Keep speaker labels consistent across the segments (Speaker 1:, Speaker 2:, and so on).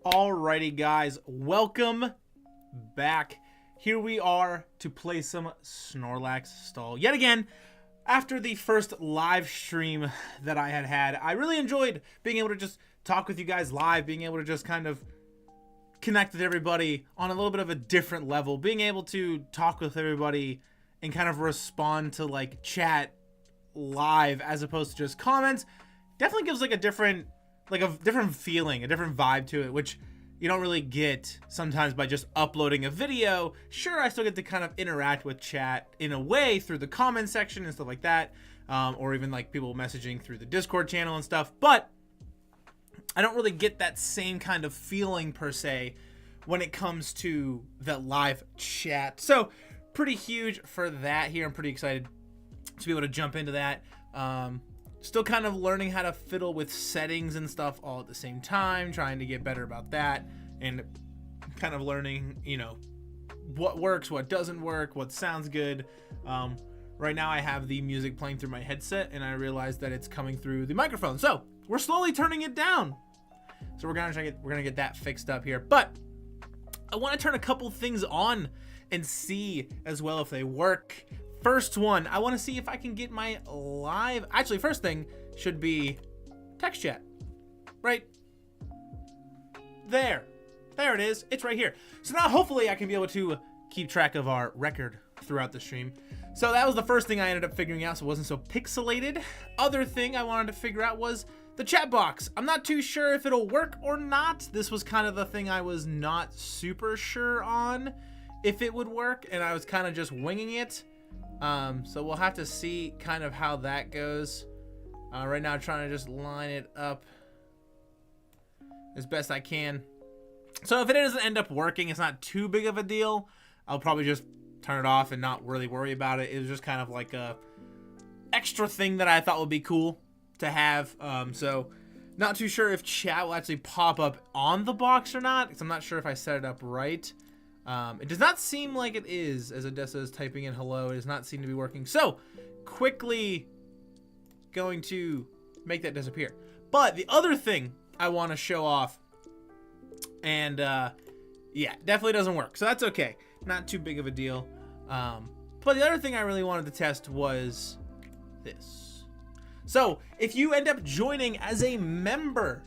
Speaker 1: Alrighty guys, welcome back. Here we are to play some Snorlax Stall yet again. After the first live stream that I had, I really enjoyed being able to just talk with you guys live, being able to just kind of connect with everybody on a little bit of a different level, being able to talk with everybody and kind of respond to like chat live as opposed to just comments. Definitely gives like a different feeling, a different vibe to it, which you don't really get sometimes by just uploading a video. Sure, I still get to kind of interact with chat in a way through the comment section and stuff like that, or even like people messaging through the Discord channel and stuff, but I don't really get that same kind of feeling per se when it comes to the live chat. So pretty huge for that here. I'm pretty excited to be able to jump into that. Still kind of learning how to fiddle with settings and stuff all at the same time, trying to get better about that, and kind of learning, you know, what works, what doesn't work, what sounds good. Right now I have the music playing through my headset, and I realized that it's coming through the microphone. So we're slowly turning it down. So we're gonna get that fixed up here. But I want to turn a couple things on and see as well if they work. First one, I want to see if I can get my live... Actually, first thing should be text chat. Right there. There it is. It's right here. So now hopefully I can be able to keep track of our record throughout the stream. So that was the first thing I ended up figuring out, so it wasn't so pixelated. Other thing I wanted to figure out was the chat box. I'm not too sure if it'll work or not. This was kind of the thing I was not super sure on if it would work, and I was kind of just winging it. So we'll have to see kind of how that goes. Right now I'm trying to just line it up as best I can. So if it doesn't end up working, it's not too big of a deal. I'll probably just turn it off and not really worry about it. It was just kind of like a extra thing that I thought would be cool to have. So not too sure if chat will actually pop up on the box or not, because I'm not sure if I set it up right. It does not seem like it is, as Odessa is typing in hello. It does not seem to be working. So, quickly going to make that disappear. But the other thing I want to show off, and yeah, definitely doesn't work. So that's okay. Not too big of a deal. But the other thing I really wanted to test was this. So, if you end up joining as a member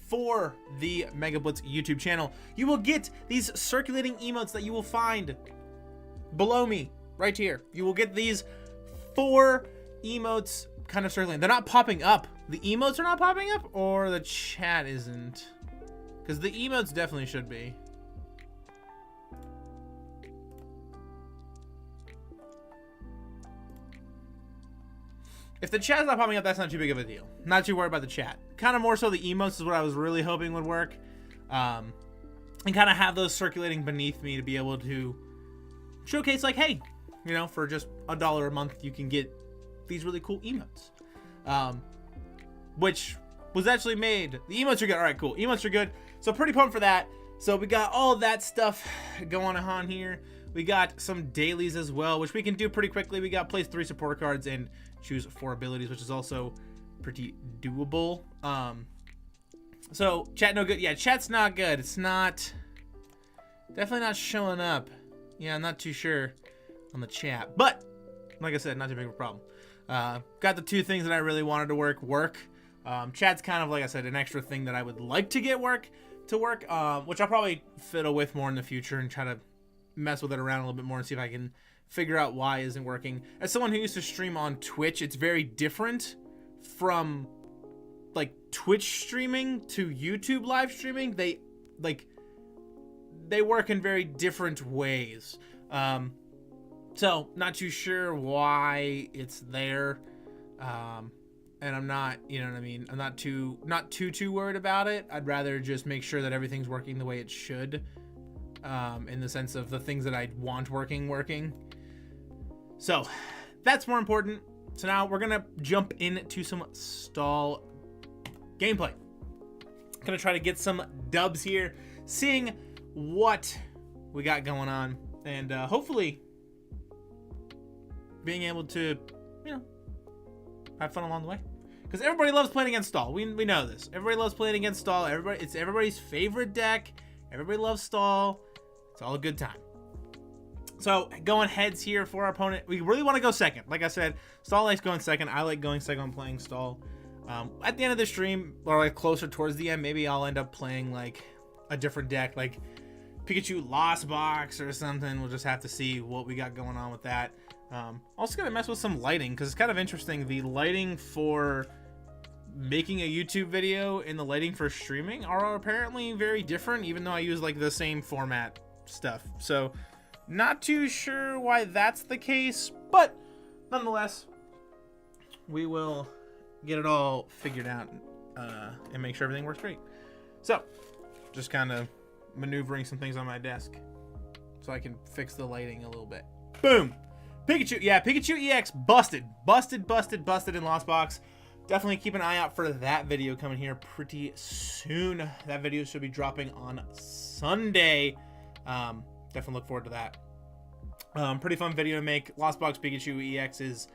Speaker 1: for the Mega Blitz YouTube channel, you will get these circulating emotes that you will find below me right here. You will get these 4 emotes kind of circulating. They're not popping up. The emotes are not popping up, or the chat isn't, because the emotes definitely should be. If the chat's not popping up, that's not too big of a deal. Not too worried about the chat. Kind of more so the emotes is what I was really hoping would work. And kind of have those circulating beneath me to be able to showcase, like, hey, you know, for just $1 a month, you can get these really cool emotes. Which was actually made. The emotes are good. All right, cool. Emotes are good. So pretty pumped for that. So we got all that stuff going on here. We got some dailies as well, which we can do pretty quickly. We got place 3 supporter cards and choose 4 abilities, which is also pretty doable. So chat no good. Yeah, chat's not good. It's not, definitely not showing up. Yeah, I'm not too sure on the chat, but like I said, not too big of a problem. Got the 2 things that I really wanted to work. Chat's kind of, like I said, an extra thing that I would like to get work, which I'll probably fiddle with more in the future and try to mess with it around a little bit more and see if I can figure out why it isn't working. As someone who used to stream on Twitch, it's very different from like Twitch streaming to YouTube live streaming. They work in very different ways. So not too sure why it's there. And I'm not, you know what I mean? I'm not too worried about it. I'd rather just make sure that everything's working the way it should. In the sense of the things that I want working. So that's more important. So now we're gonna jump into some stall gameplay. Gonna try to get some dubs here, seeing what we got going on, and hopefully being able to, you know, have fun along the way. because everybody loves playing against Stall. We know this. Everybody loves playing against Stall. It's everybody's favorite deck. Everybody loves Stall. It's all a good time. So going heads here for our opponent. We really want to go second. Like I said, Stall likes going second. I like going second when playing Stall. At the end of the stream, or like closer towards the end, maybe I'll end up playing like a different deck, like Pikachu Lost Box or something. We'll just have to see what we got going on with that. Also gonna mess with some lighting, because it's kind of interesting. The lighting for making a YouTube video and the lighting for streaming are apparently very different, even though I use like the same format stuff. So not too sure why that's the case, but nonetheless, we will get it all figured out and make sure everything works great. So just kind of maneuvering some things on my desk so I can fix the lighting a little bit. Boom. Pikachu, yeah, Pikachu EX busted in Lost Box. Definitely keep an eye out for that video coming here pretty soon. That video should be dropping on Sunday. Definitely look forward to that. Pretty fun video to make. Lost Box Pikachu EX is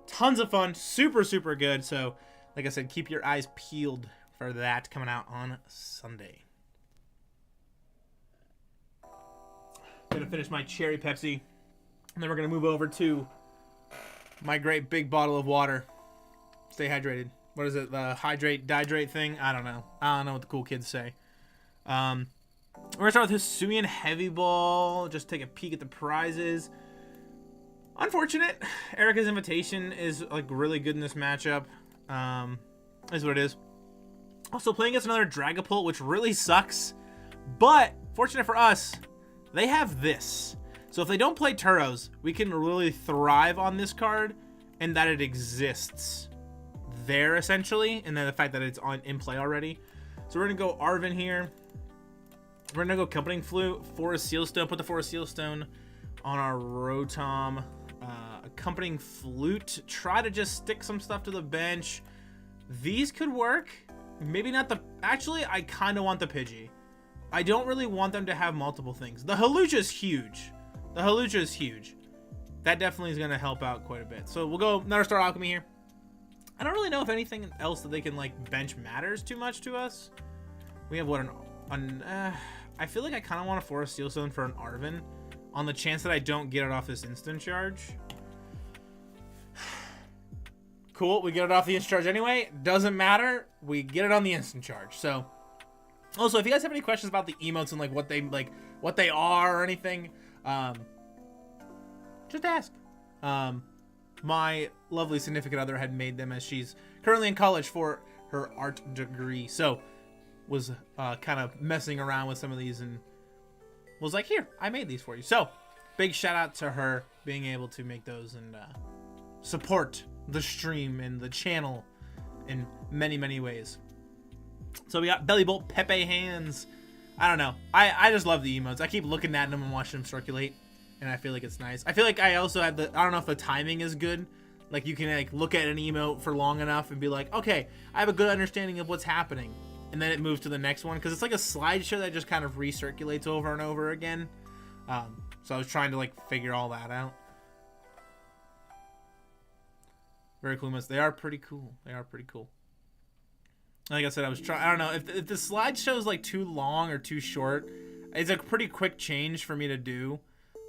Speaker 1: tons of fun, super good. So like I said, keep your eyes peeled for that coming out on Sunday. Gonna finish my cherry Pepsi, and then we're gonna move over to my great big bottle of water. Stay hydrated. What is it? The hydrate, dihydrate thing? I don't know. I don't know what the cool kids say. We're gonna start with Hisuian Heavy Ball. Just take a peek at the prizes. Unfortunate. Erika's Invitation is like really good in this matchup. Is what it is. Also playing against another Dragapult, which really sucks. But fortunate for us, they have this. So if they don't play Turos, we can really thrive on this card, and that it exists there essentially, and then the fact that it's in play already. So we're gonna go Arven here. We're gonna go Accompanying Flute, Forest Sealstone. Put the Forest Sealstone on our Rotom. Accompanying Flute. Try to just stick some stuff to the bench. These could work. Maybe not the... Actually, I kind of want the Pidgey. I don't really want them to have multiple things. The Hawlucha is huge. The Hawlucha is huge. That definitely is going to help out quite a bit. So we'll go another Star Alchemy here. I don't really know if anything else that they can like bench matters too much to us. We have what I feel like I kind of want a Forest Sealstone for an Arven on the chance that I don't get it off this instant charge. Cool, we get it off the instant charge anyway. Doesn't matter. We get it on the instant charge. So also, if you guys have any questions about the emotes and like what they are or anything, just ask. My lovely significant other had made them as she's currently in college for her art degree, so was kind of messing around with some of these and was like, here, I made these for you. So big shout out to her being able to make those and support the stream and the channel in many ways. So we got Belly Bolt, Pepe Hands. I don't know. I just love the emotes. I keep looking at them and watching them circulate, and I feel like it's nice. I feel like I also have I don't know if the timing is good. Like you can like look at an emote for long enough and be like, okay, I have a good understanding of what's happening, and then it moves to the next one because it's like a slideshow that just kind of recirculates over and over again. So I was trying to like figure all that out. Very cool emotes. They are pretty cool. They are pretty cool. Like I said, I don't know if the slideshow is like too long or too short. It's a pretty quick change for me to do.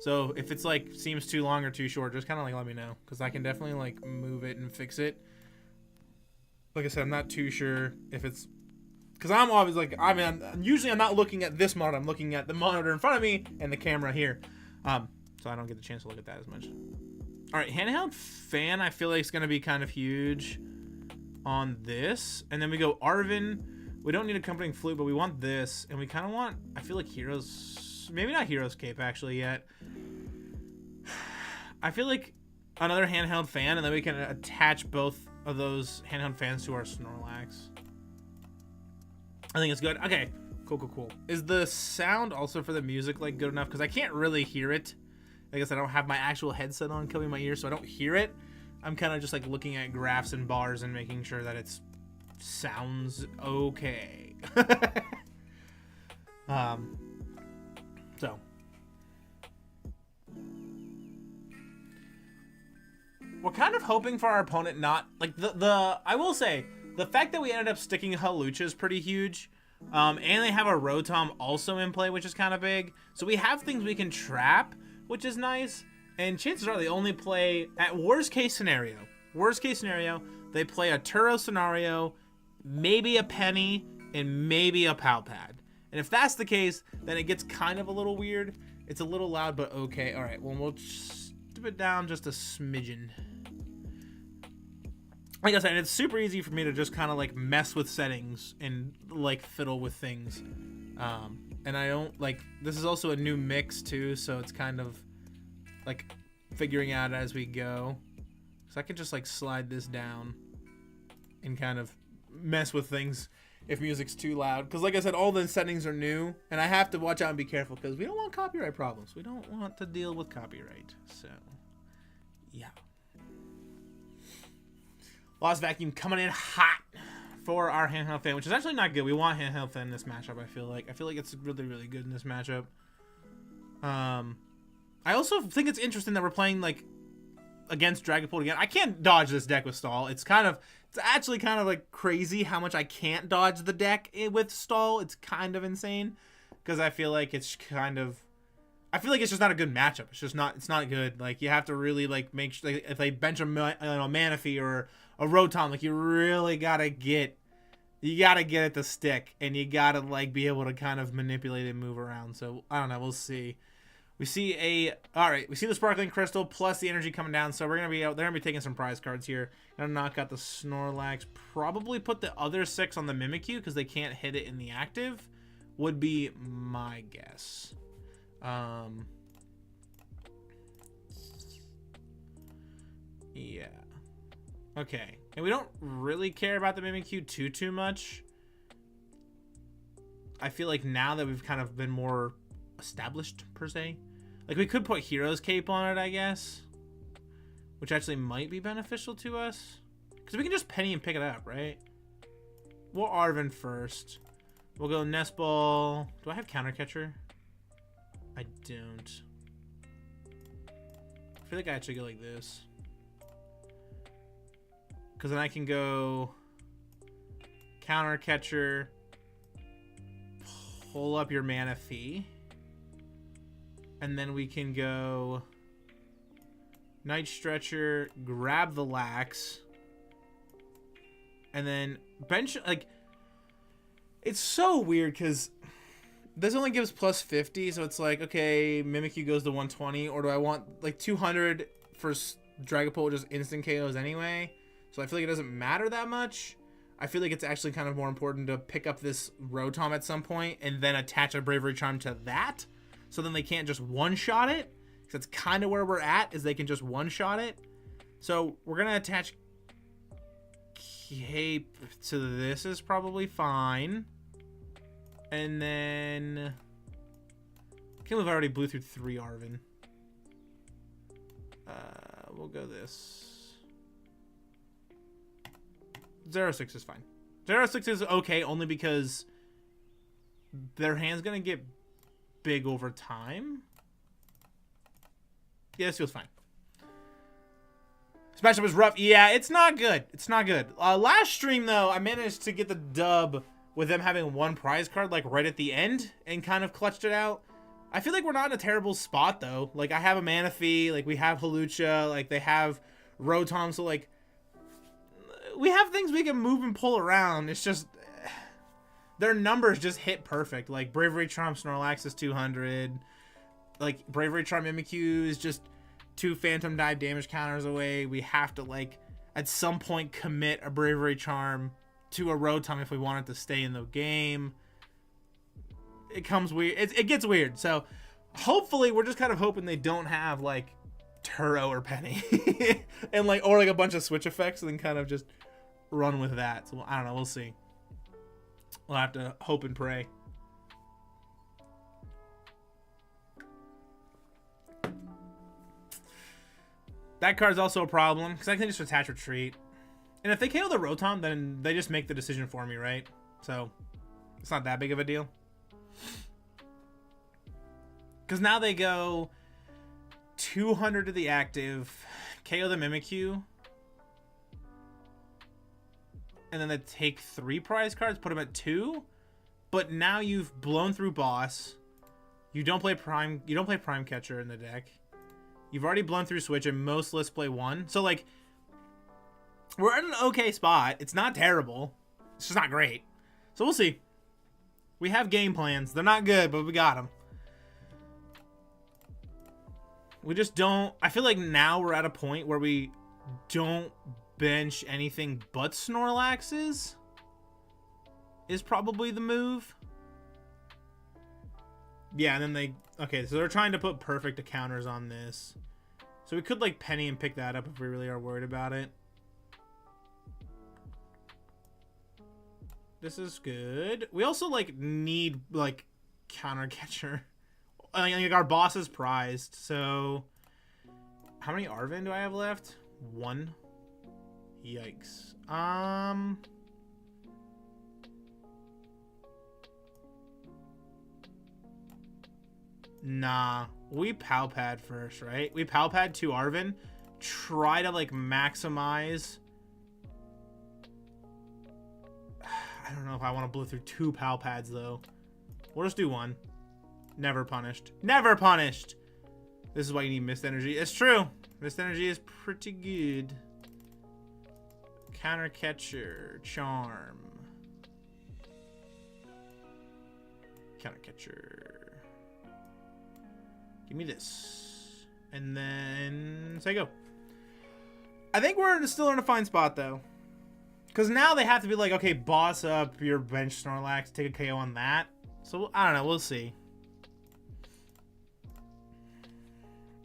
Speaker 1: So if it's like seems too long or too short, just kind of like let me know, because I can definitely like move it and fix it. Like I said, I'm not too sure if it's because I'm always like, I mean, usually I'm not looking at this monitor. I'm looking at the monitor in front of me and the camera here. So I don't get the chance to look at that as much. All right, handheld fan. I feel like it's gonna be kind of huge on this, and then we go Arven. We don't need Accompanying Flute, but we want this, and we kind of want, I feel like Heroes, maybe not Heroes Cape actually yet. I feel like another handheld fan, and then we can attach both of those handheld fans to our Snorlax. I think it's good. Okay, cool. Is the sound also for the music like good enough? Because I can't really hear it. I guess I don't have my actual headset on covering my ears, so I don't hear it. I'm kind of just like looking at graphs and bars and making sure that it sounds okay. we're kind of hoping for our opponent not like I will say the fact that we ended up sticking Hawlucha is pretty huge. And they have a Rotom also in play, which is kind of big. So we have things we can trap, which is nice. And chances are they only play, at worst case scenario, they play a Turo scenario, maybe a Penny, and maybe a Pal Pad. And if that's the case, then it gets kind of a little weird. It's a little loud, but okay. All right, well, we'll step it down just a smidgen. Like I said, it's super easy for me to just kind of like mess with settings and like fiddle with things. And I don't like, this is also a new mix too, so it's kind of like figuring out as we go. So I can just like slide this down and kind of mess with things if music's too loud. Because like I said, all the settings are new and I have to watch out and be careful because we don't want copyright problems. We don't want to deal with copyright. So, yeah. Lost Vacuum coming in hot for our handheld fan, which is actually not good. We want handheld fan in this matchup, I feel like. I feel like it's really, really good in this matchup. I also think it's interesting that we're playing, like, against Dragapult again. I can't dodge this deck with Stall. It's actually kind of, like, crazy how much I can't dodge the deck with Stall. It's kind of insane. Because I feel like it's kind of... I feel like it's just not a good matchup. It's not good. Like, you have to really, like, make sure... Like, if they bench a Manaphy or a Rotom, like, you really gotta get it to stick, and you gotta like be able to kind of manipulate and move around. So I don't know, we'll see. We see the Sparkling Crystal plus the energy coming down, so they're gonna be taking some prize cards here. Gonna knock out the Snorlax, probably put the other 6 on the Mimikyu because they can't hit it in the active, would be my guess. Yeah. Okay, and we don't really care about the Mimikyu too much. I feel like now that we've kind of been more established, per se. Like, we could put Hero's Cape on it, I guess. Which actually might be beneficial to us. Because we can just Penny and pick it up, right? We'll Arven first. We'll go Nest Ball. Do I have Counter Catcher? I don't. I feel like I actually go like this. Because then I can go Counter Catcher, pull up your Manaphy, and then we can go Night Stretcher, grab the Lax, and then bench. Like, it's so weird because this only gives plus 50, so it's like, okay, Mimikyu goes to 120, or do I want like 200 for Dragapult just instant KOs anyway? So I feel like it doesn't matter that much. I feel like it's actually kind of more important to pick up this Rotom at some point and then attach a Bravery Charm to that. So then they can't just one-shot it. Because that's kind of where we're at, is they can just one-shot it. So we're going to attach Cape to this is probably fine. And then... Okay, we've already blew through 3 Arven. We'll go this. 0-6 is fine. 0-6 is okay only because their hand's gonna get big over time. Yeah, this feels fine. This matchup is rough. Yeah, it's not good. It's not good. Last stream, though, I managed to get the dub with them having 1 prize card, like, right at the end and kind of clutched it out. I feel like we're not in a terrible spot, though. Like, I have a Manaphy. Like, we have Hawlucha. Like, they have Rotom. So, like, we have things we can move and pull around. It's just their numbers just hit perfect. Like, Bravery Charm Snorlax is 200. Like, Bravery Charm Mimikyu is just 2 Phantom Dive damage counters away. We have to, like, at some point commit a Bravery Charm to a Rotom if we want it to stay in the game. It comes weird. It gets weird. So, hopefully, we're just kind of hoping they don't have, like, Turo or Penny. And, like, or, like, a bunch of switch effects and then kind of just run with that. So, I don't know. We'll see. We'll have to hope and pray. That card's also a problem because I can just attach Retreat. And if they KO the Rotom, then they just make the decision for me, right? So, it's not that big of a deal. Because now they go 200 to the active, KO the Mimikyu. And then they take 3 prize cards, put them at 2. But now you've blown through boss. You don't play prime catcher in the deck. You've already blown through switch, and most lists play 1. So like, we're in an okay spot. It's not terrible. It's just not great. So we'll see. We have game plans. They're not good, but we got them. We just don't... I feel like now we're at a point where we don't bench anything but Snorlaxes. Is probably the move. Yeah, and then they... Okay, so they're trying to put perfect counters on this. So we could, like, Penny and pick that up if we really are worried about it. This is good. We also, like, need, like, counter catcher. Like, our boss is prized, so... How many Arven do I have left? 1. Yikes. Nah. We Pal Pad first, right? We Pal Pad 2 Arven. Try to, like, maximize... I don't know if I want to blow through 2 Pal Pads, though. We'll just do 1. Never punished. Never punished! This is why you need Mist Energy. It's true. Mist Energy is pretty good. Counter Catcher. Charm. Counter Catcher. Give me this. And then... say go. I think we're still in a fine spot, though. Because now they have to be like, okay, boss up your bench Snorlax, take a KO on that. So, I don't know, we'll see.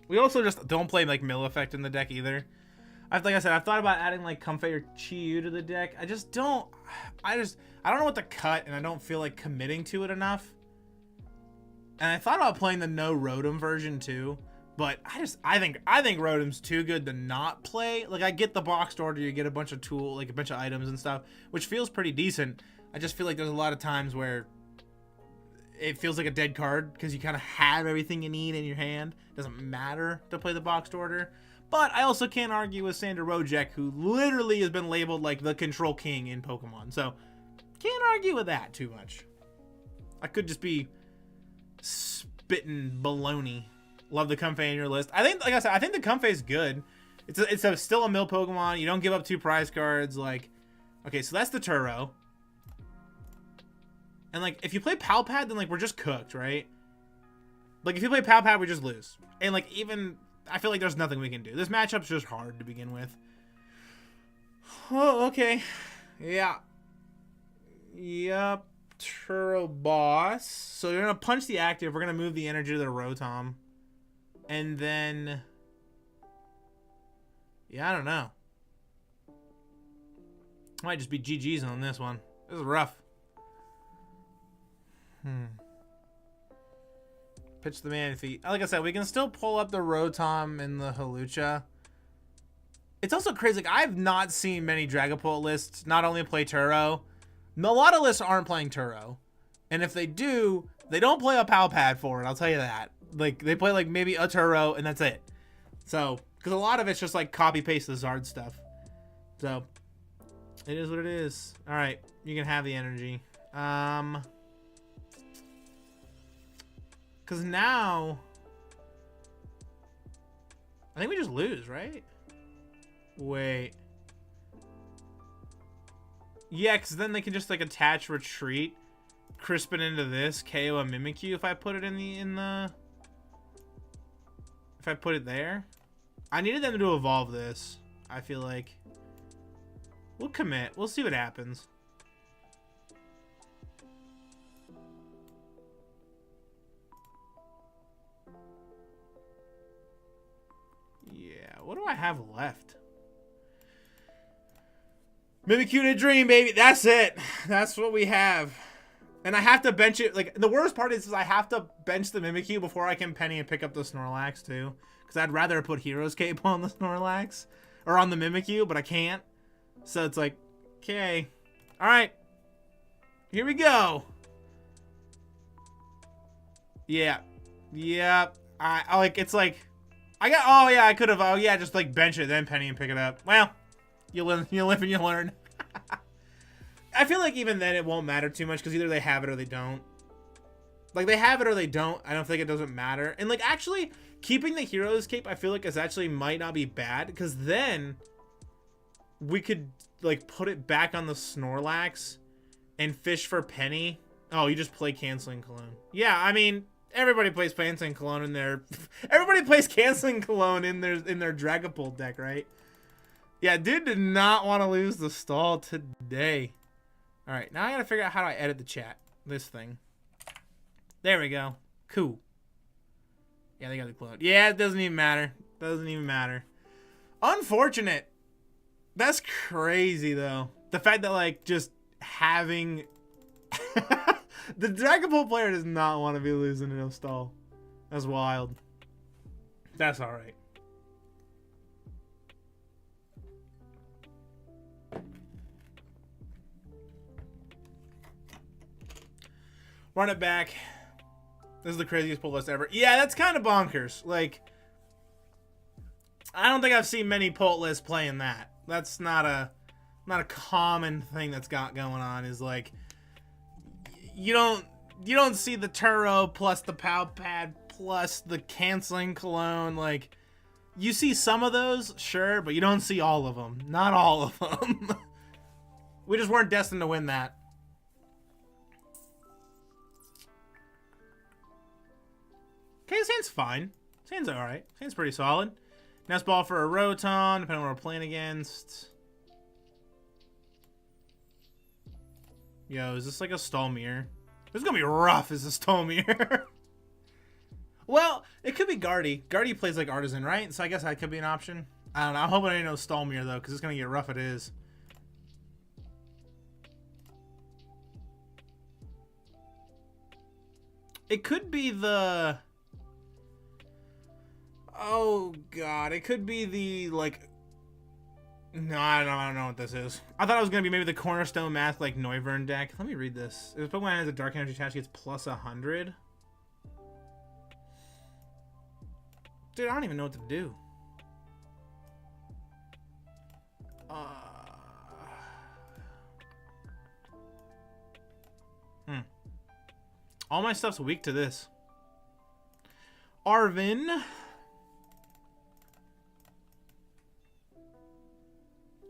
Speaker 1: We also just don't play, like, Mill Effect in the deck either. Like I said, I've thought about adding, like, Comfey or Chi-Yu to the deck. I just don't... I don't know what to cut, and I don't feel like committing to it enough. And I thought about playing the no Rotom version, too. But I think Rotom's too good to not play. Like, I get the boxed order, you get a bunch of a bunch of items and stuff, which feels pretty decent. I just feel like there's a lot of times where it feels like a dead card because you kind of have everything you need in your hand. It doesn't matter to play the boxed order. But I also can't argue with Sander Rojek, who literally has been labeled like the control king in Pokemon. So, can't argue with that too much. I could just be spitting baloney. Love the Comfey in your list. I think, like I said, I think the Comfey is good. It's still a mill Pokemon. You don't give up 2 prize cards. Like, okay, so that's the Turo. And, like, if you play Pal Pad, then, like, we're just cooked, right? Like, if you play Pal Pad, we just lose. And, like, even... I feel like there's nothing we can do. This matchup's just hard to begin with. Oh, okay. Yeah. Yep. Turo boss. So you're going to punch the active. We're going to move the energy to the Rotom. And then... yeah, I don't know. Might just be GG's on this one. This is rough. Pitch the Manaphy. Like I said, we can still pull up the Rotom and the Hawlucha. It's also crazy. Like, I've not seen many Dragapult lists not only play Turo. A lot of lists aren't playing Turo. And if they do, they don't play a Pal Pad for it. I'll tell you that. Like, they play, like, maybe a Turo, and that's it. So, because a lot of it's just, like, copy-paste the Zard stuff. So, it is what it is. Alright, you can have the energy. Because now... I think we just lose, right? Wait. Yeah, because then they can just, like, attach Retreat, crisp it into this, KO a Mimikyu if I put it in the... If I put it there. I needed them to evolve this, I feel like. We'll commit. We'll see what happens. Yeah, what do I have left? Mimikyu to Dream, baby. That's it. That's what we have. And I have to bench it. Like, the worst part is I have to bench the Mimikyu before I can Penny and pick up the Snorlax, too. Because I'd rather put Hero's Cape on the Snorlax. Or on the Mimikyu, but I can't. So it's like, okay. Alright. Here we go. Yeah. Yeah. I like, it's like, Oh yeah, I could have. Oh yeah, just like bench it, then Penny and pick it up. Well, you live and you learn. I feel like even then it won't matter too much because either they have it or they don't. Like they have it or they don't. I don't think it doesn't matter. And like actually keeping the Hero's Cape, I feel like is actually might not be bad because then we could like put it back on the Snorlax and fish for Penny. Oh, you just play Canceling Cologne. Yeah, I mean. Everybody plays Canceling Cologne in their... Everybody plays Canceling Cologne in their Dragapult deck, right? Yeah, dude did not want to lose the stall today. Alright, now I gotta figure out how do I edit the chat. This thing. There we go. Cool. Yeah, they got the clone. Yeah, it doesn't even matter. Doesn't even matter. Unfortunate. That's crazy, though. The fact that, like, just having... The Dragapult player does not want to be losing in a stall. That's wild. That's alright. Run it back. This is the craziest pull list ever. Yeah, that's kind of bonkers. Like, I don't think I've seen many pull lists playing that. That's not a common thing that's got going on. Is like, you don't see the Turo plus the Pal Pad plus the Canceling Cologne. Like, you see some of those, sure, but you don't see all of them. Not all of them. We just weren't destined to win that. Okay, this hand's fine. This hand's alright. This hand's pretty solid. Nest Ball for a Rotom, depending on what we're playing against. Yo, is this like a stall mirror? This is gonna be rough as a stall mirror. Well, it could be Guardy. Guardy plays like Artisan, right? So I guess that could be an option. I don't know. I'm hoping I ain't no stall mirror though, because it's gonna get rough. It is. It could be the... Oh god, it could be the like... No, I don't know what this is. I thought it was gonna be maybe the Cornerstone Math like Noivern deck. Let me read this. If Pokemon has a Dark Energy attached, gets plus 100. Dude, I don't even know what to do. All my stuff's weak to this. Arven.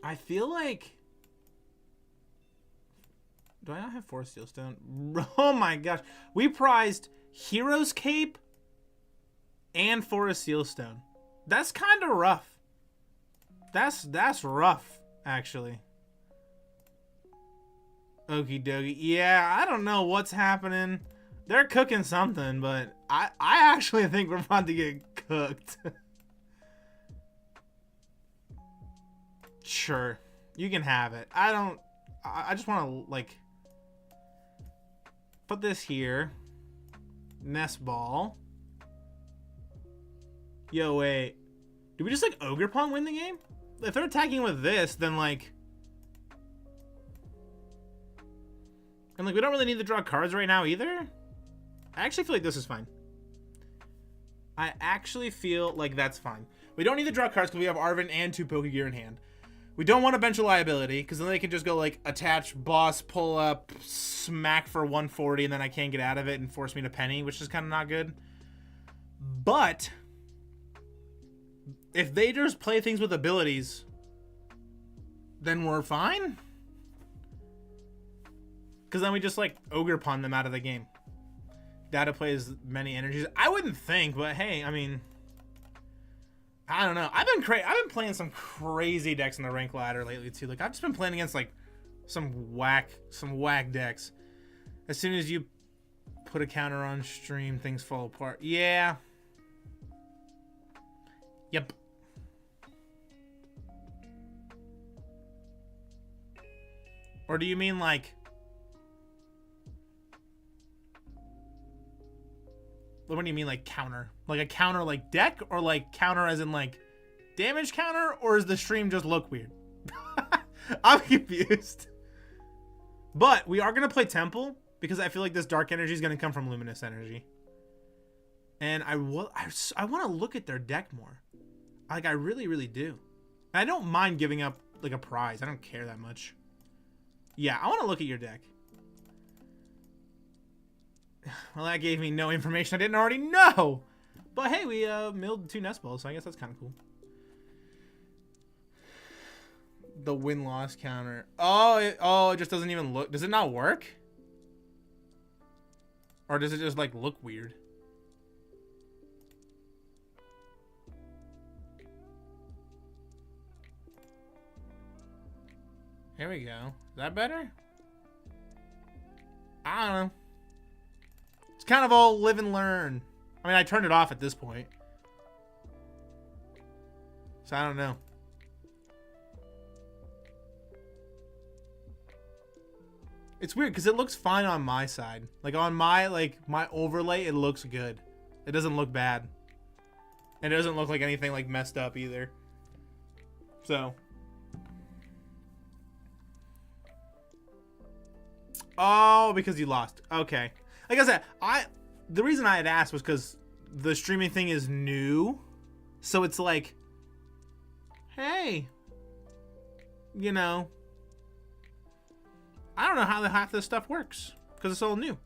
Speaker 1: I feel like... Do I not have 4 Steelstone? Oh my gosh. We prized Hero's Cape and Forest Sealstone. That's kind of rough. That's rough, actually. Okie dokie. Yeah, I don't know what's happening. They're cooking something, but I actually think we're about to get cooked. Sure. You can have it. I just want to, like, put this here. Nest Ball. Yo, wait. Did we just, like, Ogerpon win the game? If they're attacking with this, then, like... And, like, we don't really need to draw cards right now either. I actually feel like this is fine. I actually feel like that's fine. We don't need to draw cards because we have Arven and 2 Pokégear in hand. We don't want a bench of liability because then they can just go, like, attach, boss, pull up, smack for 140, and then I can't get out of it and force me to Penny, which is kind of not good. But... if they just play things with abilities, then we're fine. Because then we just, like, Ogerpon them out of the game. Data plays many energies. I wouldn't think, but hey, I mean... I don't know. I've been playing some crazy decks in the rank ladder lately, too. Like, I've just been playing against, like, some whack decks. As soon as you put a counter on stream, things fall apart. Yeah. Yep. Or do you mean, like... What do you mean, like, counter? Like a counter, like, deck? Or, like, counter as in, like, damage counter? Or does the stream just look weird? I'm confused. But we are going to play Temple, because I feel like this dark energy is going to come from luminous energy. And I want to look at their deck more. Like, I really, really do. And I don't mind giving up, like, a prize. I don't care that much. Yeah, I want to look at your deck. Well, that gave me no information I didn't already know. But hey, we milled 2 Nest Balls, so I guess that's kind of cool. The win-loss counter. Oh, it just doesn't even look. Does it not work? Or does it just, like, look weird? Here we go. Is that better? I don't know. It's kind of all live and learn. I mean, I turned it off at this point. So I don't know. It's weird because it looks fine on my side. Like on my overlay, it looks good. It doesn't look bad. And it doesn't look like anything like messed up either. So. Oh, because you lost. Okay. Like I said, the reason I had asked was because the streaming thing is new. So it's like, hey, you know, I don't know how half this stuff works because it's all new.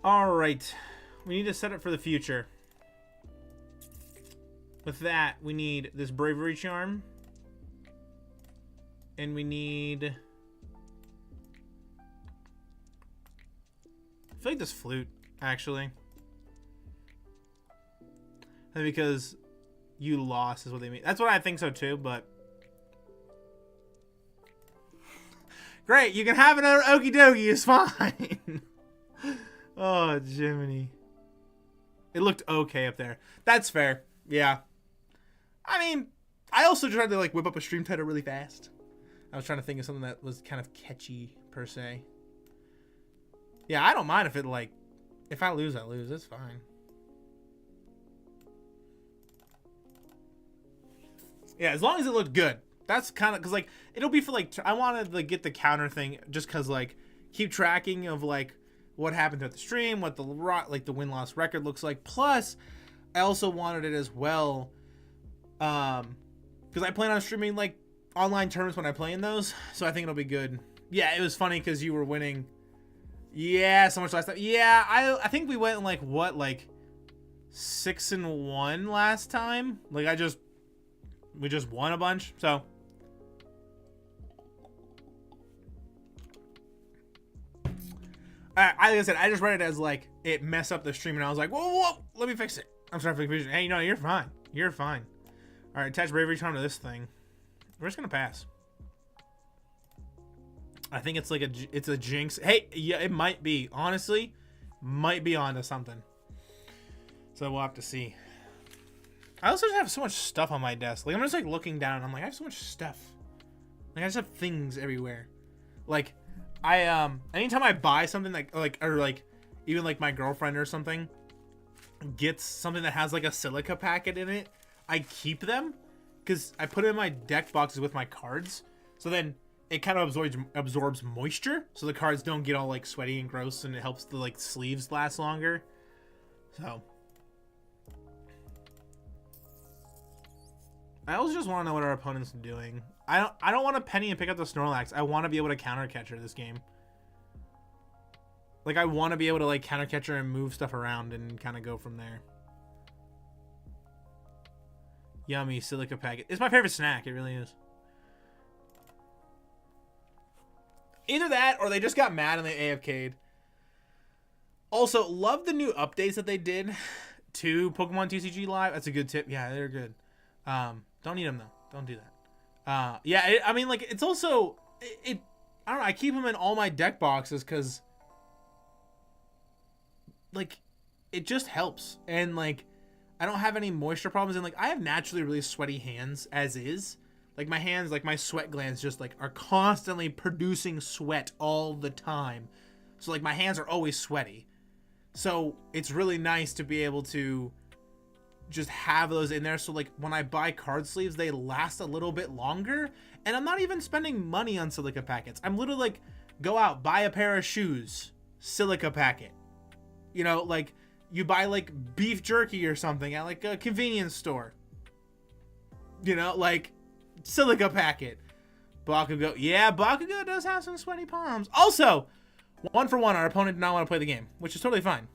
Speaker 1: All right. We need to set it for the future. With that, we need this Bravery Charm. And we need... I feel like this Flute, actually. And because you lost is what they mean. That's what I think so too, but... Great, you can have another Okie Dokie, it's fine. Oh, Jiminy. It looked okay up there. That's fair, yeah. I mean, I also tried to like whip up a stream title really fast. I was trying to think of something that was kind of catchy, per se. Yeah, I don't mind if it like... If I lose, I lose. It's fine. Yeah, as long as it looked good. That's kind of... Because, like, it'll be for, like... I wanted to like, get the counter thing just because, like, keep tracking of, like, what happened at the stream, what the, like, the win-loss record looks like. Plus, I also wanted it as well... Because I plan on streaming, like, online tournaments when I play in those. So I think it'll be good. Yeah, it was funny because you were winning... Yeah, so much last time. Yeah, I think we went like what, like 6-1 last time. Like we just won a bunch. So like I said, I just read it as like it messed up the stream, and I was like, whoa, let me fix it. I'm sorry for the confusion. Hey, no, you're fine. You're fine. All right, attach Bravery Charm to this thing. We're just gonna pass. I think it's like it's a jinx. Hey, yeah, it might be. Honestly, might be onto something. So we'll have to see. I also just have so much stuff on my desk. Like I'm just like looking down and I'm like, I have so much stuff. Like I just have things everywhere. Like I anytime I buy something or even like my girlfriend or something gets something that has like a silica packet in it, I keep them because I put it in my deck boxes with my cards. So then it kind of absorbs moisture, so the cards don't get all like sweaty and gross, and it helps the like sleeves last longer. So I also just want to know what our opponent's doing. I don't want to penny and pick up the Snorlax. I want to be able to counter catcher this game. Like I want to be able to like counter catcher and move stuff around and kind of go from there. Yummy silica packet. It's my favorite snack. It really is. Either that, or they just got mad and they AFK'd. Also, love the new updates that they did to Pokemon TCG Live. That's a good tip. Yeah, they're good. Don't need them, though. Don't do that. Yeah, I mean, like, it's also... I don't know, I keep them in all my deck boxes because... Like, it just helps. And, like, I don't have any moisture problems. And, like, I have naturally really sweaty hands, as is. Like my hands, like my sweat glands just like are constantly producing sweat all the time. So like my hands are always sweaty. So it's really nice to be able to just have those in there. So like when I buy card sleeves, they last a little bit longer. And I'm not even spending money on silica packets. I'm literally like, go out, buy a pair of shoes, silica packet. You know, like you buy like beef jerky or something at like a convenience store. You know, like silica packet. Bakugo. Yeah, Bakugo does have some sweaty palms. Also, 1 for 1, our opponent did not want to play the game, which is totally fine.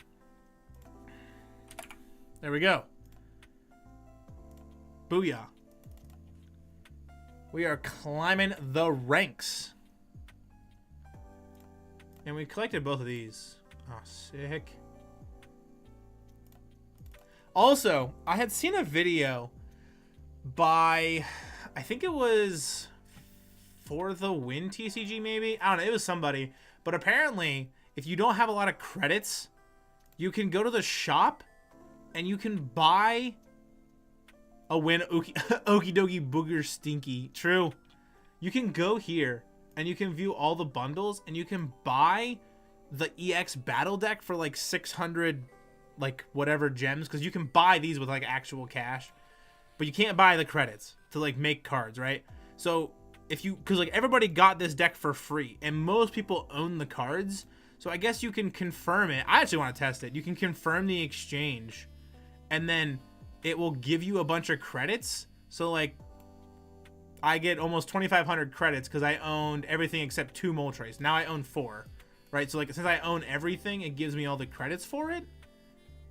Speaker 1: There we go. Booyah. We are climbing the ranks. And we collected both of these. Oh, sick. Also, I had seen a video by, I think it was For the Win TCG maybe? I don't know, it was somebody. But apparently, if you don't have a lot of credits, you can go to the shop and you can buy a win. Okie dokie booger stinky. True. You can go here and you can view all the bundles and you can buy the EX battle deck for like 600 like whatever gems, because you can buy these with like actual cash, but you can't buy the credits to like make cards, right? So if you, because like everybody got this deck for free and most people own the cards, so I guess you can confirm it. I actually want to test it. You can confirm the exchange and then it will give you a bunch of credits. So like I get almost 2,500 credits because I owned everything except 2 Moltres. Now I own 4, right? So like since I own everything, it gives me all the credits for it,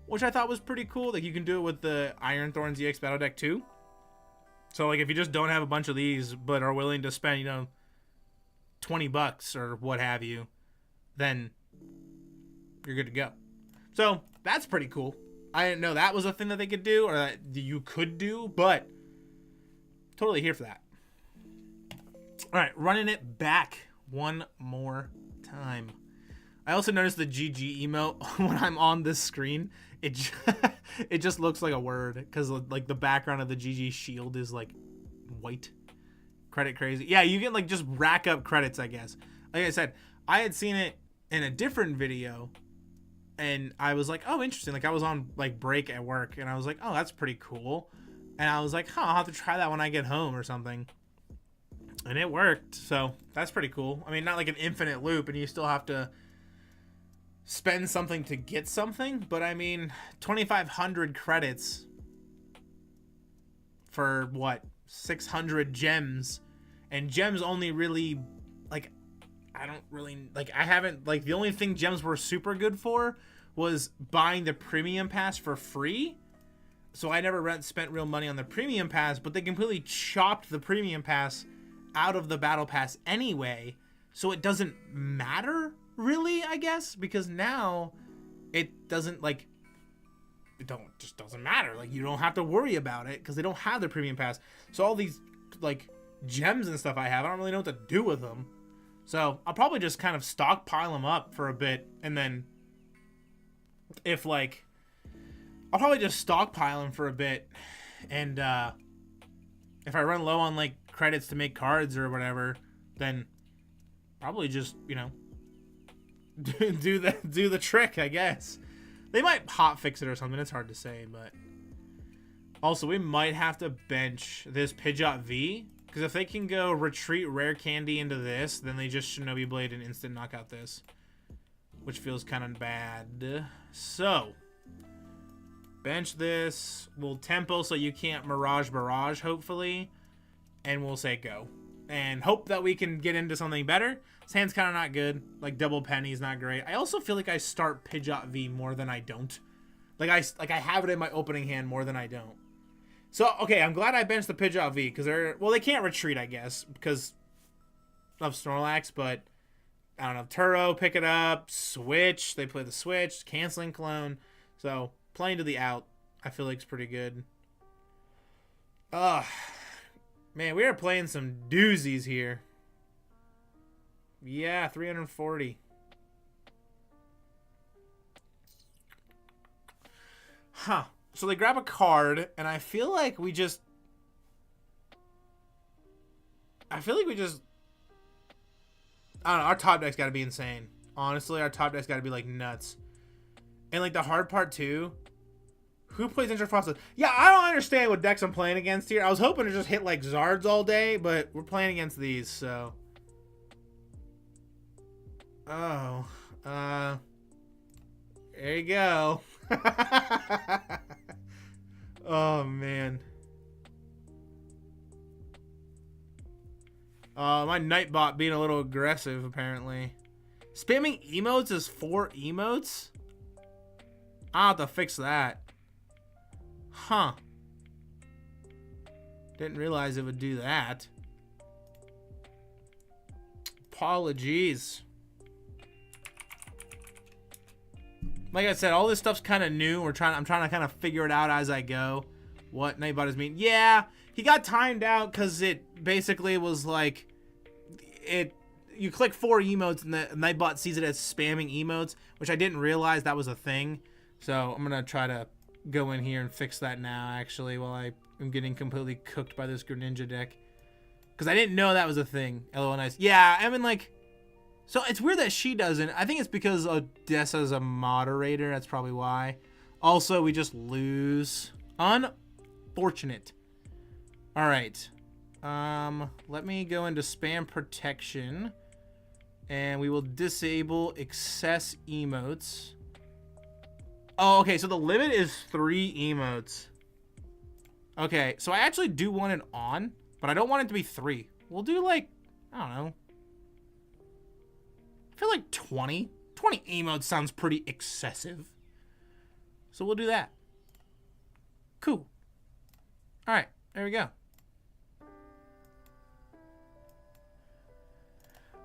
Speaker 1: which I thought was pretty cool. Like you can do it with the Iron Thorns EX battle deck too. So like if you just don't have a bunch of these but are willing to spend, you know, $20 or what have you, then you're good to go. So that's pretty cool. I didn't know that was a thing that they could do or that you could do, but totally here for that. All right, running it back one more time. I also noticed the GG emote when I'm on this screen. It just looks like a word because like the background of the GG shield is like white. Credit crazy. Yeah, you can like just rack up credits, I guess. Like I said, I had seen it in a different video and I was like, oh, interesting. Like I was on like break at work and I was like, oh, that's pretty cool. And I was like, huh, I'll have to try that when I get home or something. And it worked. So that's pretty cool. I mean, not like an infinite loop and you still have to spend something to get something, but I mean 2,500 credits for what, 600 gems, and gems only really like I don't really like, I haven't like, the only thing gems were super good for was buying the premium pass for free, so I never spent real money on the premium pass, but they completely chopped the premium pass out of the battle pass anyway, so it doesn't matter really, I guess, because now it doesn't like, it just doesn't matter. Like you don't have to worry about it because they don't have the premium pass. So all these like gems and stuff I have, I don't really know what to do with them. So I'll probably just kind of stockpile them up for a bit, and then if like, I'll probably just stockpile them for a bit, and if I run low on like credits to make cards or whatever, then probably just, you know, do the trick, I guess. They might hot fix it or something, it's hard to say, but also we might have to bench this Pidgeot V, because if they can go retreat rare candy into this, then they just Shinobi Blade and instant knockout this, which feels kind of bad. So bench this, we'll tempo so you can't Mirage Barrage hopefully, and we'll say go and hope that we can get into something better. His hand's kind of not good. Like double Penny is not great. I also feel like I start Pidgeot V more than I don't. Like I have it in my opening hand more than I don't. So okay, I'm glad I benched the Pidgeot V because they can't retreat, I guess, because of Snorlax. But I don't know, Turo, pick it up, switch. They play the switch, canceling clone. So playing to the out, I feel like it's pretty good. Man, we are playing some doozies here. Yeah, 340. Huh. So they grab a card, and I feel like we just... I don't know, our top deck's gotta be insane. Honestly, our top deck's gotta be, like, nuts. And, like, the hard part, too... Who plays Intra Frost? Yeah, I don't understand what decks I'm playing against here. I was hoping to just hit, like, Zards all day, but we're playing against these, so... Oh, there you go. Oh, man. My Nightbot being a little aggressive, apparently. Spamming emotes is 4 emotes? I'll have to fix that. Huh. Didn't realize it would do that. Apologies. Like I said, all this stuff's kind of new. I'm trying to kind of figure it out as I go. What Nightbot is mean? Yeah, he got timed out because it basically was like you click 4 emotes and the Nightbot sees it as spamming emotes, which I didn't realize that was a thing. So I'm gonna try to go in here and fix that now, actually, while I am getting completely cooked by this Greninja deck. Because I didn't know that was a thing. LOL nice. Yeah, I mean, like, so it's weird that she doesn't. I think it's because Odessa's a moderator. That's probably why. Also, we just lose. Unfortunate. All right. Let me go into spam protection. And we will disable excess emotes. Oh, okay. So the limit is 3 emotes. Okay. So I actually do want it on, but I don't want it to be 3. We'll do like, I don't know. I feel like 20. 20 emotes sounds pretty excessive. So we'll do that. Cool. All right. There we go.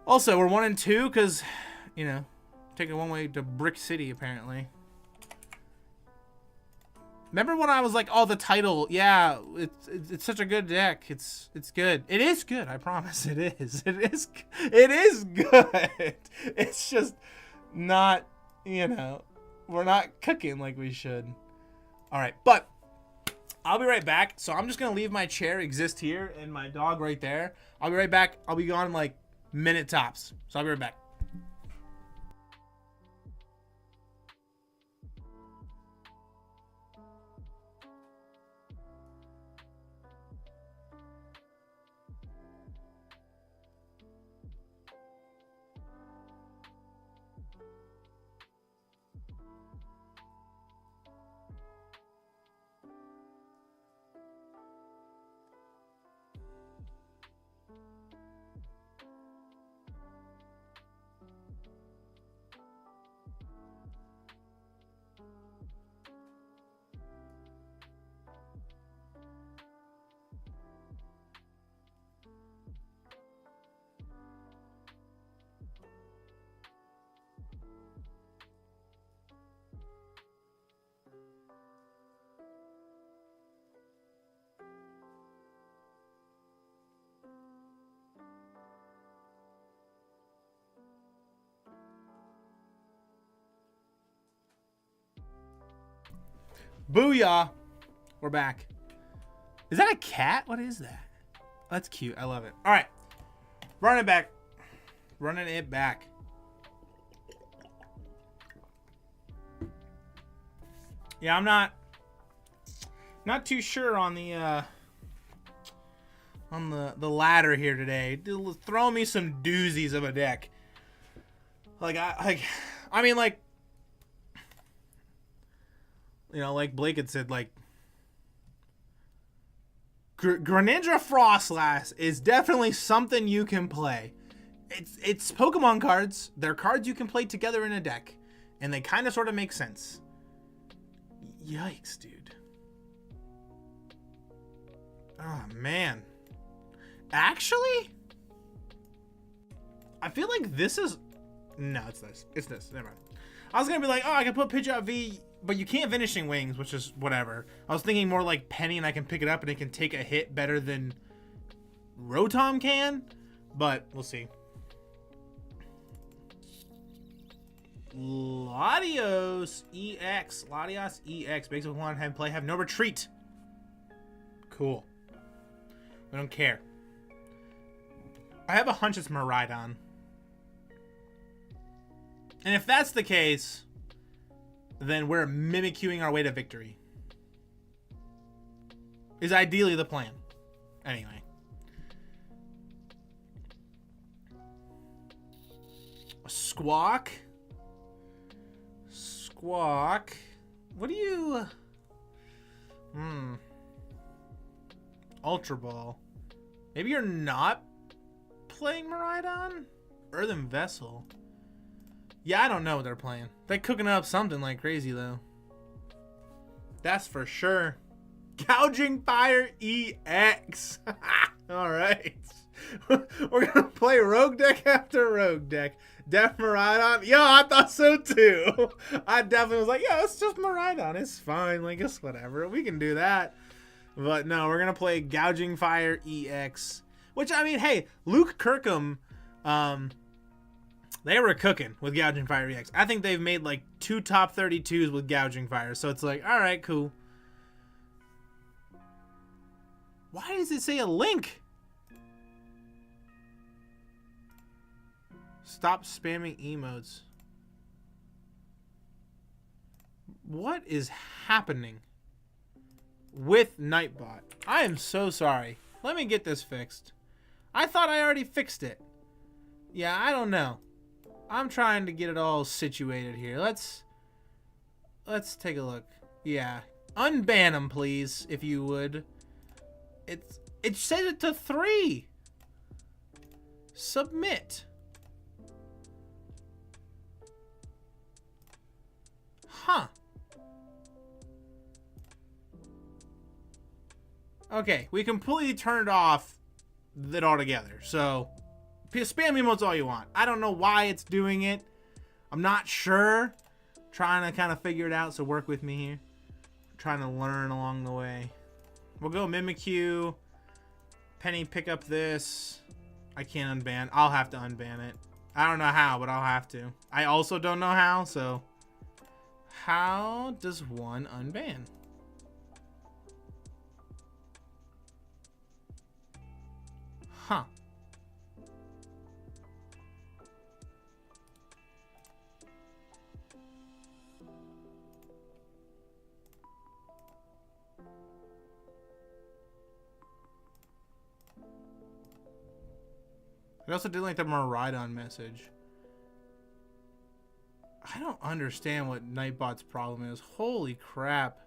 Speaker 1: Also, we're 1 and 2 because, you know, taking one way to Brick City, apparently. Remember when I was like, oh, the title, yeah, it's such a good deck. It's good. It is good, I promise. It is. It is good. It's just not, you know, we're not cooking like we should. All right, but I'll be right back. So I'm just going to leave my chair exist here and my dog right there. I'll be right back. I'll be gone in like minute tops. So I'll be right back. Booyah! We're back. Is that a cat? What is that? That's cute. I love it. All right. Running it back. Running it back. Yeah, I'm not too sure on the ladder here today. Throw me some doozies of a deck. I mean, like, you know, like Blake had said, like, Greninja Frostlass is definitely something you can play. It's Pokemon cards. They're cards you can play together in a deck, and they kind of sort of make sense. Yikes, dude. Oh, man. Actually, I feel like this is... No, it's this. It's this. Never mind. I was going to be like, oh, I can put Pidgeot V... But you can't Vanishing Wings, which is whatever. I was thinking more like Penny, and I can pick it up and it can take a hit better than Rotom can. But we'll see. Latios EX. Latios EX. Makes with one hand play. Have no retreat. Cool. We don't care. I have a hunch it's Miraidon. And if that's the case... then we're Mimikyuing our way to victory. Is ideally the plan. Anyway. Squawk. Squawk. What do you... Ultra Ball. Maybe you're not playing Miraidon? Earthen Vessel. Yeah, I don't know what they're playing. They're cooking up something like crazy, though. That's for sure. Gouging Fire EX. Alright. We're gonna play Rogue Deck after Rogue Deck. Def Miraidon. Yo, I thought so too. I definitely was like, yeah, it's just Miraidon. It's fine. Like, it's whatever. We can do that. But no, we're gonna play Gouging Fire EX. Which, I mean, hey, Luke Kirkham, they were cooking with Gouging Fire EX. I think they've made like 2 top 32s with Gouging Fire. So it's like, alright, cool. Why does it say a link? Stop spamming emotes. What is happening with Nightbot? I am so sorry. Let me get this fixed. I thought I already fixed it. Yeah, I don't know. I'm trying to get it all situated here. Let's take a look. Yeah. Unban them, please, if you would. It said it to 3. Submit. Huh. Okay, we completely turned off it altogether. So, spam emotes all you want. I don't know why it's doing it. I'm not sure. Trying to kind of figure it out, so work with me here. Trying to learn along the way. We'll go Mimikyu. Penny, pick up this. I can't unban. I'll have to unban it. I don't know how, but I'll have to. I also don't know how, so... How does one unban? Huh. I also did like the Miraidon message. I don't understand what Nightbot's problem is. Holy crap.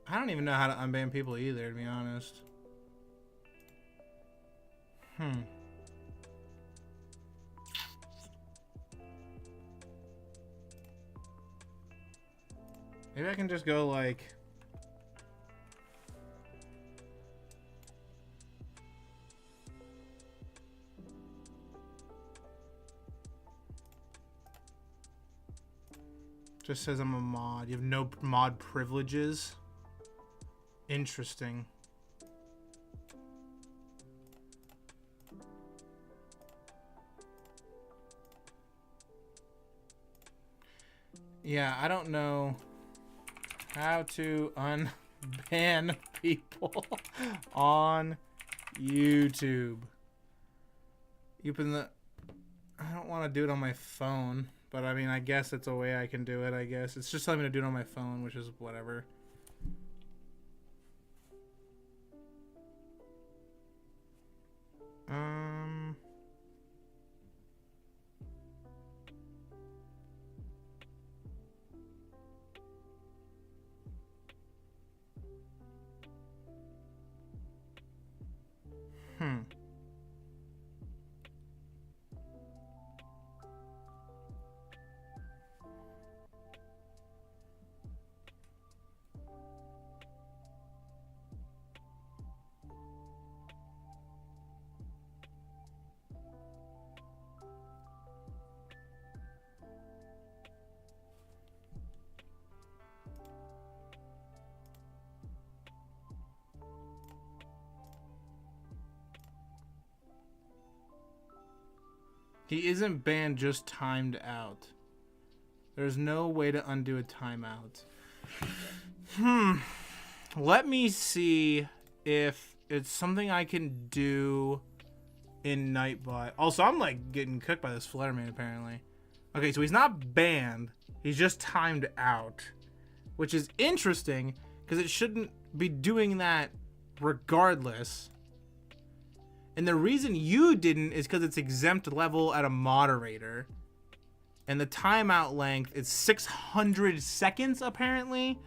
Speaker 1: I don't even know how to unban people either, to be honest. Maybe I can just go like... Just says I'm a mod. You have no mod privileges. Interesting. Yeah, I don't know how to unban people on YouTube. You put in the... I don't want to do it on my phone. But, I mean, I guess it's a way I can do it, I guess. It's just telling me to do it on my phone, which is whatever. He isn't banned, just timed out. There's no way to undo a timeout. Let me see if it's something I can do in Nightbot. Also, I'm like getting cooked by this Flutterman apparently. Okay, so he's not banned. He's just timed out. Which is interesting, because it shouldn't be doing that regardless. And the reason you didn't is because it's exempt level at a moderator. And the timeout length is 600 seconds, apparently.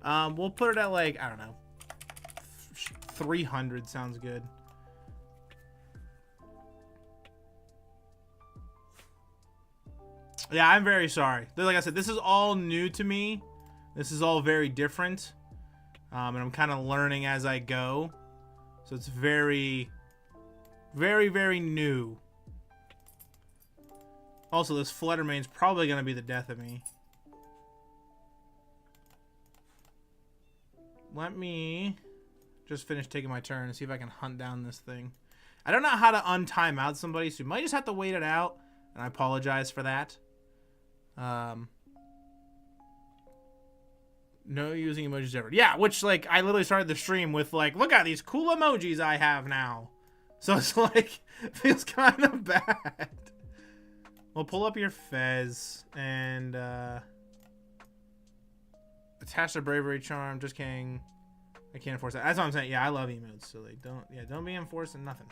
Speaker 1: We'll put it at, like, I don't know. 300 sounds good. Yeah, I'm very sorry. Like I said, this is all new to me. This is all very different. And I'm kind of learning as I go. So it's very, very, very new. Also, this Fluttermane's probably going to be the death of me. Let me just finish taking my turn and see if I can hunt down this thing. I don't know how to untime out somebody, so you might just have to wait it out. And I apologize for that. No using emojis ever. Yeah, which, like, I literally started the stream with, like, look at these cool emojis I have now. So it's like, it feels kind of bad. We'll pull up your Fez and attach the Bravery Charm. Just kidding. I can't enforce that. That's what I'm saying. Yeah, I love emotes, so like don't be enforcing nothing.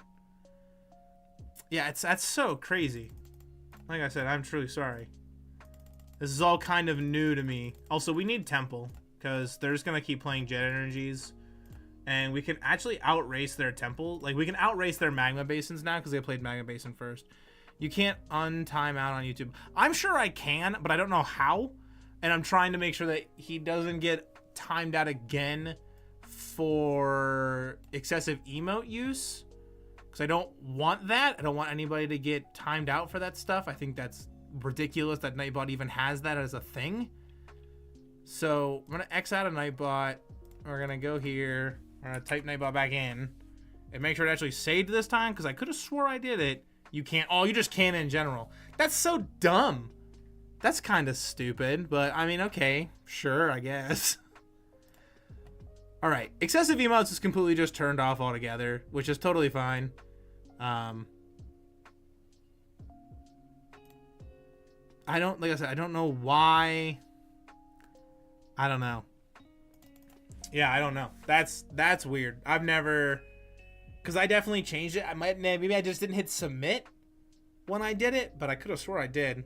Speaker 1: Yeah, that's so crazy. Like I said, I'm truly sorry. This is all kind of new to me. Also, we need Temple because they're just gonna keep playing Jet Energies, and we can actually outrace their Temple. Like, we can outrace their Magma Basins now because they played Magma Basin first. You can't untime out on YouTube. I'm sure I can, but I don't know how. And I'm trying to make sure that he doesn't get timed out again for excessive emote use. Because I don't want that. I don't want anybody to get timed out for that stuff. I think that's ridiculous that Nightbot even has that as a thing. So I'm going to X out of Nightbot. We're going to go here. We're going to type Nightbot back in. And make sure it actually saved this time. Because I could have swore I did it. You can't. Oh, you just can't in general. That's so dumb. That's kind of stupid, but I mean, okay, sure, I guess. All right, excessive emotes is completely just turned off altogether, which is totally fine. I don't, like I said, I don't know why. I don't know. Yeah, I don't know. That's weird. I've never. Because I definitely changed it. Maybe I just didn't hit submit when I did it, but I could have swore I did.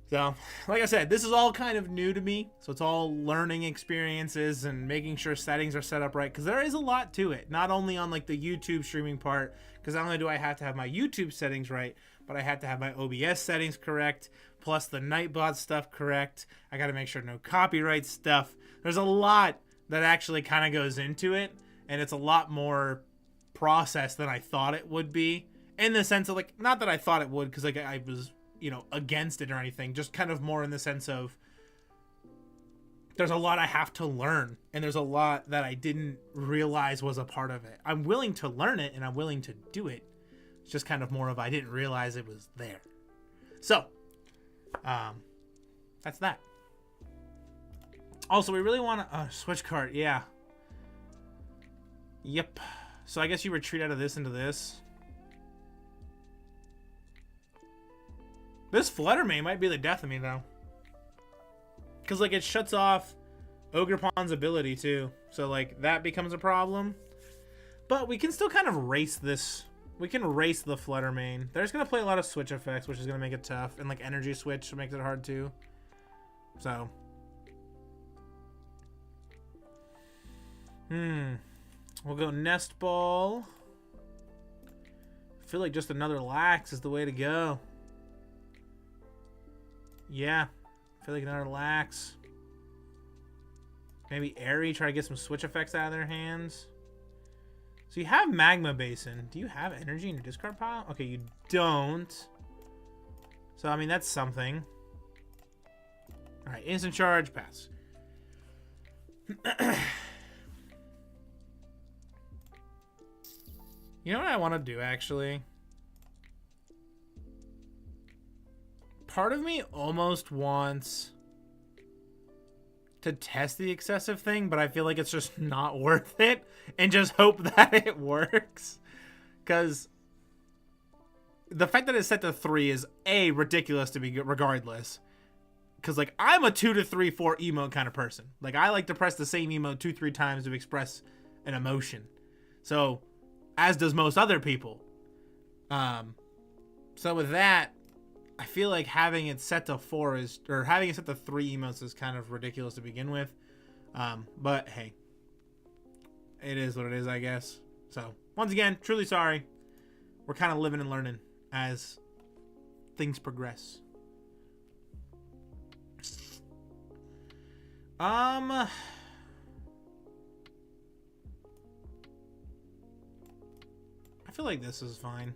Speaker 1: So, like I said, this is all kind of new to me. So it's all learning experiences and making sure settings are set up right. Because there is a lot to it. Not only on like the YouTube streaming part. Because not only do I have to have my YouTube settings right, but I have to have my OBS settings correct. Plus the Nightbot stuff correct. I got to make sure no copyright stuff. There's a lot that actually kind of goes into it. And it's a lot more process than I thought it would be, in the sense of, like, not that I thought it would because like I was, you know, against it or anything, just kind of more in the sense of there's a lot I have to learn, and there's a lot that I didn't realize was a part of it. I'm willing to learn it and I'm willing to do it. It's just kind of more of I didn't realize it was there. So that's that. Also, we really want to switch cart. Yeah, yep. So I guess you retreat out of this into this. This Fluttermane might be the death of me, though. Because, like, it shuts off Ogerpon's ability, too. So, like, that becomes a problem. But we can still kind of race this. We can race the Fluttermane. They're just going to play a lot of switch effects, which is going to make it tough. And, like, energy switch makes it hard, too. So. We'll go Nest Ball. I feel like just another Lax is the way to go. Yeah. I feel like another Lax. Maybe Eri, try to get some switch effects out of their hands. So you have Magma Basin. Do you have energy in your discard pile? Okay, you don't. So, I mean, that's something. Alright, instant charge, pass. You know what I want to do, actually? Part of me almost wants to test the excessive thing, but I feel like it's just not worth it, and just hope that it works. Because the fact that it's set to 3 is, A, ridiculous to me regardless. Because, like, I'm a 2 to 3, 4 emote kind of person. Like, I like to press the same emote 2-3 times to express an emotion. So as does most other people. So with that, I feel like having it set to 4 is, or having it set to 3 emotes is kind of ridiculous to begin with. But hey, it is what it is, I guess. So once again, truly sorry. We're kind of living and learning as things progress. I feel like this is fine.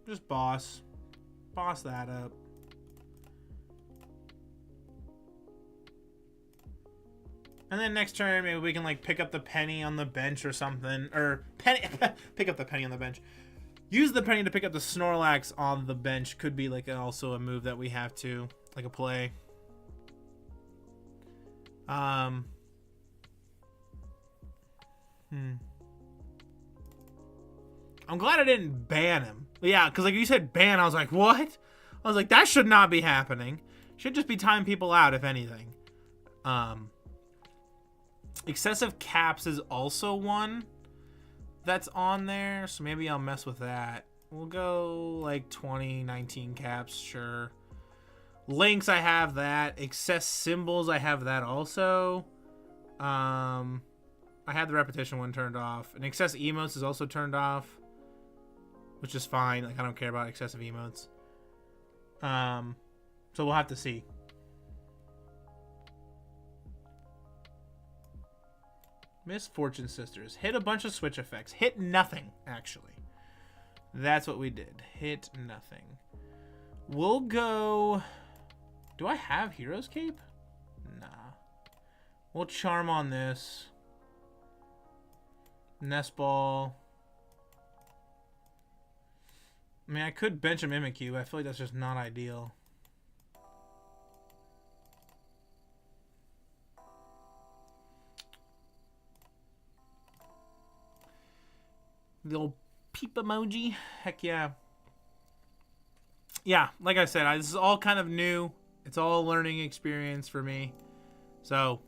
Speaker 1: Just boss that up. And then next turn, maybe we can like pick up the penny on the bench or something. Or pick up the penny on the bench. Use the penny to pick up the Snorlax on the bench. Could be like also a move that we have to, like a play. I'm glad I didn't ban him. Yeah, because like you said ban, I was like, what? I was like, that should not be happening. Should just be timing people out, if anything. Excessive caps is also one that's on there, so maybe I'll mess with that. We'll go like 20, 19 caps, sure. Links, I have that. Excess symbols, I have that also. I had the repetition one turned off. And excess emotes is also turned off, which is fine. Like, I don't care about excessive emotes. So we'll have to see. Misfortune Sisters. Hit a bunch of switch effects. Hit nothing, actually. That's what we did. Hit nothing. We'll go... Do I have Hero's Cape? Nah. We'll Charm on this. Nest Ball. I mean, I could bench a Mimikyu, but I feel like that's just not ideal. The old peep emoji. Heck yeah. Yeah, like I said, this is all kind of new. It's all a learning experience for me. So,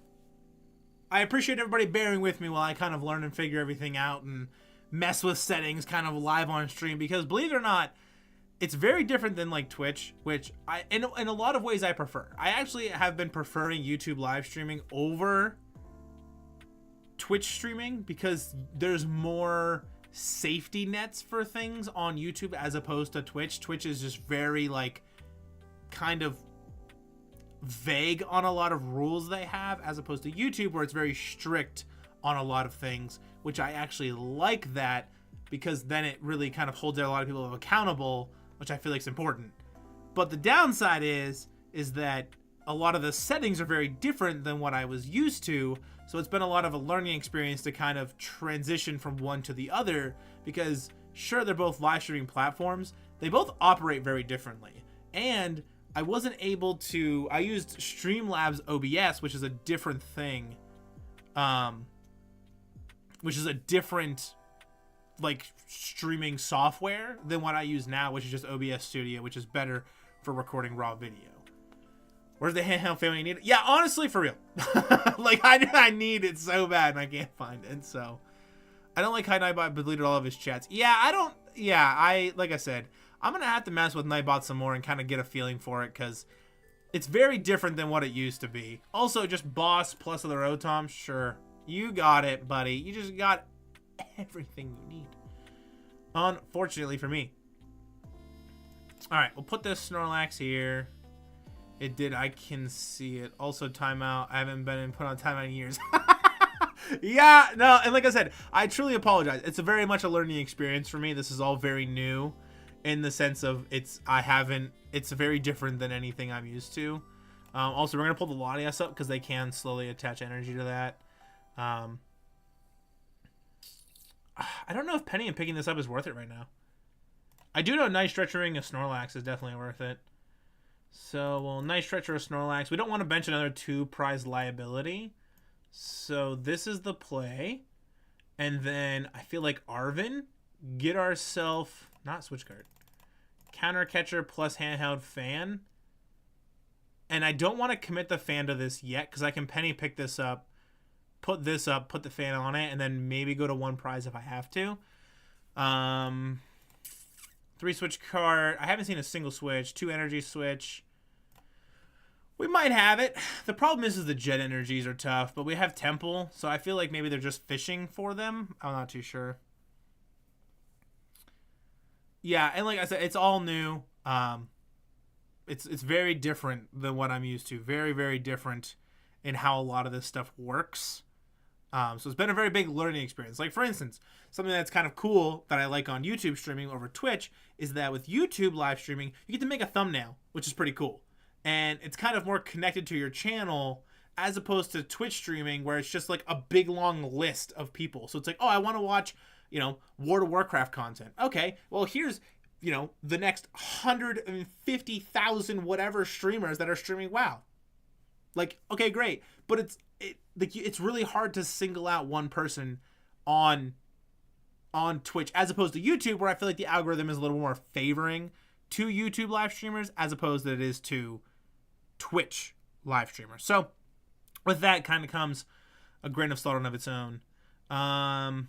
Speaker 1: I appreciate everybody bearing with me while I kind of learn and figure everything out and mess with settings kind of live on stream. Because believe it or not, it's very different than like Twitch, which in a lot of ways I prefer. I actually have been preferring YouTube live streaming over Twitch streaming because there's more safety nets for things on YouTube as opposed to Twitch. Twitch is just very like kind of vague on a lot of rules they have, as opposed to YouTube where it's very strict on a lot of things, which I actually like that because then it really kind of holds a lot of people accountable, which I feel like is important. But the downside is that a lot of the settings are very different than what I was used to. So it's been a lot of a learning experience to kind of transition from one to the other because sure, they're both live streaming platforms. They both operate very differently. And I wasn't able to, I used Streamlabs OBS, which is a different thing. Which is a different like streaming software than what I use now, which is just OBS Studio, which is better for recording raw video. Where's the handheld family need it? Yeah, honestly, for real. Like, I need it so bad and I can't find it. So, I don't like how Nightbot deleted all of his chats. Yeah, like I said, I'm going to have to mess with Nightbot some more and kind of get a feeling for it because it's very different than what it used to be. Also, just boss plus the Rotom, sure. You got it, buddy. You just got everything you need. Unfortunately for me. Alright, we'll put this Snorlax here. It did. I can see it. Also, timeout. I haven't been put on timeout in years. Yeah, no, and like I said, I truly apologize. It's a very much a learning experience for me. This is all very new in the sense of it's very different than anything I'm used to. Also, we're going to pull the Latias up because they can slowly attach energy to that. I don't know if Penny and picking this up is worth it right now. I do know Night Stretchering a Snorlax is definitely worth it. So, well, Night Stretcher a Snorlax. We don't want to bench another 2-prize liability. So, this is the play. And then, I feel like Arven, get ourselves, not switch card, Counter Catcher plus handheld fan. And I don't want to commit the fan to this yet, because I can Penny pick this up, put this up, put the fan on it, and then maybe go to 1 prize if I have to. 3 switch card. I haven't seen a single switch. 2 energy switch. We might have it. The problem is the jet energies are tough, but we have Temple, so I feel like maybe they're just fishing for them. I'm not too sure. Yeah, and like I said, it's all new. It's very different than what I'm used to. Very, very different in how a lot of this stuff works. So it's been a very big learning experience. Like, for instance, something that's kind of cool that I like on YouTube streaming over Twitch is that with YouTube live streaming, you get to make a thumbnail, which is pretty cool. And it's kind of more connected to your channel as opposed to Twitch streaming where it's just like a big long list of people. So it's like, oh, I want to watch, you know, World of Warcraft content. Okay, well, here's, you know, the next 150,000 whatever streamers that are streaming WoW. Like, okay, great. But it's really hard to single out one person on Twitch as opposed to YouTube, where I feel like the algorithm is a little more favoring to YouTube live streamers as opposed to it is to Twitch live streamers. So with that kind of comes a grain of salt on of its own. I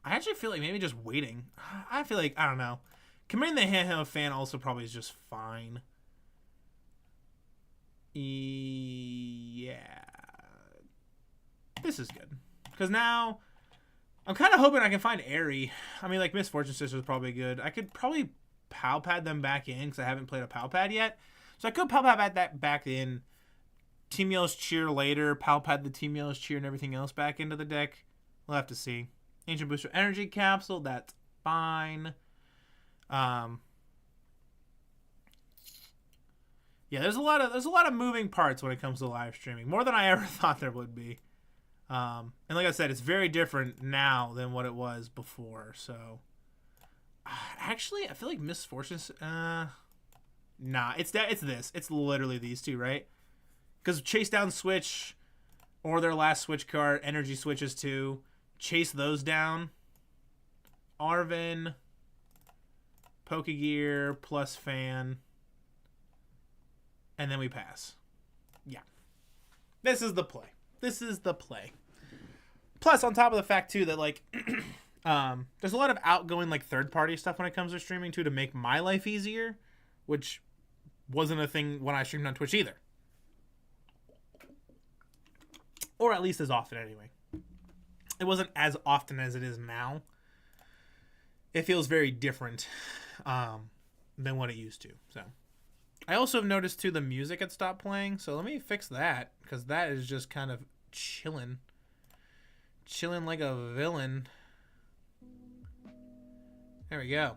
Speaker 1: actually feel like maybe just waiting. I feel like, I don't know. Committing the handheld fan also probably is just fine. Yeah. This is good. Because now I'm kind of hoping I can find Eri. I mean, like, Misfortune Sister is probably good. I could probably Pal Pad them back in because I haven't played a Pal Pad yet. So I could Pal Pad that back in. Team Yellow's Cheer later. Pal Pad the Team Yellow's Cheer and everything else back into the deck. We'll have to see. Ancient Booster Energy Capsule. That's fine. Yeah, there's a lot of moving parts when it comes to live streaming. More than I ever thought there would be. And like I said, it's very different now than what it was before. So, actually, I feel like Misfortunes. Nah, it's this. It's literally these two, right? Because Chase Down Switch, or their last switch card, Energy Switches too. Chase those down. Arven, Pokégear plus Fan, and then we pass. Yeah, this is the play. This is the play. Plus, on top of the fact, too, that, like, there's a lot of outgoing, like, third-party stuff when it comes to streaming, too, to make my life easier, which wasn't a thing when I streamed on Twitch either. Or at least as often, anyway. It wasn't as often as it is now. It feels very different than what it used to, so. I also have noticed, too, the music had stopped playing, so let me fix that, because that is just kind of chilling. Chilling like a villain. There we go.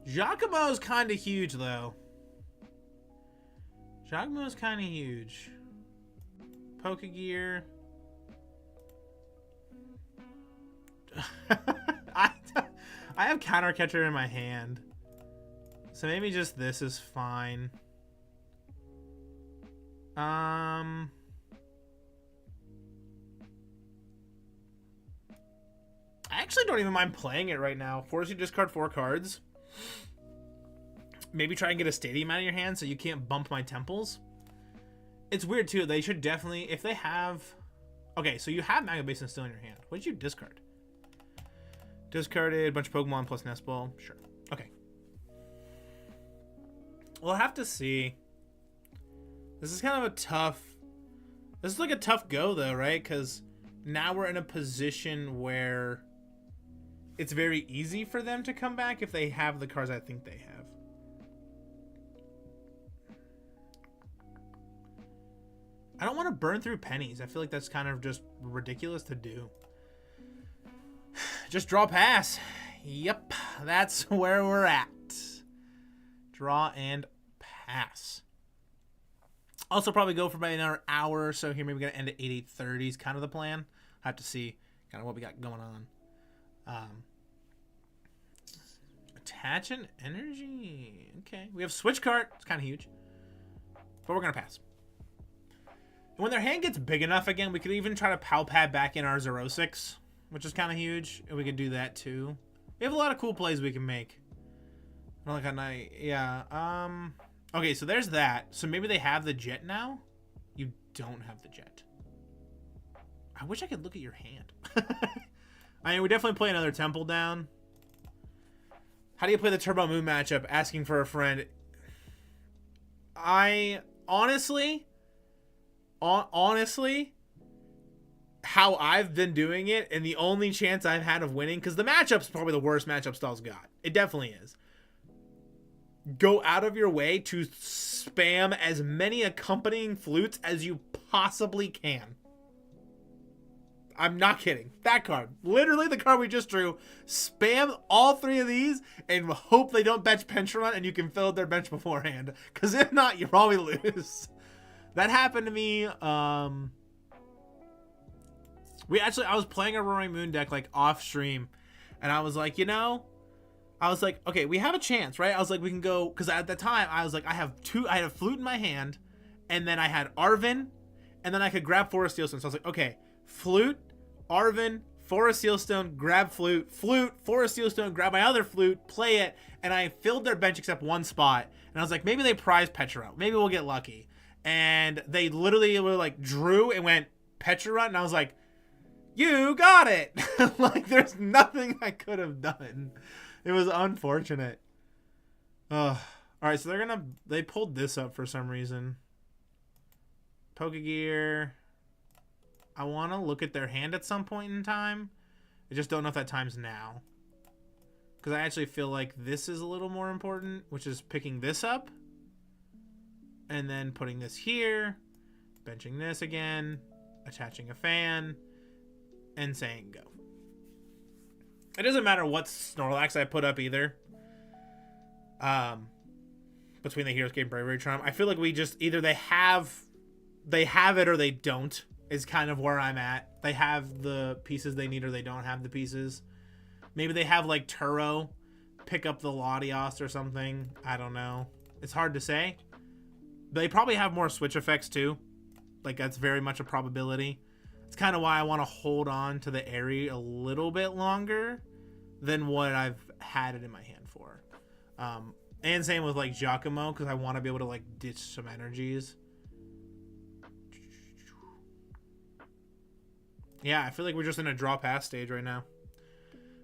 Speaker 1: Giacomo's kind of huge, though. Giacomo's kind of huge. Pokégear. I have Counter Catcher in my hand. So maybe just this is fine. I actually don't even mind playing it right now. Force you to discard 4 cards. Maybe try and get a Stadium out of your hand so you can't bump my Temples. It's weird too. They should definitely, if they have... Okay, so you have Mega Basin still in your hand. What did you discard? Discarded a bunch of Pokemon plus Nest Ball. Sure. Okay. We'll have to see. This is kind of a tough... This is like a tough go though, right? Because now we're in a position where it's very easy for them to come back if they have the cards I think they have. I don't want to burn through pennies. I feel like that's kind of just ridiculous to do. Just draw pass. Yep, that's where we're at. Draw and pass. Also probably go for about another hour or so here. Maybe we're going to end at 8:30 is kind of the plan. I have to see kind of what we got going on. Attach an energy. Okay. We have switch card. It's kind of huge. But we're going to pass. And when their hand gets big enough again, we could even try to Pal Pad back in our 0-6, which is kind of huge. And we could do that too. We have a lot of cool plays we can make. Not like a night. Yeah. Okay, so there's that. So maybe they have the jet now? You don't have the jet. I wish I could look at your hand. I mean, we definitely play another Temple down. How do you play the Turbo Moon matchup? Asking for a friend. I honestly, how I've been doing it, and the only chance I've had of winning, because the matchup's probably the worst matchup Stall's got. It definitely is. Go out of your way to spam as many accompanying flutes as you possibly can. I'm not kidding. That card. Literally the card we just drew. Spam all 3 of these and hope they don't bench Pentron and you can fill their bench beforehand. Because if not, you probably lose. That happened to me. I was playing a Roaring Moon deck like off stream. And I was like, you know, okay, we have a chance, right? I was like, we can go, because at the time I was like, I had a flute in my hand, and then I had Arven, and then I could grab Forest Steelstone. So I was like, okay, flute, Arven, Forest Steelstone, grab flute, Forest Steelstone, grab my other flute, play it, and I filled their bench except one spot. And I was like, maybe they prize Petra. Maybe we'll get lucky. And they literally were like, drew and went Petra, and I was like, you got it. Like, there's nothing I could have done. It was unfortunate. All right, so they pulled this up for some reason. Pokégear. I want to look at their hand at some point in time. I just don't know if that time's now. Because I actually feel like this is a little more important, which is picking this up. And then putting this here. Benching this again. Attaching a fan. And saying go. It doesn't matter what Snorlax I put up either. Between the Hero's Game and Bravery Charm, I feel like we just either they have it or they don't. Is kind of where I'm at. They have the pieces they need or they don't have the pieces. Maybe they have like Turo pick up the Latios or something. I don't know. It's hard to say. But they probably have more switch effects too. Like that's very much a probability. It's kind of why I want to hold on to the Eri a little bit longer than what I've had it in my hand for. And same with like Giacomo, because I want to be able to like ditch some energies. Yeah, I feel like we're just in a draw pass stage right now.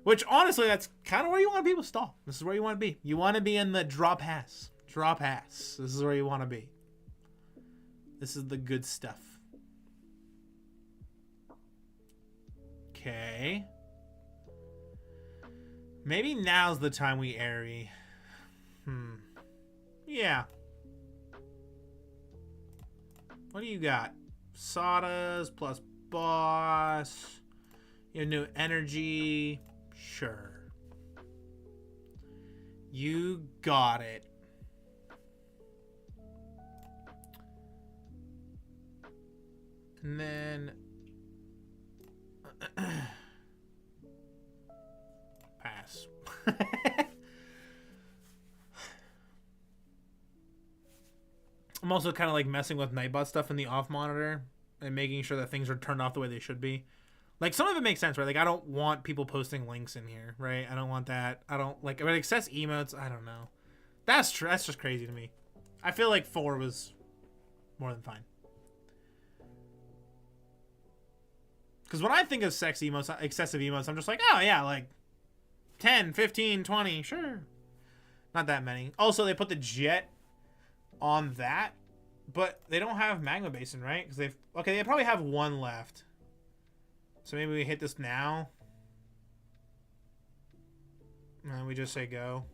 Speaker 1: Which honestly, that's kind of where you want to be with Stall. This is where you want to be. You want to be in the draw pass. Draw pass. This is where you want to be. This is the good stuff. Okay. Maybe now's the time we Eri. Yeah. What do you got? Sodas plus boss. You have new energy. Sure. You got it. And then pass. I'm also kind of like messing with Nightbot stuff in the off monitor and making sure that things are turned off the way they should be. Like some of it makes sense, right? Like I don't want people posting links in here, right? I don't want that. I don't like access emotes. I don't know. That's true. That's just crazy to me. I feel like 4 was more than fine. Because when I think of sex emotes, excessive emotes, I'm just like, oh yeah, like 10, 15, 20, sure. Not that many. Also, they put the jet on that, but they don't have Magma Basin, right? Because they probably have 1 left. So maybe we hit this now. And we just say go.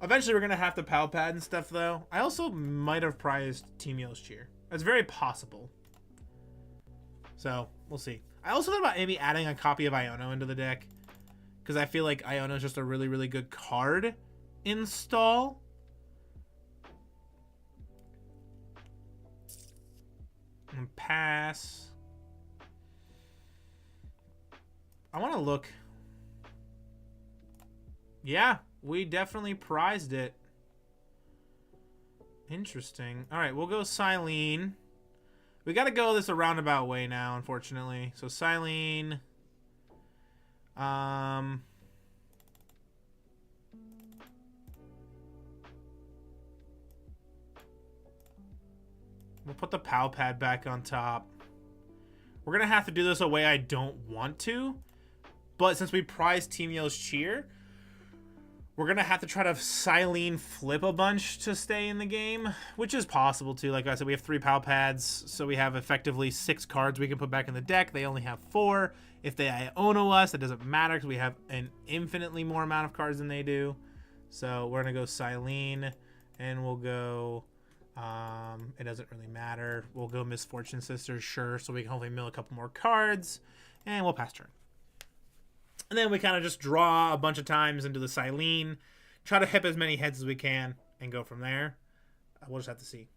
Speaker 1: Eventually, we're going to have to Pal Pad and stuff, though. I also might have prized Team Yo's Cheer. That's very possible. So, we'll see. I also thought about maybe adding a copy of Iono into the deck. Because I feel like Iono is just a really, really good card install. And pass. I want to look. Yeah, we definitely prized it. Interesting. All right, we'll go Cyllene. We got to go this a roundabout way now, unfortunately. So Cyllene. We'll put the Pal Pad back on top. We're going to have to do this a way I don't want to. But since we prize Team Yo's cheer, we're going to have to try to Cyllene flip a bunch to stay in the game, which is possible too. Like I said, we have 3 Pal Pads, so we have effectively 6 cards we can put back in the deck. They only have 4. If they Iono us, it doesn't matter because we have an infinitely more amount of cards than they do. So we're going to go Cyllene, and we'll go... it doesn't really matter. We'll go Misfortune Sisters, sure, so we can hopefully mill a couple more cards, and we'll pass turn. And then we kind of just draw a bunch of times into the Cyllene, try to hit as many heads as we can, and go from there. We'll just have to see.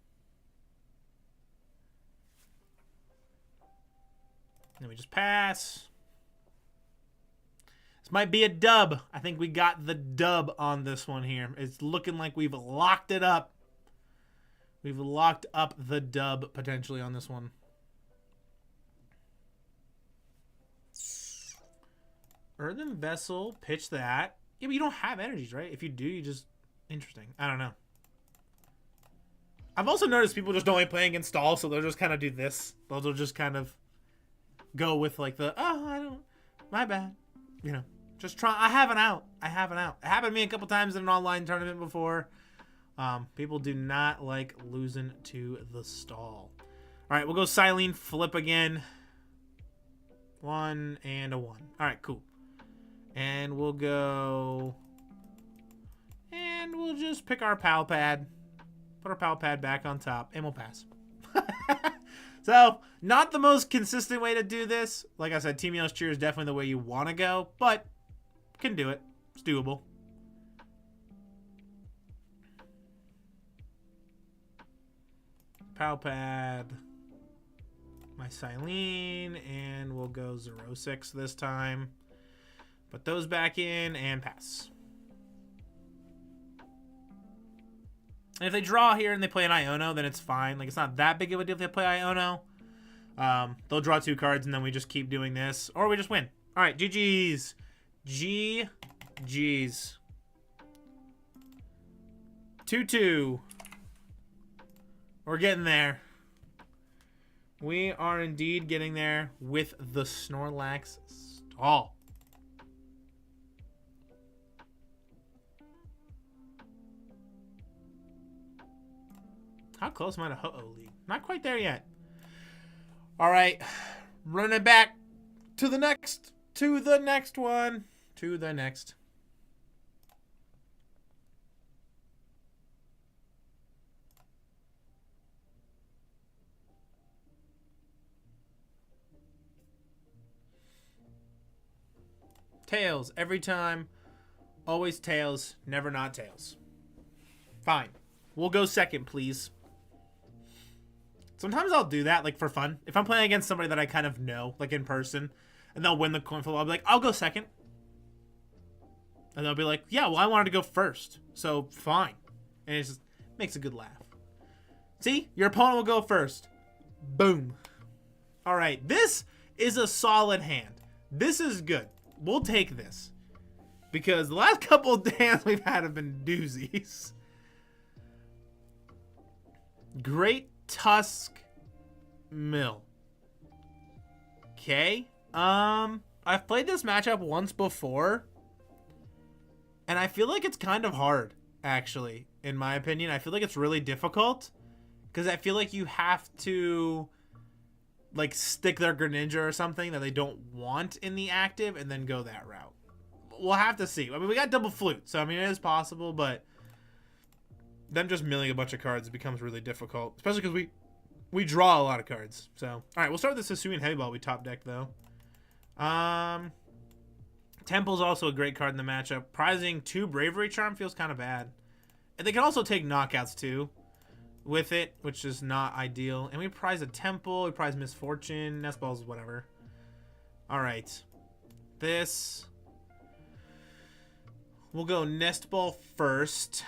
Speaker 1: And then we just pass. This might be a dub. I think we got the dub on this one here. It's looking like we've locked it up. We've locked up the dub potentially on this one. Earthen Vessel, pitch that. Yeah, but you don't have energies, right? If you do, you just... Interesting. I don't know. I've also noticed people just don't like playing against stall, so they'll just kind of do this. They'll just kind of go with like the, oh, I don't... My bad. You know, just try... I have an out. I have an out. It happened to me a couple times in an online tournament before. People do not like losing to the stall. All right, we'll go Cyllene flip again. 1 and a 1. All right, cool. And we'll go... And we'll just pick our Pal Pad. Put our Pal Pad back on top, and we'll pass. So, not the most consistent way to do this. Like I said, Team Yo's cheer is definitely the way you want to go, but can do it. It's doable. Pal Pad, my Cyllene, and we'll go 0-6 this time. Put those back in and pass. And if they draw here and they play an Iono, then it's fine. Like, it's not that big of a deal if they play Iono. They'll draw 2 cards, and then we just keep doing this. Or we just win. All right, GG's. GG's. 2-2. We're getting there. We are indeed getting there with the Snorlax stall. How close am I to Ho-Oh League? Not quite there yet. All right. Running it back to the next. To the next one. To the next. Tails every time. Always tails. Never not tails. Fine. We'll go second, please. Sometimes I'll do that, like, for fun. If I'm playing against somebody that I kind of know, like, in person, and they'll win the coin flip, I'll be like, I'll go second. And they'll be like, yeah, well, I wanted to go first, so fine. And it just makes a good laugh. See? Your opponent will go first. Boom. All right. This is a solid hand. This is good. We'll take this. Because the last couple of hands we've had have been doozies. Great Tusk Mill. Okay. I've played this matchup once before. And I feel like it's kind of hard, actually, in my opinion. I feel like it's really difficult. Because I feel like you have to, like, stick their Greninja or something that they don't want in the active and then go that route. We'll have to see. I mean, we got double flute, so, I mean, it is possible, but them just milling a bunch of cards becomes really difficult. Especially because we draw a lot of cards. So, all right, we'll start with this Hisuian Heavy Ball we top decked, though. Temple's also a great card in the matchup. Prizing 2 Bravery Charm feels kind of bad. And they can also take knockouts, too, with it, which is not ideal. And we prize a Temple. We prize Misfortune. Nest Balls, whatever. All right. This. We'll go Nest Ball first.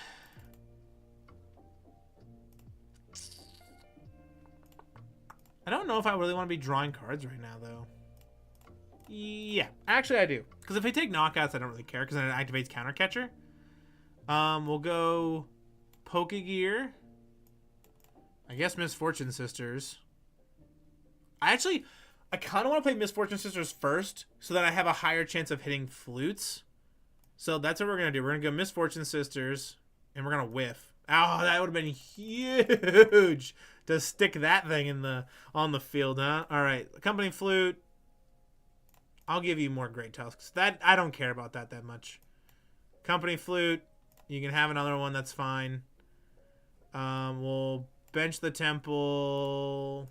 Speaker 1: I don't know if I really want to be drawing cards right now, though. Yeah, actually I do. Because if I take knockouts, I don't really care because then it activates Counter Catcher. We'll go Pokégear. I guess Misfortune Sisters. I kind of want to play Misfortune Sisters first so that I have a higher chance of hitting flutes. So that's what we're going to do. We're going to go Misfortune Sisters, and we're going to whiff. Oh, that would have been huge to stick that thing on the field, huh? All right, Accompanying Flute. I'll give you more Great Tusks. That I don't care about that much. Company Flute. You can have another one. That's fine. We'll bench the Temple.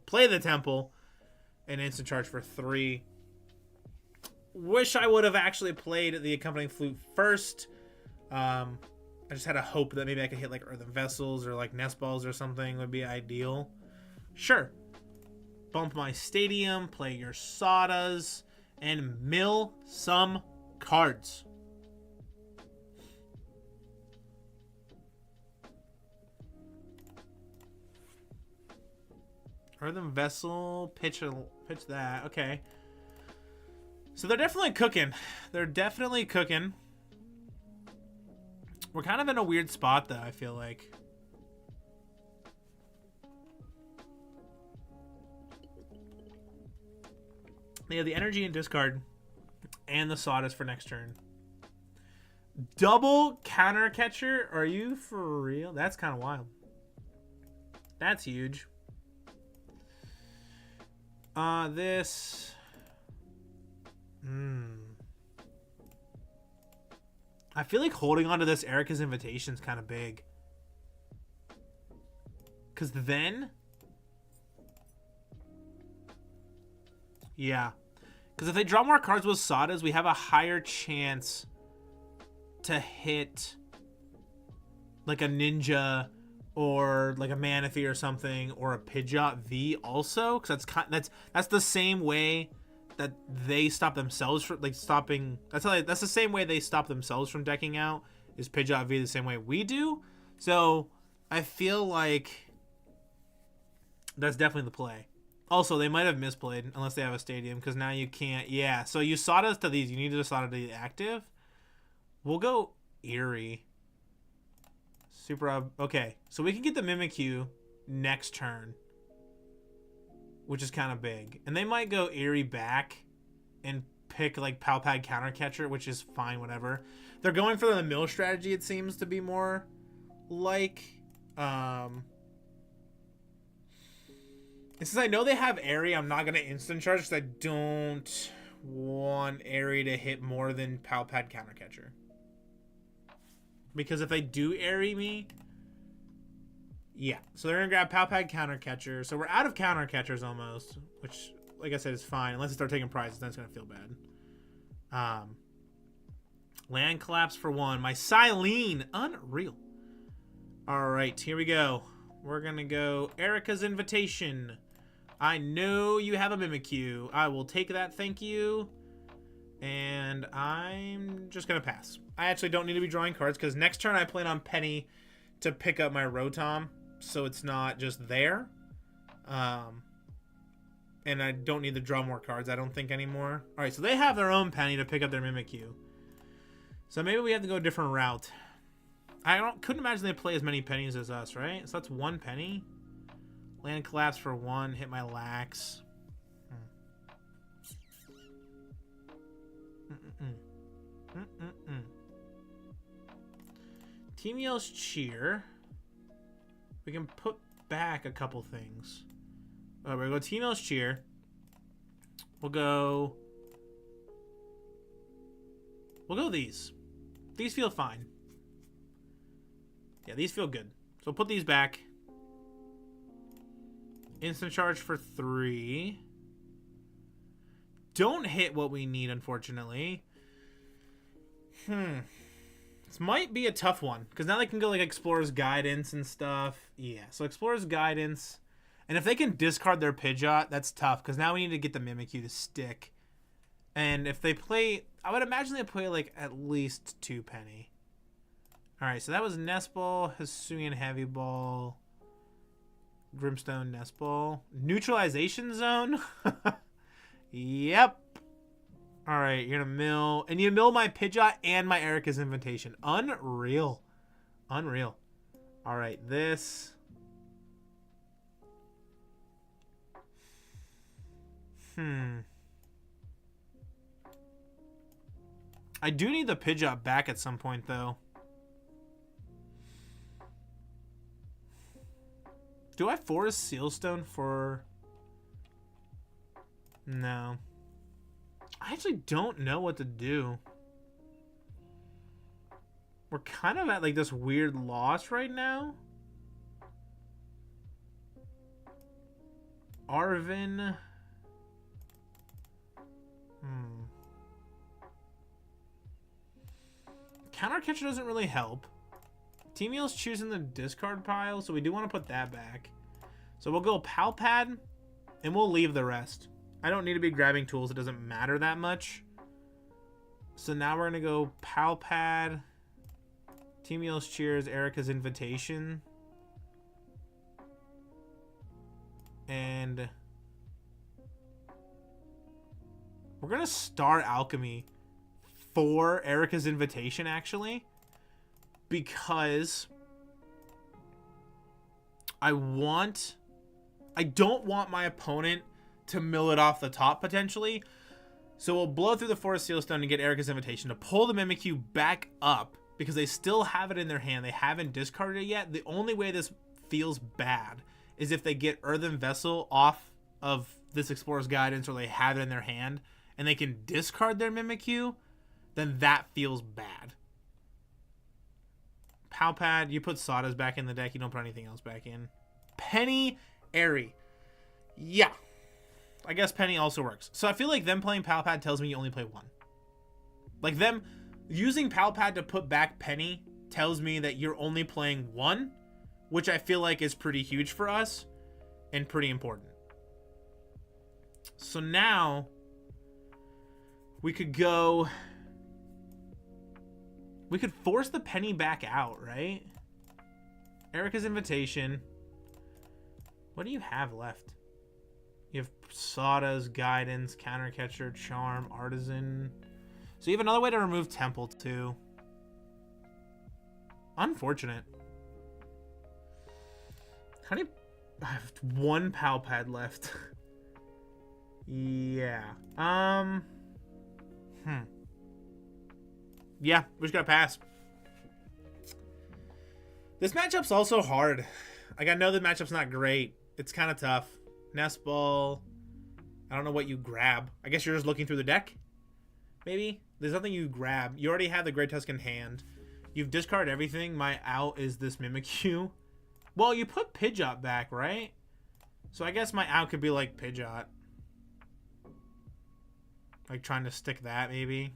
Speaker 1: Play the Temple. And instant charge for 3. Wish I would have actually played the Accompanying Flute first. I just had a hope that maybe I could hit like Earthen Vessels or like Nest Balls or something would be ideal. Sure. Bump my Stadium, play your Sodas, and mill some cards. Earthen Vessel, pitch that. Okay. So they're definitely cooking. We're kind of in a weird spot, though, I feel like. They have the energy and discard and the Sawdust for next turn. Double counter catcher? Are you for real? That's kind of wild. That's huge. This. I feel like holding on to this Erika's Invitation is kind of big. Because then... Yeah. Because if they draw more cards with Sodas, we have a higher chance to hit like a Ninja or like a Manaphy or something, or a Pidgeot V also. Because that's the same way that they stop themselves from like stopping. That's the same way they stop themselves from decking out. Is Pidgeot V the same way we do? So I feel like that's definitely the play. Also, they might have misplayed unless they have a Stadium, because now you can't. Yeah, so you Sawdust to these. You need to Sawdust to the active. We'll go Eri. Super. Okay, so we can get the Mimikyu next turn, which is kind of big. And they might go Eri back and pick like Pal Pad counter catcher, which is fine, whatever. They're going for the mill strategy, it seems to be more like. And since I know they have Eri, I'm not going to instant charge because I don't want Eri to hit more than Pal Pad counter catcher. Because if they do Eri me... Yeah. So they're going to grab Pal Pad counter catcher. So we're out of counter catchers almost. Which, like I said, is fine. Unless they start taking prizes, then it's going to feel bad. Land Collapse for 1. My Cyllene. Unreal. Alright, here we go. We're going to go Erika's Invitation. I know you have a Mimikyu. I will take that, thank you. And I'm just going to pass. I actually don't need to be drawing cards because next turn I plan on Penny to pick up my Rotom, so it's not just there. And I don't need to draw more cards, I don't think, anymore. Alright, so they have their own Penny to pick up their Mimikyu. So maybe we have to go a different route. Couldn't imagine they play as many pennies as us, right? So that's 1 penny. Land Collapse for 1. Hit my Lax. Team Yell's Cheer. We can put back a couple things. We're going to go Team Yell's Cheer. We'll go these. These feel fine. Yeah, these feel good. So we'll put these back. Instant charge for 3. Don't hit what we need, unfortunately. This might be a tough one. Because now they can go like Explorer's Guidance and stuff. Yeah, so Explorer's Guidance. And if they can discard their Pidgeot, that's tough. Because now we need to get the Mimikyu to stick. And if they play... I would imagine they play like at least 2 penny. Alright, so that was Nest Ball, Hisuian Heavy Ball, Grimstone Nest Ball. Neutralization Zone? Yep. Alright, you're gonna mill. And you mill my Pidgeot and my Erika's Invitation. Unreal. Unreal. Alright, this. I do need the Pidgeot back at some point, though. Do I force Sealstone for... No. I actually don't know what to do. We're kind of at like this weird loss right now. Arven. Counter Catcher doesn't really help. Team Heal's choosing the discard pile, so we do want to put that back. So we'll go Pal Pad, and we'll leave the rest. I don't need to be grabbing tools. It doesn't matter that much. So now we're going to go Pal Pad, Team Heal's Cheers, Erika's Invitation. And we're going to start Alchemy for Erika's Invitation, actually. Because I don't want my opponent to mill it off the top, potentially. So we'll blow through the Forest Sealstone and get Erika's Invitation to pull the Mimikyu back up, because they still have it in their hand. They haven't discarded it yet. The only way this feels bad is if they get Earthen Vessel off of this Explorer's Guidance, or they have it in their hand and they can discard their Mimikyu, then that feels bad. Pal Pad, you put Sawdust back in the deck. You don't put anything else back in. Penny, Eri. Yeah. I guess Penny also works. So I feel like them playing Pal Pad tells me you only play one. Like them using Pal Pad to put back Penny tells me that you're only playing one, which I feel like is pretty huge for us and pretty important. So now we could go... We could force the Penny back out, right? Erika's Invitation. What do you have left? You have Sawdust, Guidance, Counter Catcher, Charm, Artisan. So you have another way to remove Temple, too. Unfortunate. How do you... I have one Pal Pad left. Yeah. Yeah, we just gotta pass. This matchup's also hard. Like, I know the matchup's not great. It's kind of tough. Nest Ball. I don't know what you grab. I guess you're just looking through the deck? Maybe? There's nothing you grab. You already have the Great Tusk in hand. You've discarded everything. My out is this Mimikyu. Well, you put Pidgeot back, right? So I guess my out could be like Pidgeot. Like trying to stick that, maybe.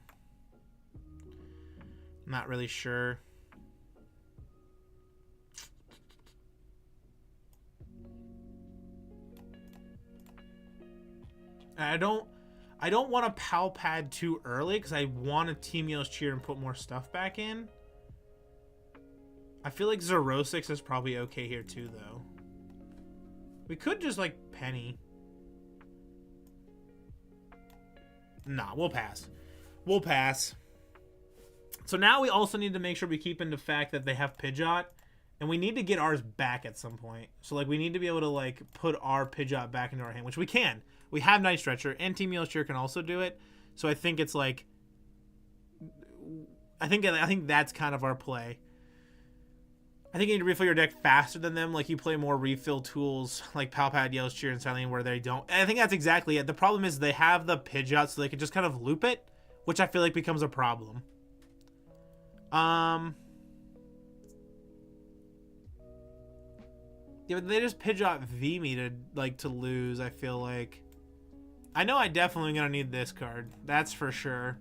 Speaker 1: Not really sure. I don't want to Pal Pad too early, because I want to Team Heal's Cheer and put more stuff back in. I feel like Zerosix is probably okay here too, though. We could just like Penny. Nah, we'll pass. We'll pass. So now we also need to make sure we keep in the fact that they have Pidgeot, and we need to get ours back at some point. So like we need to be able to like put our Pidgeot back into our hand, which we can. We have Night Stretcher, and Team Heal's Cheer can also do it. So I think it's like, I think that's kind of our play. I think you need to refill your deck faster than them. Like you play more refill tools like Pal Pad, Yellow's Cheer, and Cyllene, where they don't. And I think that's exactly it. The problem is they have the Pidgeot, so they can just kind of loop it, which I feel like becomes a problem. Yeah, but they just Pidgeot V me to lose, I feel like. I know I definitely gonna need this card. That's for sure.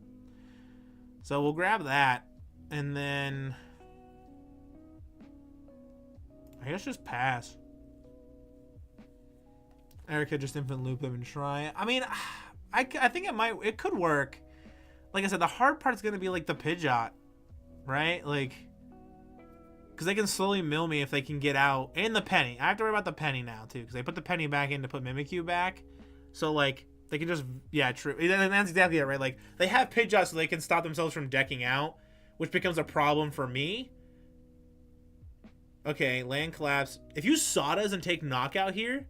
Speaker 1: So we'll grab that. And then I guess just pass. Erika just Infinite Loop him and try. I mean, I think it could work. Like I said, the hard part is gonna be like the Pidgeot. Right? Like, because they can slowly mill me if they can get out. And the Penny. I have to worry about the Penny now, too. Because they put the Penny back in to put Mimikyu back. So, like, they can just... Yeah, true. And that's exactly it, right? Like, they have Pidgeot so they can stop themselves from decking out. Which becomes a problem for me. Okay, land collapse. If you Sawdust and take knockout here...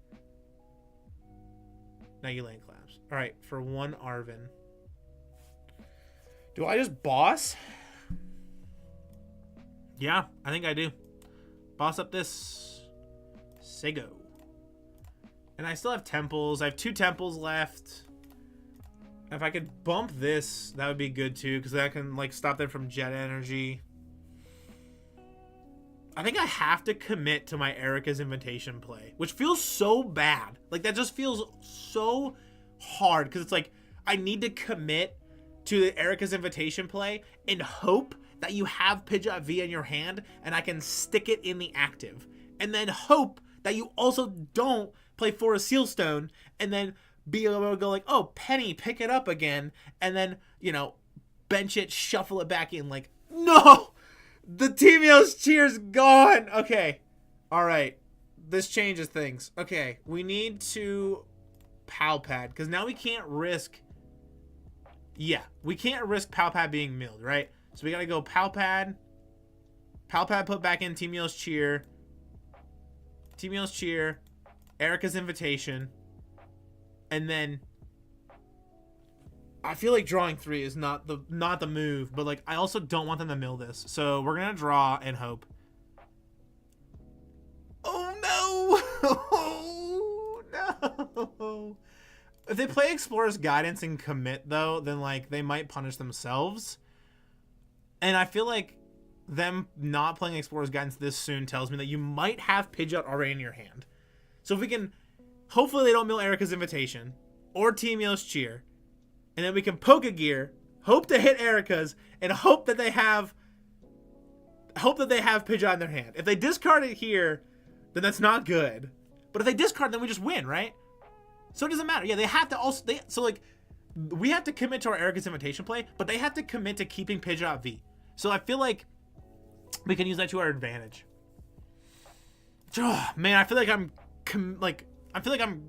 Speaker 1: Now you land collapse. All right, for 1 Arven. Do I just boss? Yeah, I think I do. Boss up this Sego. And I still have temples. I have 2 temples left. If I could bump this, that would be good too, because that can like stop them from jet energy. I think I have to commit to my Erika's invitation play, which feels so bad. Like that just feels so hard, because it's like I need to commit to the Erika's invitation play and hope that you have Pidgeot V in your hand and I can stick it in the active, and then hope that you also don't play Forest Sealstone and then be able to go like, oh, Penny, pick it up again, and then, you know, bench it, shuffle it back in. Like, no, the Teamio's cheer's gone. Okay, all right, this changes things. Okay, we need to Pal Pad, because now we can't risk, yeah, we can't risk Pal Pad being milled, right? So we gotta go Pal Pad put back in Teamio's cheer, Erika's invitation, and then I feel like drawing 3 is not the move, but like I also don't want them to mill this. So we're gonna draw and hope. Oh no! Oh no! If they play Explorer's Guidance and commit though, then like they might punish themselves. And I feel like them not playing Explorer's Guidance this soon tells me that you might have Pidgeot already in your hand. So if we can, hopefully they don't mill Erika's invitation or Teamio's cheer, and then we can Pokégear, hope to hit Erika's, and hope that they have Pidgeot in their hand. If they discard it here, then that's not good. But if they discard, then we just win, right? So it doesn't matter. Yeah, they have to also, so like, we have to commit to our Erika's invitation play, but they have to commit to keeping Pidgeot V. So I feel like we can use that to our advantage. Oh, man, I feel like I'm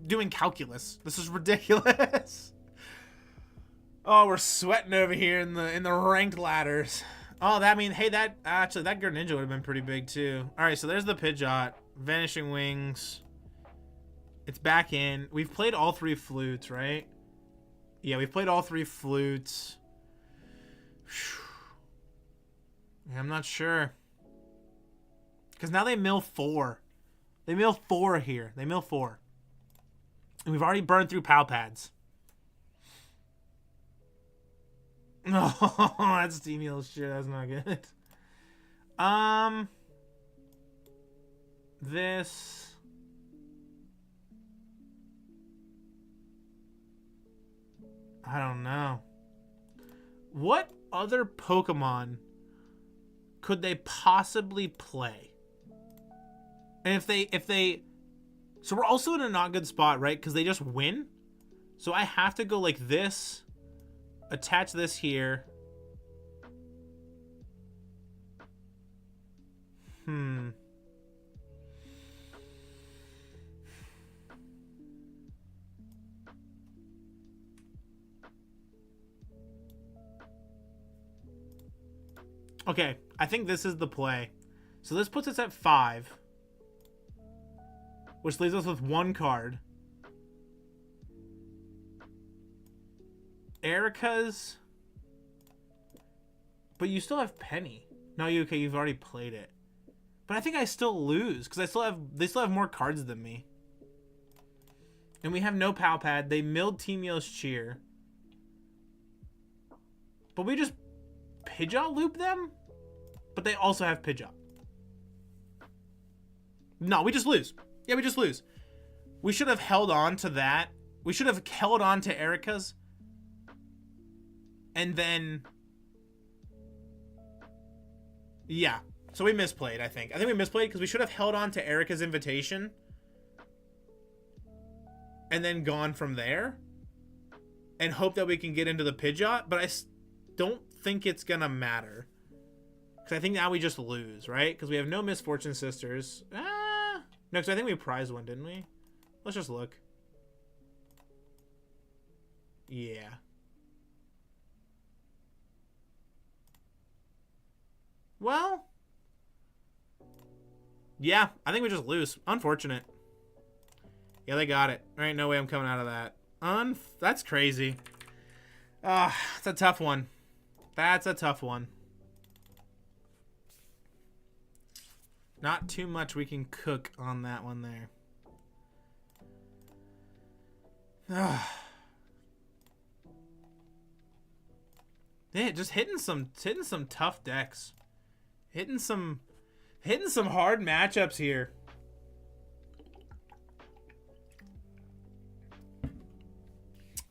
Speaker 1: doing calculus. This is ridiculous. Oh, we're sweating over here in the ranked ladders. Oh, that mean, hey, that Greninja would have been pretty big too. All right, so there's the Pidgeot, Vanishing Wings. It's back in. We've played all 3 flutes, right? Yeah, we've played all 3 flutes. I'm not sure. Because now they mill 4. They mill 4 here. They mill 4. And we've already burned through Pal Pads. Oh, that's Teamio's shit. That's not good. This... I don't know. What other Pokemon could they possibly play? And if they so we're also in a not good spot, right? Because they just win. So I have to go like this, attach this here. Okay, I think this is the play. So this puts us at 5. Which leaves us with 1 card. Erika's. But you still have Penny. No, you've already played it. But I think I still lose, because they still have more cards than me. And we have no Pal Pad. They milled Teamio's cheer. But we just Pidgeot loop them? But they also have Pidgeot. No, we just lose. Yeah, we just lose. We should have held on to that. We should have held on to Erika's. And then... yeah. So we misplayed, I think. I think we misplayed because we should have held on to Erika's invitation. And then gone from there. And hope that we can get into the Pidgeot. But I don't think it's going to matter. Because I think now we just lose, right? Because we have no Misfortune Sisters. No, because I think we prized one, didn't we? Let's just look. Yeah. Well. Yeah, I think we just lose. Unfortunate. Yeah, they got it. There ain't no way I'm coming out of that. That's crazy. It's a tough one. That's a tough one. Not too much we can cook on that one there. Yeah, just hitting some tough decks. Hitting some hard matchups here.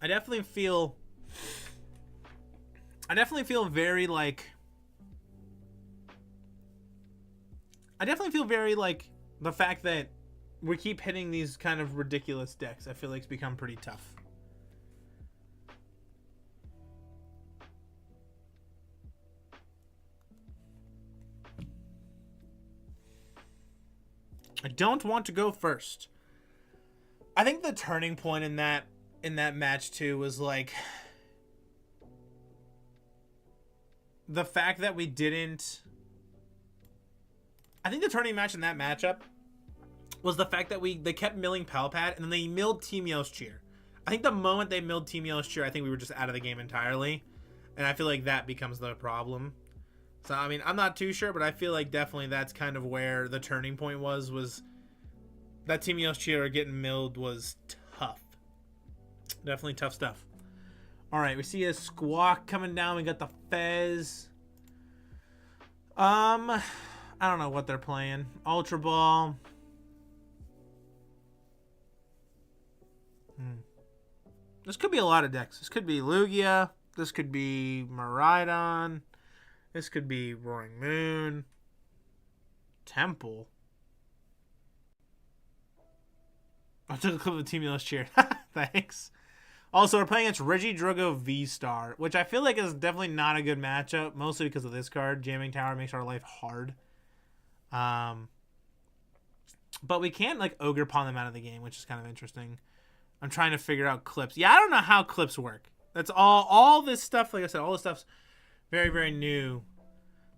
Speaker 1: I definitely feel very like the fact that we keep hitting these kind of ridiculous decks. I feel like it's become pretty tough. I don't want to go first. I think the turning point in that match too was like the fact that we didn't. I think the turning match in that matchup was the fact that they kept milling Pal Pad and then they milled Team Yo's Cheer. I think the moment they milled Team Yo's Cheer, I think we were just out of the game entirely, and I feel like that becomes the problem. So I mean, I'm not too sure, but I feel like definitely that's kind of where the turning point was that Team Yo's Cheer getting milled was tough. Definitely tough stuff. All right, we see a Squawk coming down. We got the Fez. I don't know what they're playing. Ultra Ball. This could be a lot of decks. This could be Lugia. This could be Miraidon. This could be Roaring Moon. Temple. I took a clip of the Team Yo's Cheer. Thanks. Also, we're playing against Regidrago V-Star, which I feel like is definitely not a good matchup, mostly because of this card. Jamming Tower makes our life hard. But we can't, like, Ogerpon them out of the game, which is kind of interesting. I'm trying to figure out clips. Yeah, I don't know how clips work. That's all this stuff, like I said, all this stuff's very, very new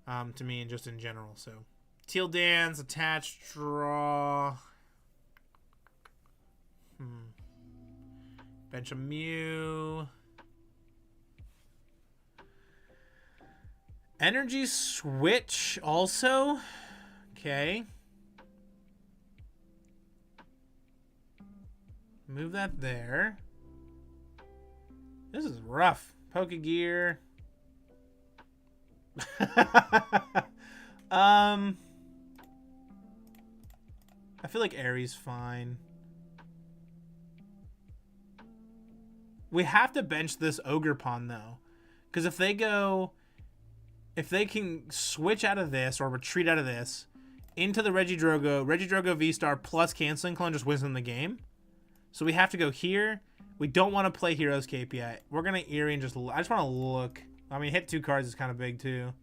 Speaker 1: to me and just in general. So, Teal Dance, attach, draw. Bench a Mew. Energy Switch also. Okay. Move that there. This is rough. Pokégear. I feel like Eri's fine. We have to bench this Ogerpon though, because if they can switch out of this or retreat out of this into the Regidrago V-Star plus Canceling Clone just wins them the game. So we have to go here. We don't want to play Heroes KPI. We're gonna Eri and I just want to look. I mean, hit 2 cards is kind of big too.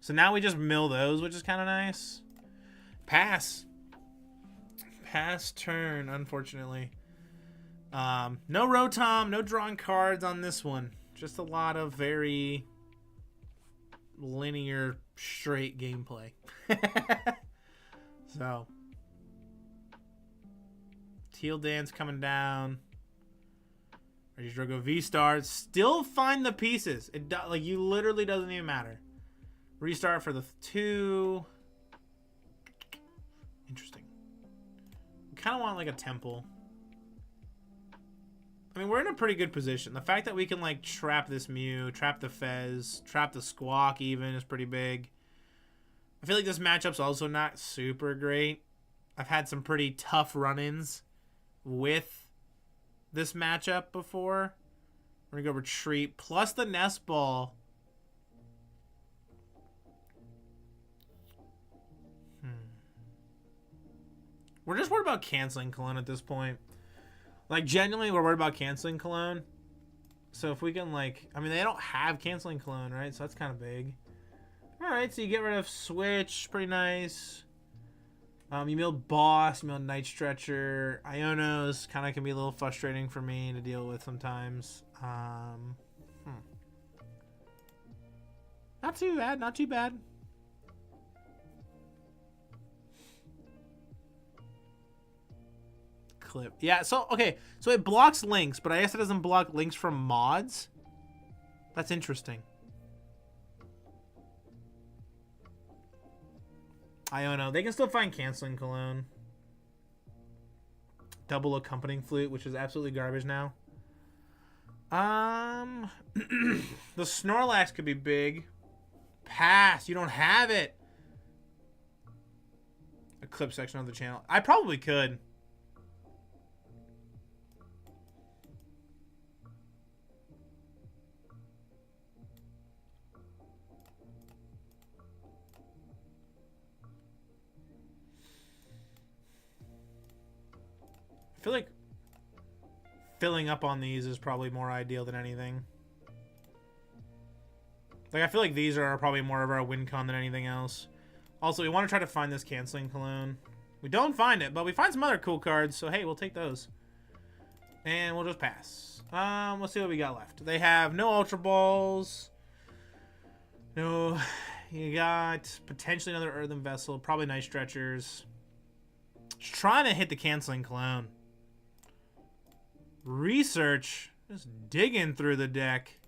Speaker 1: So now we just mill those, which is kind of nice. Pass turn, unfortunately. No Rotom, no drawing cards on this one. Just a lot of very linear, straight gameplay. So, Teal Dance coming down. Regidrago V-Star. Still find the pieces. Like, you literally doesn't even matter. Restart for the 2. Interesting. We kind of want like a Temple. I mean, we're in a pretty good position. The fact that we can, like, trap this Mew, trap the Fez, trap the Squawk even is pretty big. I feel like this matchup's also not super great. I've had some pretty tough run-ins with this matchup before. We're going to go Retreat, plus the Nest Ball. We're just worried about canceling Cologne at this point. Like, genuinely, we're worried about canceling Cologne. So if we can, like... I mean, they don't have canceling Cologne, right? So that's kind of big. Alright, so you get rid of Switch. Pretty nice. You milled Boss. You milled Night Stretcher. Ionos kind of can be a little frustrating for me to deal with sometimes. Not too bad. Not too bad. clip. Yeah, so, okay. So it blocks links, but I guess it doesn't block links from mods. That's interesting. I don't know. They can still find canceling cologne. Double accompanying flute, which is absolutely garbage now. The Snorlax could be big. Pass. You don't have it. A clip section of the channel. I probably could. I feel like filling up on these is probably more ideal than anything. Like, I feel like these are probably more of our win con than anything else. Also, we want to try to find this canceling cologne. We don't find it, but we find some other cool cards, so hey, we'll take those. And we'll just pass. Let's see what we got left. They have no Ultra Balls. No, you got potentially another Earthen Vessel, probably Night Stretchers. Just trying to hit the canceling cologne. Research, just digging through the deck.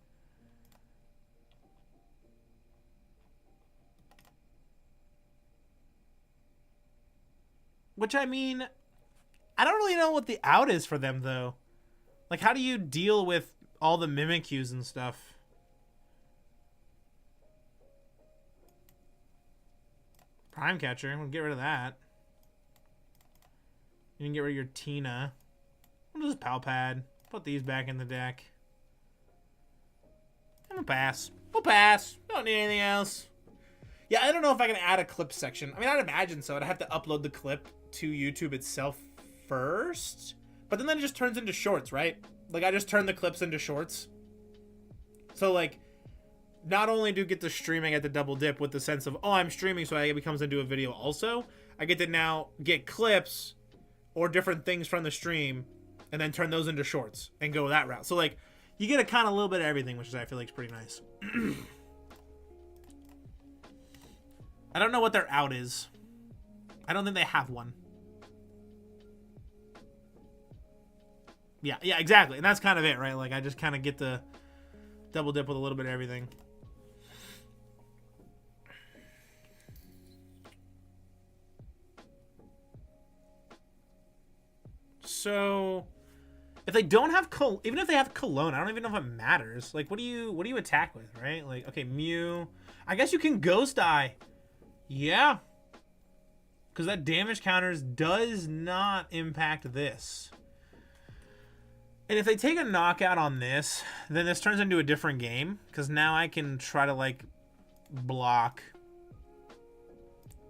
Speaker 1: Which, I mean, I don't really know what the out is for them, though. Like, how do you deal with all the Mimikyus and stuff? Prime Catcher, we'll get rid of that. You can get rid of your Tina. We'll just Pal Pad. Put these back in the deck. And we'll pass. We'll pass. Don't need anything else. Yeah, I don't know if I can add a clip section. I mean, I'd imagine so. I'd have to upload the clip to YouTube itself first. But then it just turns into shorts, right? Like, I just turn the clips into shorts. So, like, not only do you get the streaming at the double dip with the sense of, oh, I'm streaming, so it becomes into a video also. I get to now get clips or different things from the stream and then turn those into shorts and go that route. So, like, you get a kind of little bit of everything, which is, I feel like, is pretty nice. I don't know what their out is. I don't think they have one. Yeah, exactly. And that's kind of it, right? Like, I just kind of get the double dip with a little bit of everything. So, if they don't have even if they have Cologne, I don't even know if it matters. Like, what do you attack with, right? Like, okay, Mew. I guess you can Ghost Eye. Yeah. Because that damage counters does not impact this. And if they take a knockout on this, then this turns into a different game. Because now I can try to, like, block.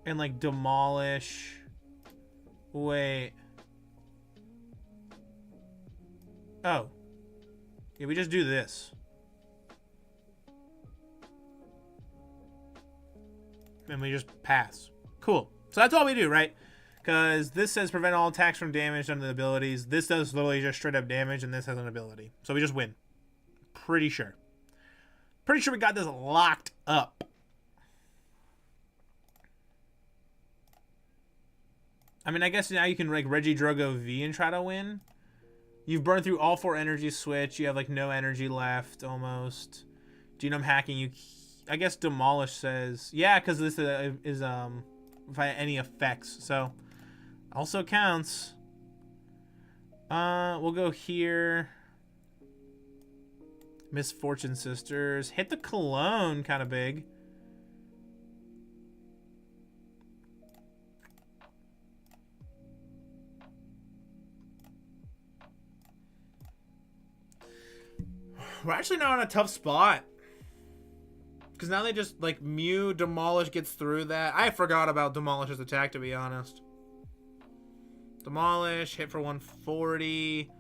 Speaker 1: And, like, demolish. Wait. Oh. Yeah, we just do this. And we just pass. Cool. So that's all we do, right? Because this says prevent all attacks from damage under the abilities. This does literally just straight up damage, and this has an ability. So we just win. Pretty sure. Pretty sure we got this locked up. I mean, I guess now you can, like, Regidrogo V and try to win. You've burned through all 4 energy switch. You have, like, no energy left, almost. Genome hacking, you... I guess Demolish says... Yeah, because this is via any effects. So, also counts. We'll go here. Misfortune Sisters. Hit the Cologne, kind of big. We're actually not in a tough spot. Because now they just, like, Mew, Demolish gets through that. I forgot about Demolish's attack, to be honest. Demolish, hit for 140.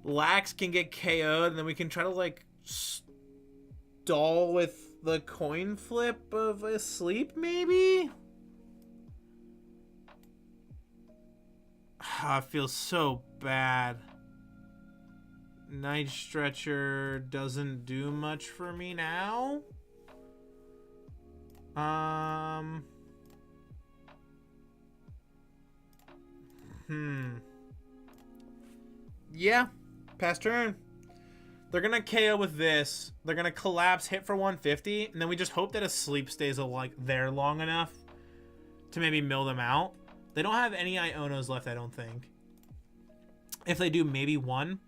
Speaker 1: Lax can get KO'd, and then we can try to, like, stall with the coin flip of a sleep, maybe? I feel so bad. Night Stretcher doesn't do much for me now. Yeah, pass turn. They're going to KO with this. They're going to collapse, hit for 150, and then we just hope that a sleep stays like there long enough to maybe mill them out. They don't have any Ionos left, I don't think. If they do, maybe one.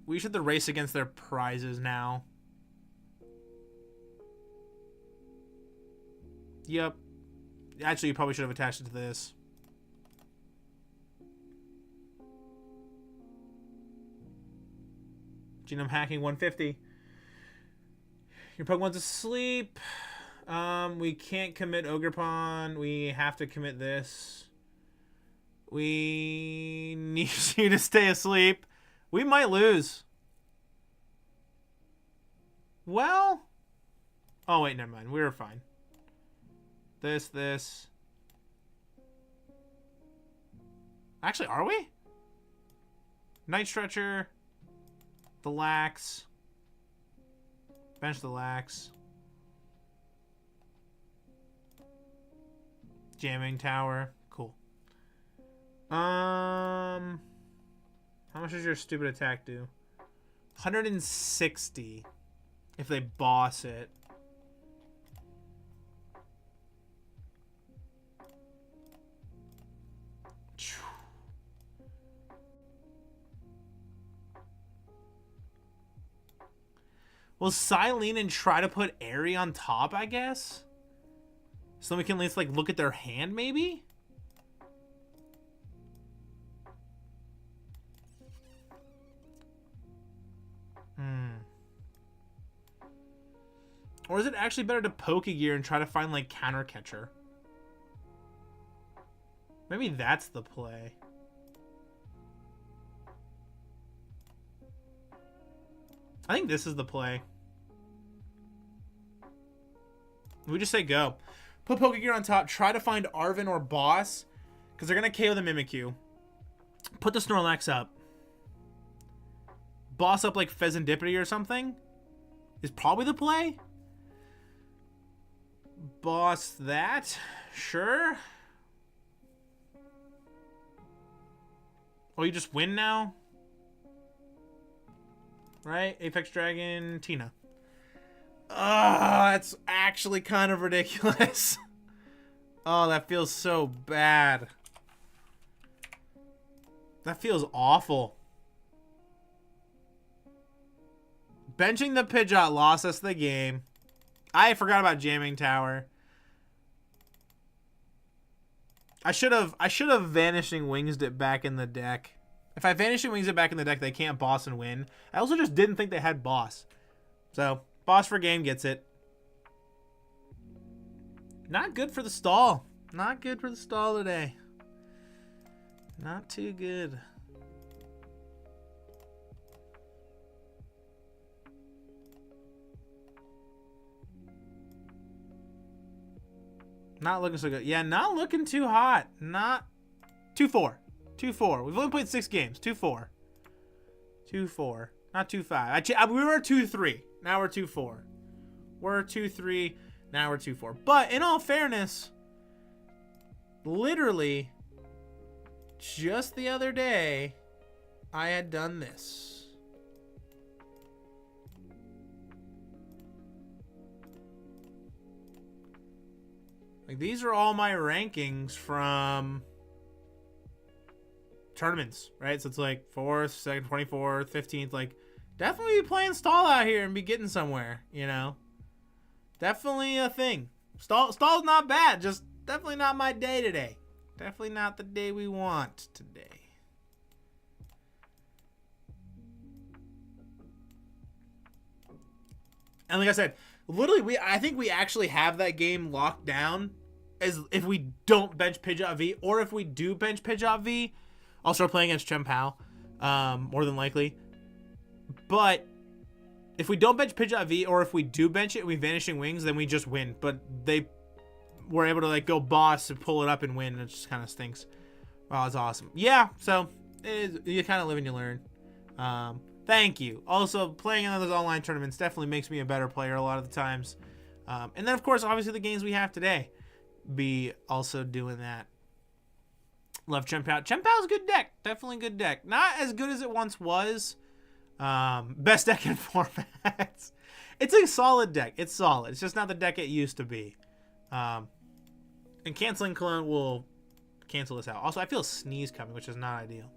Speaker 1: We should race against their prizes now. Yep. Actually, you probably should have attached it to this. Genome hacking 150. Your Pokemon's asleep. We can't commit Ogerpon. We have to commit this. We need you to stay asleep. We might lose. Well. Oh, wait, never mind. We were fine. This. Actually, are we? Night Stretcher. The Lax. Bench the Lax. Jamming Tower. Cool. How much does your stupid attack do? 160. If they boss it. We'll Cyllene and try to put Eri on top, I guess? So then we can at least, like, look at their hand, maybe? Or is it actually better to Pokégear and try to find, like, Counter Catcher? Maybe that's the play. I think this is the play. We just say go. Put Pokégear on top. Try to find Arven or Boss. Because they're going to KO the Mimikyu. Put the Snorlax up. Boss up like Pheasantipity or something. Is probably the play. Boss that. Sure. Oh, you just win now? Right? Apex Dragon, Tina. That's actually kind of ridiculous. Oh, that feels so bad. That feels awful. Benching the Pidgeot lost us the game. I forgot about Jamming Tower. I should have Vanishing Winged it back in the deck. If I Vanishing Wings it back in the deck, they can't boss and win. I also just didn't think they had boss. So, boss for game gets it. Not good for the stall. Not good for the stall today. Not too good. Not looking so good. Yeah, not looking too hot. Not 2-4. 2-4. We've only played 6 games. 2-4. 2-4. Not 2-5. We were 2-3. Now we're 2-4. We're 2-3. Now we're 2-4. But in all fairness, literally just the other day, I had done this. Like, these are all my rankings from tournaments, right? So it's like 4th, 2nd, 24th, 15th. Like, definitely be playing stall out here and be getting somewhere, you know? Definitely a thing. Stall's not bad, just definitely not my day today. Definitely not the day we want today. And like I said, literally, I think we actually have that game locked down as if we don't bench Pidgeot V, or if we do bench Pidgeot V, I'll start playing against Pal, more than likely. But if we don't bench Pidgeot V, or if we do bench it and we Vanishing Wings, then we just win. But they were able to like go boss and pull it up and win, and it just kind of stinks. Wow, it's awesome. Yeah, so you kind of live and you learn. Thank you. Also, playing in those online tournaments definitely makes me a better player a lot of the times. And then, of course, obviously the games we have today be also doing that. Love Chien-Pao. Chien-Pao's a good deck. Definitely a good deck. Not as good as it once was. Best deck in formats. It's a solid deck. It's solid. It's just not the deck it used to be. And Canceling Clone will cancel this out. Also, I feel a sneeze coming, which is not ideal.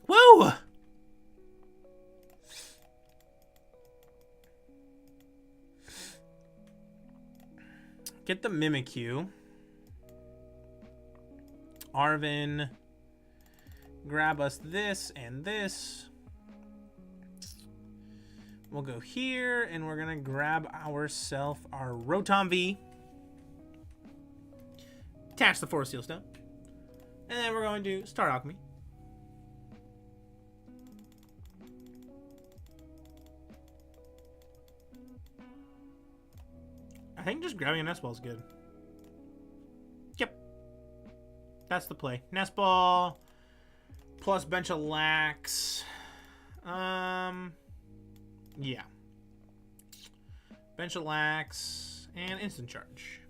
Speaker 1: Woo! Get the Mimikyu. Arven. Grab us this and this. We'll go here, and we're going to grab ourselves our Rotom V. Attach the Forest Seal Stone. And then we're going to start Alchemy. I think just grabbing a Nest Ball is good. Yep. That's the play. Nest Ball plus bench of Lax. Yeah. Bench of Lax and instant charge.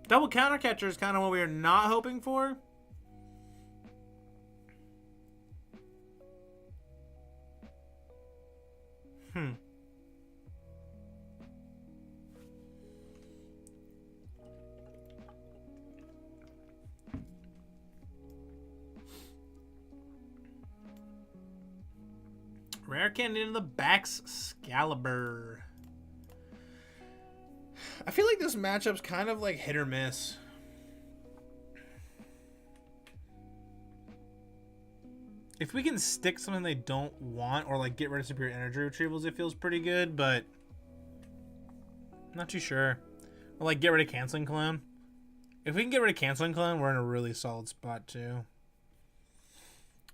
Speaker 1: Double counter catcher is kind of what we are not hoping for. Rare candy into the Baxcalibur. I feel like this matchup's kind of like hit or miss. If we can stick something they don't want or like get rid of superior energy retrievals, it feels pretty good, but I'm not too sure. Or like get rid of Canceling Clone. If we can get rid of Canceling Clone, we're in a really solid spot too.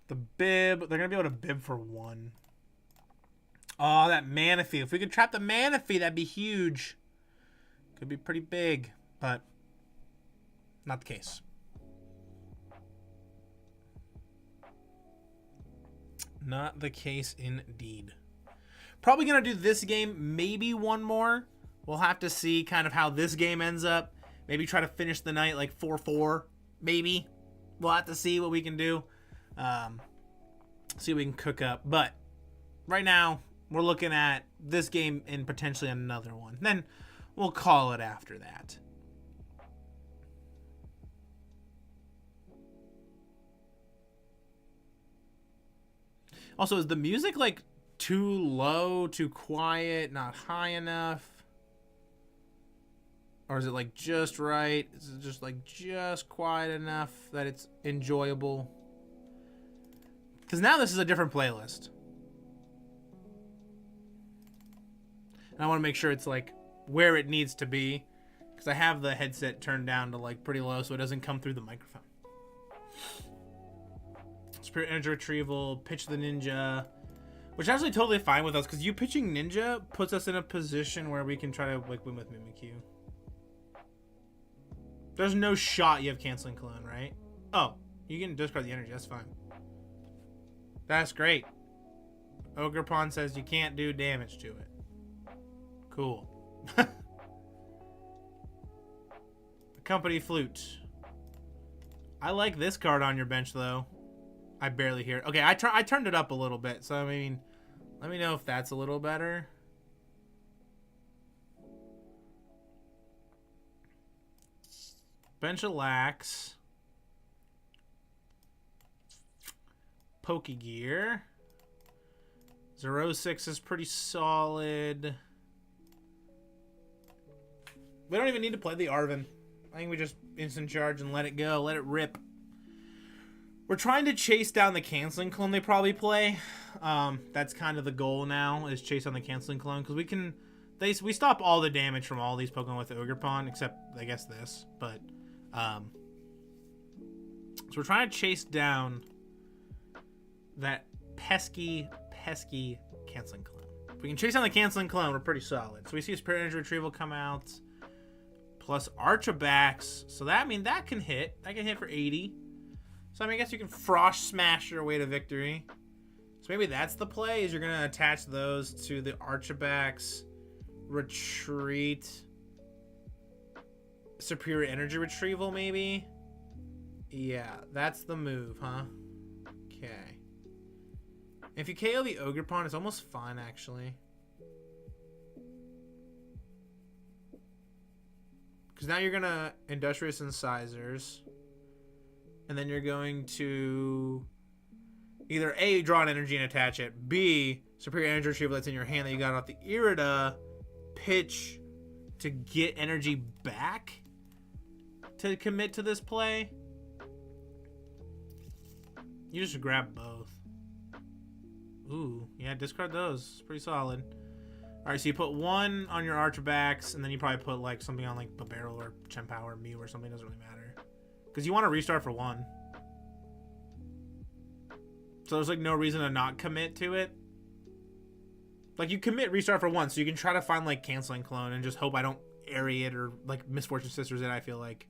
Speaker 1: The Bib, they're going to be able to Bib for 1. Oh, that Manaphy. If we could trap the Manaphy, that'd be huge. Could be pretty big, but not the case. Not the case indeed. Probably going to do this game, maybe one more. We'll have to see kind of how this game ends up. Maybe try to finish the night like 4-4, maybe. We'll have to see what we can do. See what we can cook up. But right now, we're looking at this game and potentially another one. Then we'll call it after that. Also, is the music like too low, too quiet, not high enough? Or is it like just right? Is it just like just quiet enough that it's enjoyable? Because now this is a different playlist. And I want to make sure it's like where it needs to be. Because I have the headset turned down to like pretty low so it doesn't come through the microphone. Spirit Energy Retrieval, Pitch the Ninja. Which is actually totally fine with us. Because you pitching Ninja puts us in a position where we can try to like win with Mimikyu. There's no shot you have Canceling Clone, right? Oh, you can discard the energy. That's fine. That's great. Ogerpon says you can't do damage to it. Cool. Company Flute. I like this card on your bench, though. I barely hear it. Okay, I turned it up a little bit, so I mean, let me know if that's a little better. Bench of Lax. Pokégear. 0-6 is pretty solid. We don't even need to play the Arven. I think we just instant charge and let it go. Let it rip. We're trying to chase down the Canceling Clone they probably play. That's kind of the goal now, is chase down the Canceling Clone. Because we can... we stop all the damage from all these Pokemon with the Ogerpon, except, I guess, this. But, so we're trying to chase down that pesky Canceling Clone. If we can chase down the Canceling Clone, we're pretty solid. So we see a Spirit Energy Retrieval come out. Plus Archabax. So that, I mean, that can hit. That can hit for 80. So I mean, I guess you can Frost Smash your way to victory. So maybe that's the play, is you're going to attach those to the Archabax, retreat, superior energy retrieval, maybe? Yeah, that's the move, huh? Okay. If you KO the Ogerpon, it's almost fine, actually. Because now you're going to Industrious Incisors. And then you're going to either A, draw an energy and attach it. B, superior energy retrieval that's in your hand that you got off the Irida. Pitch to get energy back to commit to this play. You just grab both. Ooh, yeah, discard those. It's pretty solid. Alright, so you put one on your Archbacks, and then you probably put like something on like Barrel or Chien-Pao or Mew or something. Doesn't really matter. Because you want to restart for one. So there's like no reason to not commit to it. Like you commit restart for one, so you can try to find like Canceling Clone and just hope I don't Eri it or like Misfortune Sisters it, I feel like.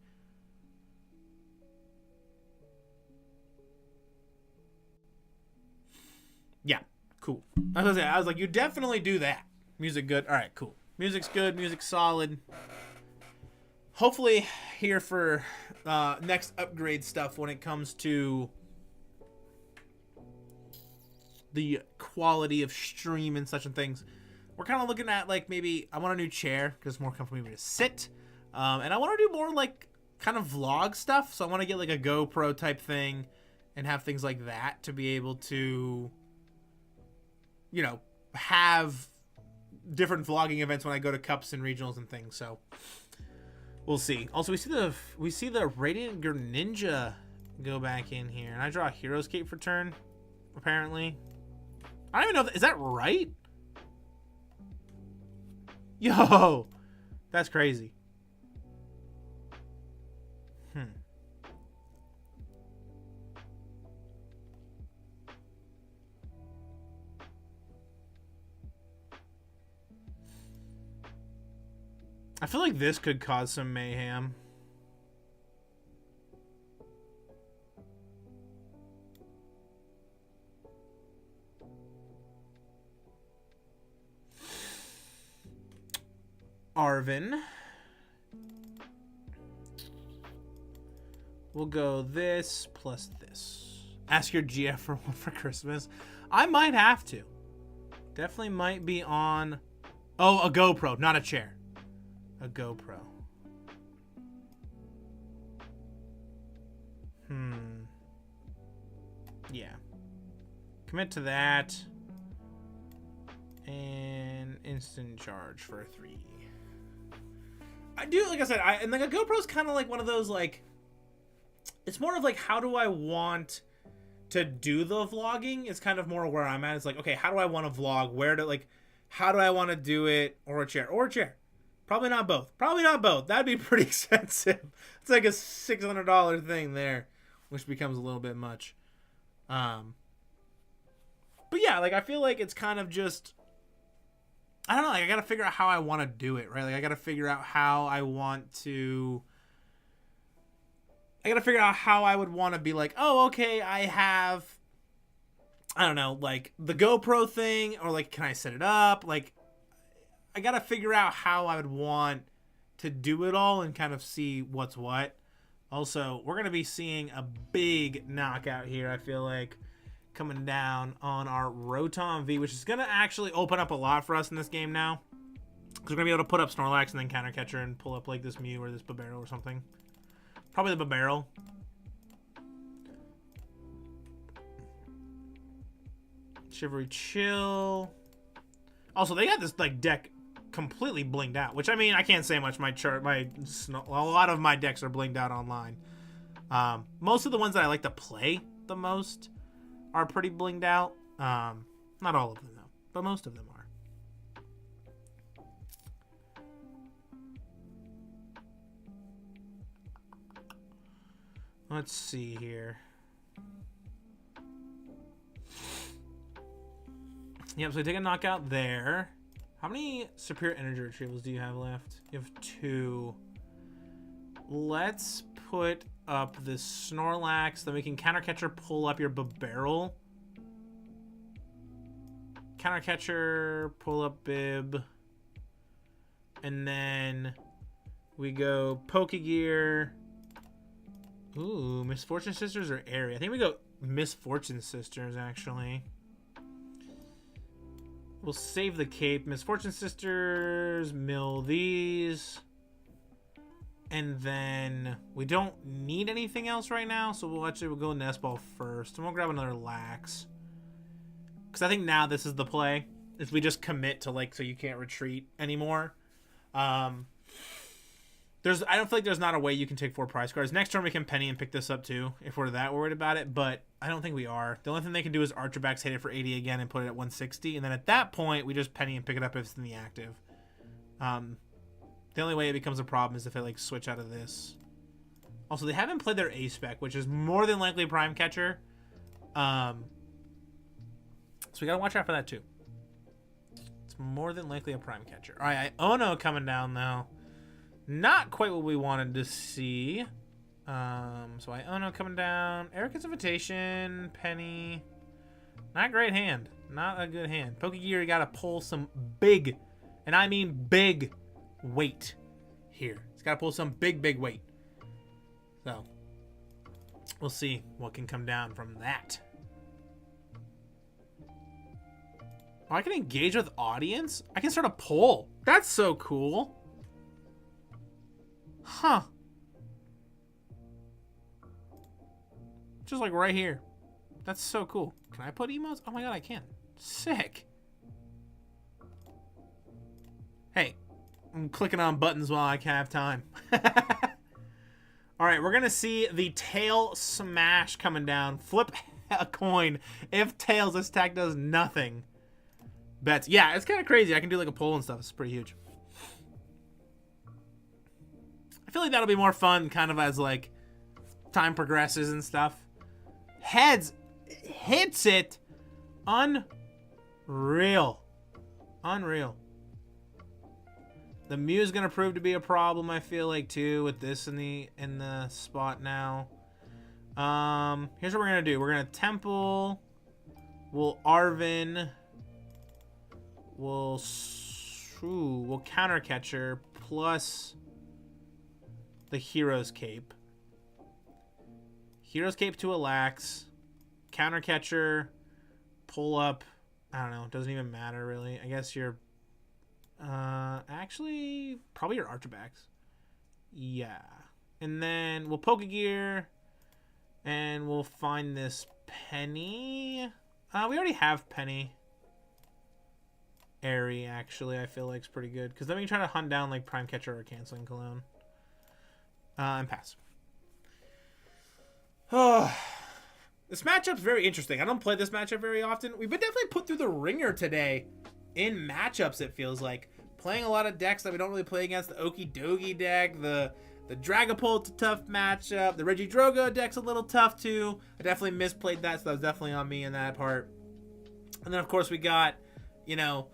Speaker 1: Yeah, cool. I was like, you definitely do that. Music good. All right, cool. Music's good. Music's solid. Hopefully here for next upgrade stuff when it comes to the quality of stream and such and things. We're kind of looking at like maybe I want a new chair because it's more comfortable for me to sit. And I want to do more like kind of vlog stuff. So I want to get like a GoPro type thing and have things like that to be able to, you know, have different vlogging events when I go to cups and regionals and things. So we'll see. Also, we see the Radiant Greninja go back in here, and I draw a Hero's Cape for turn. Apparently, I don't even know. Is that right? Yo, that's crazy. I feel like this could cause some mayhem. Arven. We'll go this plus this. Ask your GF for one for Christmas. I might have to. Definitely might be on... Oh, a GoPro, not a chair. A GoPro. Yeah. Commit to that. And instant charge for a 3. I do, like I said, and like a GoPro's kind of like one of those, like, it's more of like, how do I want to do the vlogging? It's kind of more where I'm at. It's like, okay, how do I want to vlog? Where to, like, how do I want to do it? Or a chair. Or a chair. Probably not both. Probably not both. That'd be pretty expensive. It's like a $600 thing there, which becomes a little bit much. But yeah, like I feel like it's kind of just, I don't know, like I got to figure out how I want to do it, right? Like I got to figure out how I want to, I got to figure out how I would want to be like, oh, okay, I have, I don't know, like the GoPro thing, or like, can I set it up? Like, I got to figure out how I would want to do it all and kind of see what's what. Also, we're going to be seeing a big knockout here, I feel like, coming down on our Rotom V, which is going to actually open up a lot for us in this game now. Because we're going to be able to put up Snorlax and then Counter Catcher and pull up like this Mew or this Barrel or something. Probably the Barrel. Shivery Chill. Also, they got this like deck completely blinged out, which I mean I can't say much. A lot of my decks are blinged out online. Most of the ones that I like to play the most are pretty blinged out. Not all of them though, but most of them are. Let's see here. Yep, so we take a knockout there. How many superior energy retrievals do you have left? You have 2. Let's put up this Snorlax. Then we can Counter Catcher pull up your Barrel. Counter Catcher, pull up Bib. And then We go Pokégear. Ooh, Misfortune Sisters or Eri? I think we go Misfortune Sisters, actually. We'll save the cape. Misfortune Sisters, mill these. And then we don't need anything else right now, so we'll go Nest Ball first. And we'll grab another Lax. Because I think now this is the play. If we just commit to, like, so you can't retreat anymore. I don't feel like there's not a way you can take 4 prize cards. Next turn we can Penny and pick this up too, if we're that worried about it, but I don't think we are. The only thing they can do is Archerbax hit it for 80 again and put it at 160, and then at that point we just Penny and pick it up if it's in the active. The only way it becomes a problem is if they like switch out of this. Also, they haven't played their A-Spec, which is more than likely Prime Catcher. So we gotta watch out for that too. It's more than likely a Prime Catcher. All right, Iono coming down now. Not quite what we wanted to see. So Iono coming down. Erika's Invitation. Penny. Not a great hand. Not a good hand. Pokégear, you gotta pull some big, and I mean big, weight here. It's gotta pull some big weight. So, we'll see what can come down from that. Oh, I can engage with audience? I can start a poll. That's so cool. Huh. Just like right here. That's so cool. Can I put emotes? Oh my god, I can. Sick. Hey, I'm clicking on buttons while I can have time. Alright, we're going to see the Tail Smash coming down. Flip a coin. If Tails, this attack does nothing. Bets. Yeah, it's kind of crazy. I can do like a poll and stuff. It's pretty huge. I feel like that'll be more fun kind of as like time progresses and stuff. Heads hits it. Unreal. Unreal. The Mew is gonna prove to be a problem, I feel like, too, with this in the spot now. Here's what we're gonna do. We're gonna Temple. We'll Arven. We'll Counter Catcher plus the Hero's Cape. Hero's Cape to a Lax. Counter Catcher. Pull up. I don't know. It doesn't even matter, really. I guess you're... actually, probably your Archerbacks. Yeah. And then we'll Pokégear. And we'll find this Penny. We already have Penny. Eri, actually, I feel like is pretty good. Because then we can try to hunt down, like, Prime Catcher or Canceling Cologne. And pass. Oh, this matchup's very interesting. I don't play this matchup very often. We've been definitely put through the ringer today in matchups, it feels like. Playing a lot of decks that we don't really play against. The Okie Dokie deck, the Dragapult's a tough matchup. The Regidrogo deck's a little tough, too. I definitely misplayed that, so that was definitely on me in that part. And then, of course, we got, you know,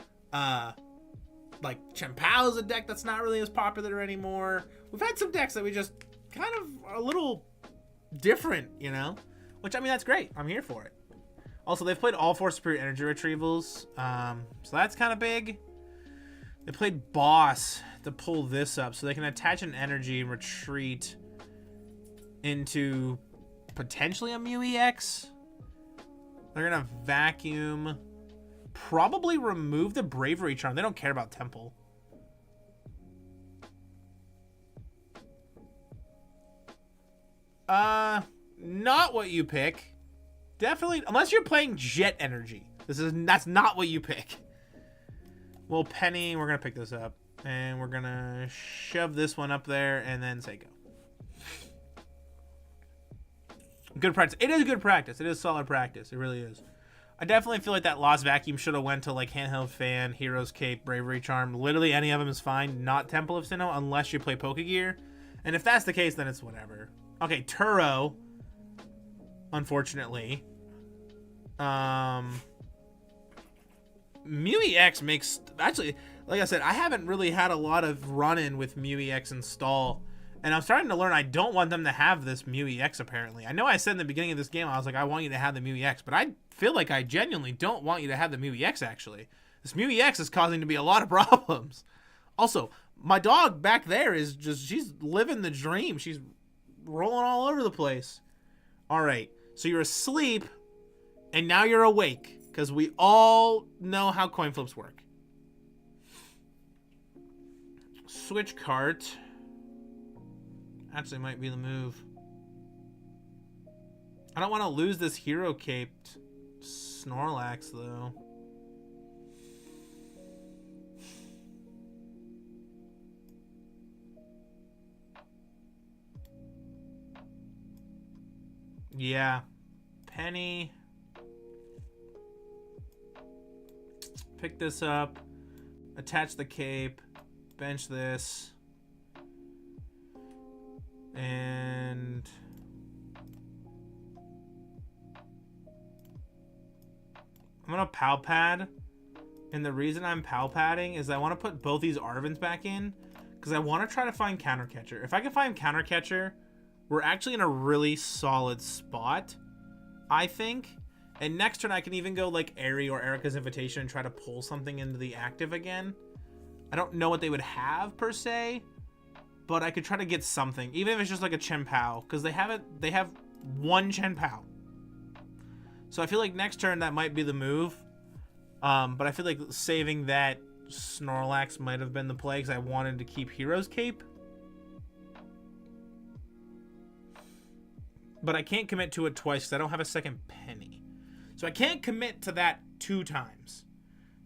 Speaker 1: like Chempal's a deck that's not really as popular anymore. We've had some decks that we just kind of are a little different, you know? Which, I mean, that's great. I'm here for it. Also, they've played all 4 Superior Energy Retrievals, so that's kind of big. They played Boss to pull this up, so they can attach an energy and retreat into potentially a Mew EX. They're going to vacuum, probably remove the Bravery Charm. They don't care about Temple. Not what you pick. Definitely, unless you're playing Jet Energy. That's not what you pick. Well, Penny, we're gonna pick this up, and we're gonna shove this one up there, and then say go. Good practice. It is good practice. It is solid practice. It really is. I definitely feel like that Lost Vacuum should have went to like Handheld Fan, Hero's Cape, Bravery Charm. Literally any of them is fine. Not Temple of Sinnoh unless you play Pokégear. And if that's the case, then it's whatever. Okay, Turo. Unfortunately. Mew EX makes... Actually, like I said, I haven't really had a lot of run-in with Mew EX install. And I'm starting to learn I don't want them to have this Mew EX, apparently. I know I said in the beginning of this game, I was like, I want you to have the Mew EX. But I feel like I genuinely don't want you to have the Mew EX, actually. This Mew EX is causing to be a lot of problems. Also, My dog back there is just, she's living the dream. She's rolling all over the place. All right, so you're asleep, and now you're awake, because we all know how coin flips work. Switch cart. Actually might be the move. I don't want to lose this hero caped Snorlax, though. Yeah. Penny. Pick this up. Attach the cape. Bench this. And... I'm going to Pal Pad. And the reason I'm Pal Padding is I want to put both these Arvens back in. Because I want to try to find Counter Catcher. If I can find Counter Catcher, we're actually in a really solid spot, I think. And next turn I can even go like Eri or Erika's Invitation and try to pull something into the active again. I don't know what they would have per se, but I could try to get something, even if it's just like a Chien-Pao, because they have one Chien-Pao. So I feel like next turn that might be the move. But I feel like saving that Snorlax might have been the play, because I wanted to keep Hero's Cape. But I can't commit to it twice because I don't have a second Penny. So I can't commit to that 2 times.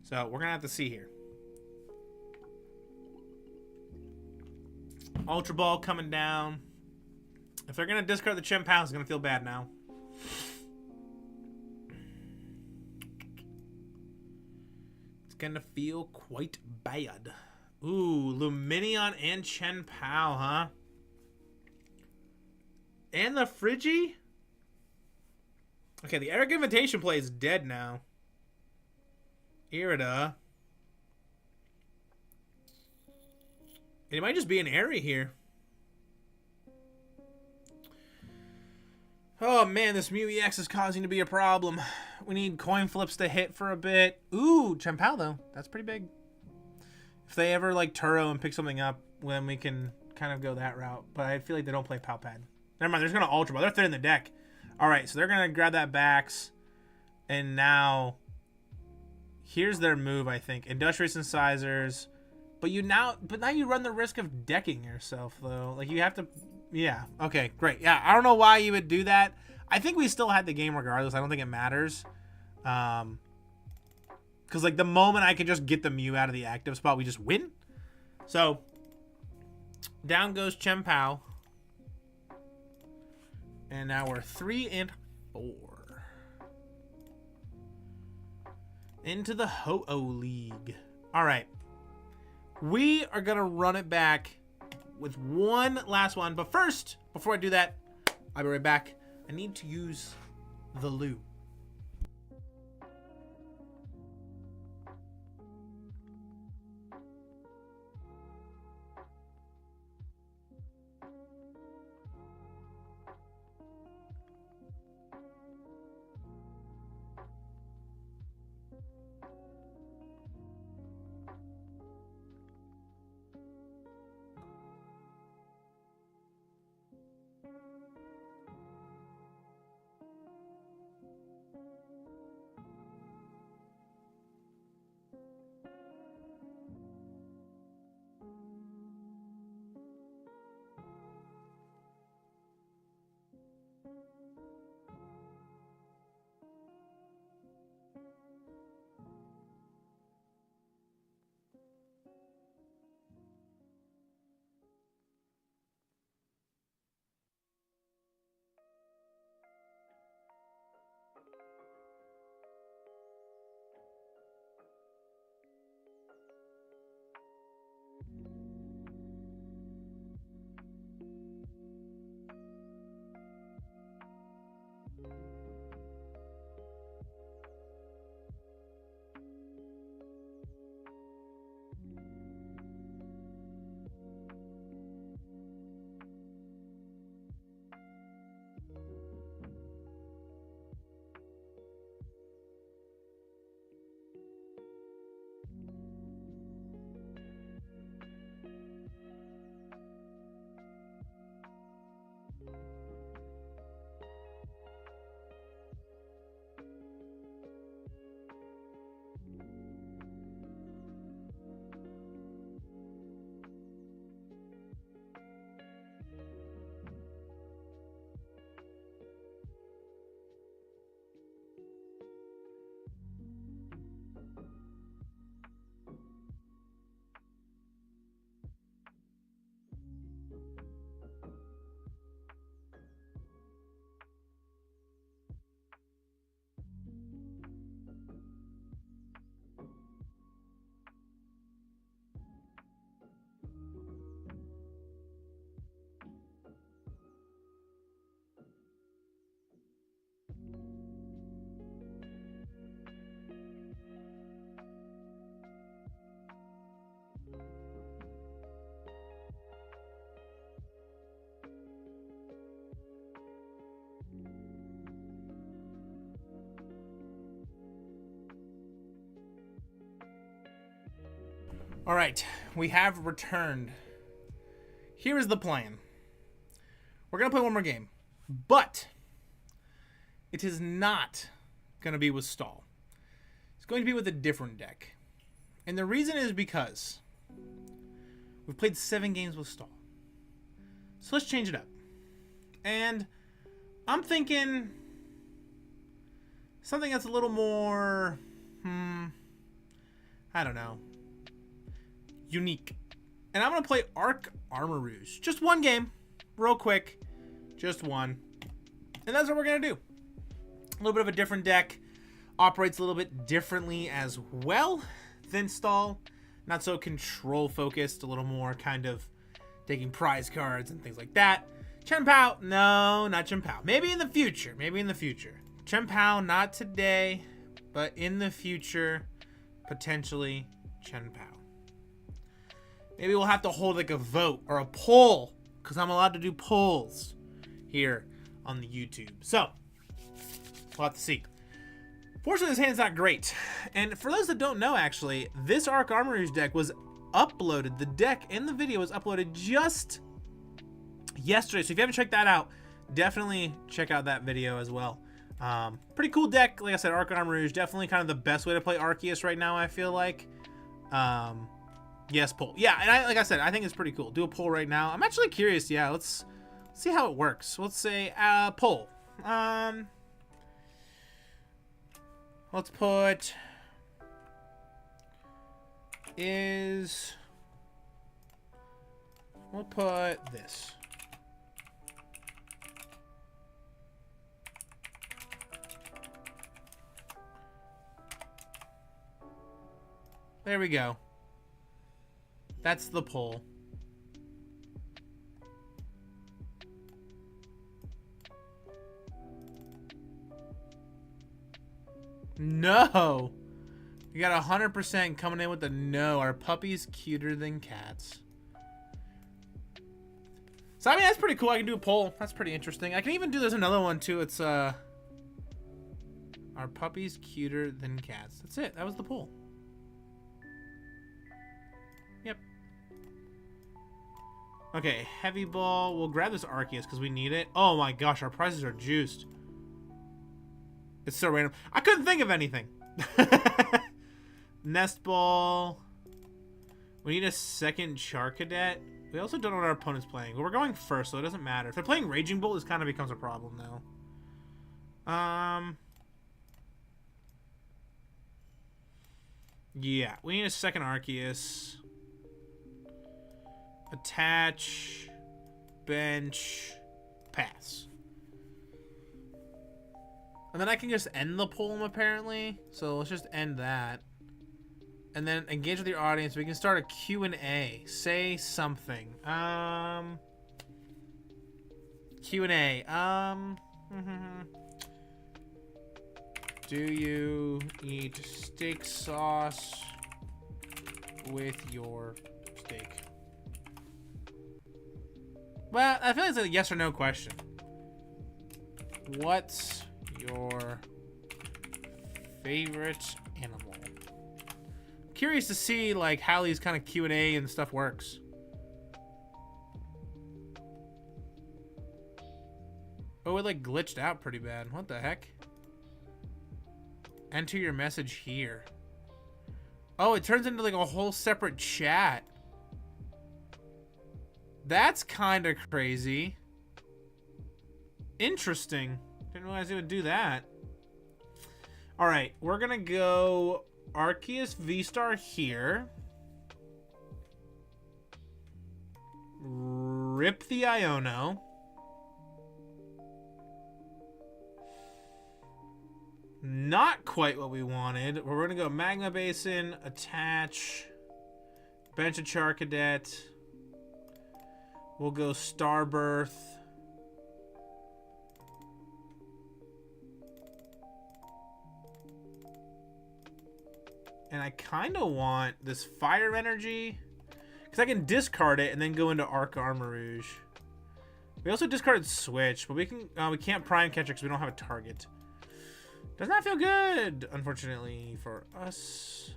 Speaker 1: So we're going to have to see here. Ultra Ball coming down. If they're going to discard the Chien-Pao, it's going to feel bad now. It's going to feel quite bad. Ooh, Lumineon and Chien-Pao, huh? And the Friggy? Okay, the Erika Invitation play is dead now. Irida. It might just be an Eri here. Oh man, this Mew EX is causing to be a problem. We need coin flips to hit for a bit. Ooh, Chien-Pao though. That's pretty big. If they ever like Turo and pick something up, then we can kind of go that route. But I feel like they don't play Pal Pad. Never mind, they're just going to Ultra Ball. They're thin in the deck. Alright, so they're going to grab that Bax. And now, here's their move, I think. Industrious Incisors. But now you run the risk of decking yourself, though. Like, you have to... Yeah, okay, great. Yeah, I don't know why you would do that. I think we still had the game regardless. I don't think it matters. Because, like, the moment I can just get the Mew out of the active spot, we just win. So, down goes Chien-Pao. And now we're 3 and 4. Into the Ho-Oh League. Alright. We are going to run it back with one last one. But first, before I do that, I'll be right back. I need to use the loo. All right, we have returned. Here is the plan. We're going to play one more game, but it is not going to be with Stall. It's going to be with a different deck. And the reason is because we've played 7 games with Stall. So let's change it up. And I'm thinking something that's a little more, I don't know, unique. And I'm going to play Arc Armor Rouge. Just one game, real quick. Just one. And that's what we're going to do. A little bit of a different deck. Operates a little bit differently as well than Stall. Not so control focused, a little more kind of taking prize cards and things like that. Chen-Pao, no, not Chen-Pao. Maybe in the future, maybe in the future. Chen-Pao, not today, but in the future, potentially Chen-Pao. Maybe we'll have to hold like a vote or a poll, because I'm allowed to do polls here on the YouTube. So, we'll have to see. Fortunately, this hand's not great. And for those that don't know, actually, this Arc Armor Rouge deck was uploaded. The deck in the video was uploaded just yesterday. So if you haven't checked that out, definitely check out that video as well. Pretty cool deck. Like I said, Arc Armor Rouge, definitely kind of the best way to play Arceus right now, I feel like. Yes, poll. Yeah, and like I said, I think it's pretty cool. Do a poll right now. I'm actually curious. Yeah, let's see how it works. Let's say poll. Let's put we'll put this. There we go. That's the poll. No. You got 100% coming in with the no. Are puppies cuter than cats? So, I mean, that's pretty cool. I can do a poll. That's pretty interesting. I can even do, there's another one, too. It's, are puppies cuter than cats? That's it. That was the poll. Yep. Okay, heavy ball. We'll grab this Arceus because we need it. Oh my gosh, our prizes are juiced. It's so random. I couldn't think of anything. Nest Ball. We need a second Charcadet. We also don't know what our opponent's playing. But we're going first, so it doesn't matter. If they're playing Raging Bolt, this kind of becomes a problem now. Yeah, we need a second Arceus. Attach. Bench. Pass. And then I can just end the poem, apparently. So let's just end that. And then engage with your audience. We can start a Q&A. Say something. Q&A. Do you eat steak sauce with your steak? Well, I feel like it's a yes or no question. What's your favorite animal? I'm curious to see like how these kind of Q&A and stuff works. Oh, it like glitched out pretty bad. What the heck? Enter your message here. Oh, it turns into like a whole separate chat. That's kind of crazy. Interesting. Didn't realize it would do that. All right, we're gonna go Arceus V-Star here. Rip the Iono. Not quite what we wanted. We're gonna go Magma Basin, attach, bench a Charcadet. We'll go Starbirth. And I kind of want this Fire Energy, because I can discard it and then go into Arc Armor Rouge. We also discarded Switch, but we can't Prime Catcher because we don't have a target. Does not feel good, unfortunately, for us.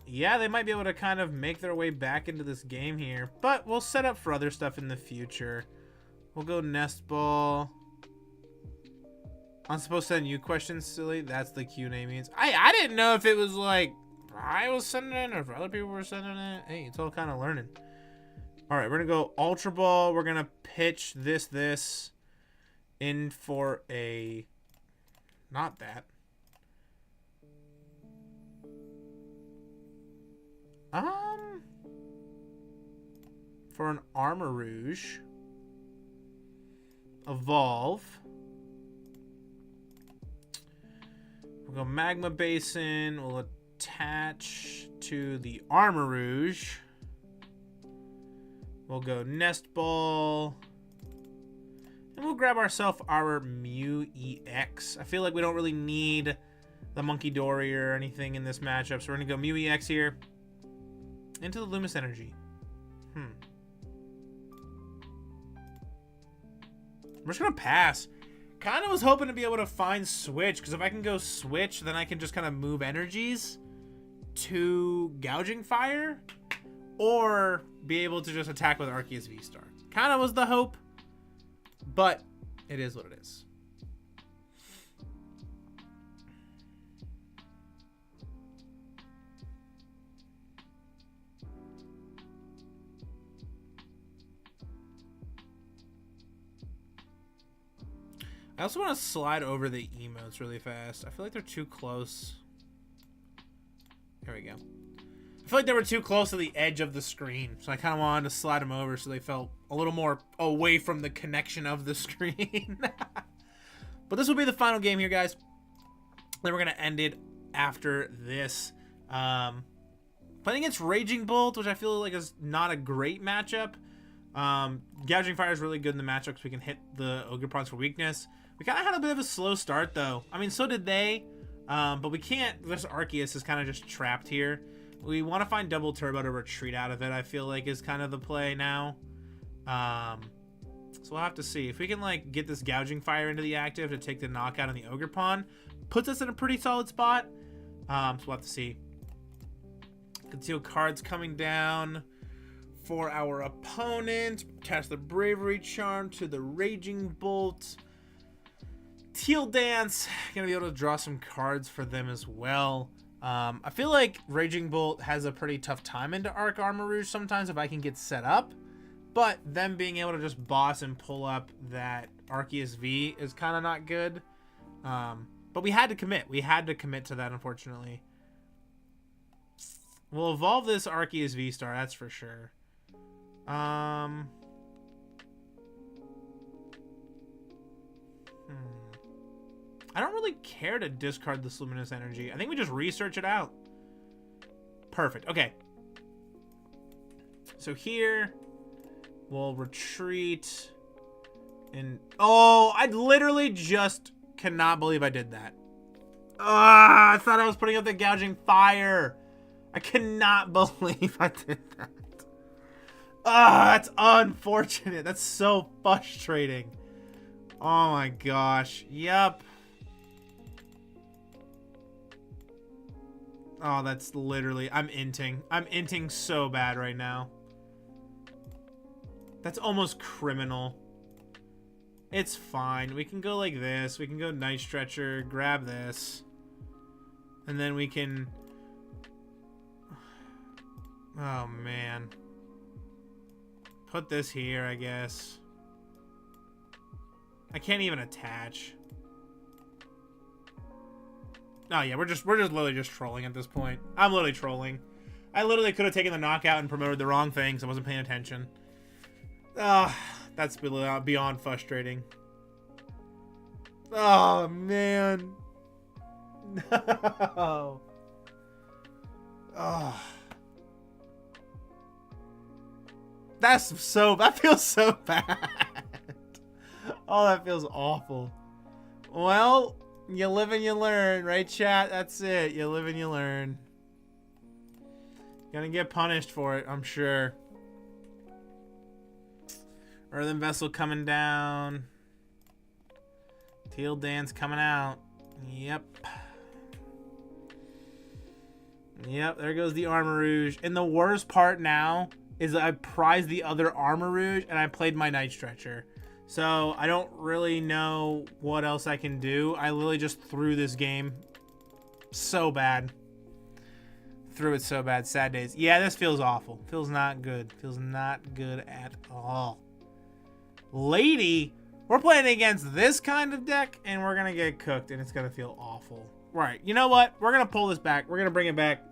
Speaker 1: Yeah, they might be able to kind of make their way back into this game here. But we'll set up for other stuff in the future. We'll go Nest Ball. I'm supposed to send you questions, silly. That's the Q&A means. I didn't know if it was like I was sending it or if other people were sending it. Hey, it's all kind of learning. All right, we're going to go Ultra Ball. We're going to pitch this in for a... Not that. For an Armarouge. Evolve. We'll go Magma Basin. We'll attach to the Armarouge. We'll go Nest Ball. And we'll grab ourselves our Mew EX. I feel like we don't really need the Monkey Dory or anything in this matchup. So we're going to go Mew EX here. Into the Lumis Energy. I'm just going to pass. Kind of was hoping to be able to find Switch. Because if I can go Switch, then I can just kind of move energies to Gouging Fire. Or be able to just attack with Arceus V-Star. Kind of was the hope. But it is what it is. I also want to slide over the emotes really fast. I feel like they're too close. There we go. I feel like they were too close to the edge of the screen. So I kind of wanted to slide them over so they felt a little more away from the connection of the screen. But this will be the final game here, guys. Then we're going to end it after this. Playing against Raging Bolt, which I feel like is not a great matchup. Gouging Fire is really good in the matchup because we can hit the Ogerpons for weakness. We kind of had a bit of a slow start, though. I mean, so did they. But we can't. This Arceus is kind of just trapped here. We want to find Double Turbo to retreat out of it, I feel like, is kind of the play now. So we'll have to see. If we can, like, get this Gouging Fire into the active to take the knockout on the Ogerpon, puts us in a pretty solid spot. So we'll have to see. Conceal cards coming down for our opponent. Attach the Bravery Charm to the Raging Bolt. Teal Dance. Gonna be able to draw some cards for them as well. I feel like Raging Bolt has a pretty tough time into Arc Armarouge sometimes if I can get set up. But them being able to just boss and pull up that Arceus V is kind of not good. But we had to commit. We had to commit to that, unfortunately. We'll evolve this Arceus V-Star, that's for sure. I don't really care to discard this Luminous Energy. I think we just research it out. Perfect. Okay. So here, we'll retreat. And oh, I literally just cannot believe I did that. I thought I was putting up the Gouging Fire. I cannot believe I did that. That's unfortunate. That's so frustrating. Oh my gosh. Yep. Oh, that's literally... I'm inting. I'm inting so bad right now. That's almost criminal. It's fine. We can go like this. We can go Night Stretcher, grab this. And then we can... Oh, man. Put this here, I guess. I can't even attach. Oh yeah, we're just literally just trolling at this point. I'm literally trolling. I literally could have taken the knockout and promoted the wrong thing, so I wasn't paying attention. That's beyond frustrating. Oh man. No. Oh. That feels so bad. Oh, that feels awful. Well, you live and you learn, right, chat? That's it. You live and you learn. Gonna get punished for it, I'm sure. Earthen Vessel coming down. Teal Dance coming out. Yep. Yep, there goes the Armarouge. And the worst part now is that I prized the other Armarouge and I played my Night Stretcher. So I don't really know what else I can do. I literally just threw this game so bad. Threw it so bad. Sad days. Yeah, this feels awful. Feels not good. Feels not good at all. Lady, we're playing against this kind of deck and we're going to get cooked and it's going to feel awful. Right. You know what? We're going to pull this back. We're going to bring it back.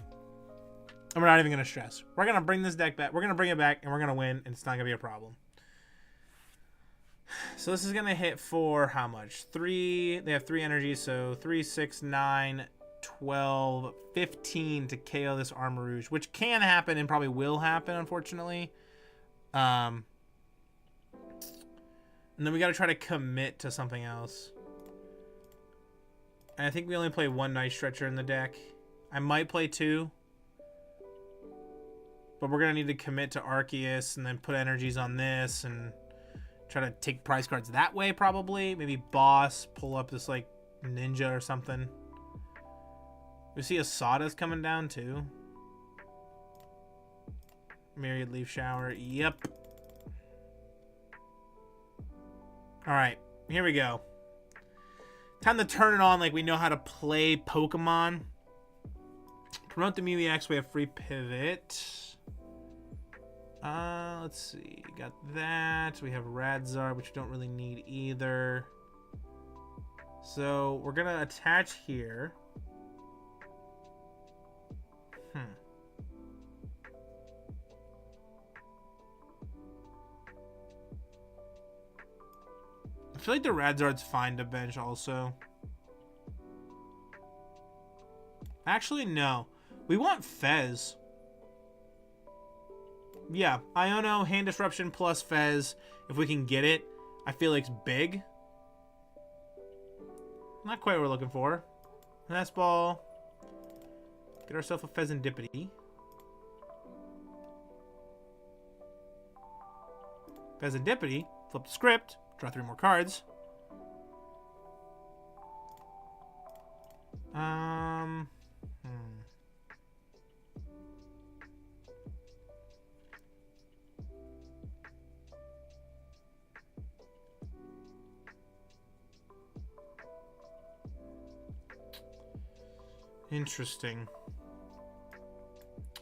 Speaker 1: And we're not even going to stress. We're going to bring this deck back. We're going to bring it back and we're going to win and it's not going to be a problem. So this is going to hit for how much? 3. They have 3 energies. So 3, 6, 9, 12, 15 to KO this Armarouge, which can happen and probably will happen, unfortunately. And then we got to try to commit to something else. And I think we only play 1 Night Stretcher in the deck. I might play 2. But we're going to need to commit to Arceus and then put energies on this and try to take prize cards that way, probably. Maybe Boss, pull up this, like, Ninja or something. We see a Sawdust coming down, too. Myriad Leaf Shower. Yep. Alright, here we go. Time to turn it on like we know how to play Pokemon. Promote the Mew EX. We have free pivot. Let's see. Got that. We have Radzar, which we don't really need either. So we're gonna attach here. I feel like the Radzard's fine to bench also. Actually, no. We want Fez. Yeah, Iono, Hand Disruption plus Fez. If we can get it, I feel like it's big. Not quite what we're looking for. Nest Ball. Get ourselves a Fezandipity. Fezandipity. Flip the script. Draw 3 more cards. Interesting.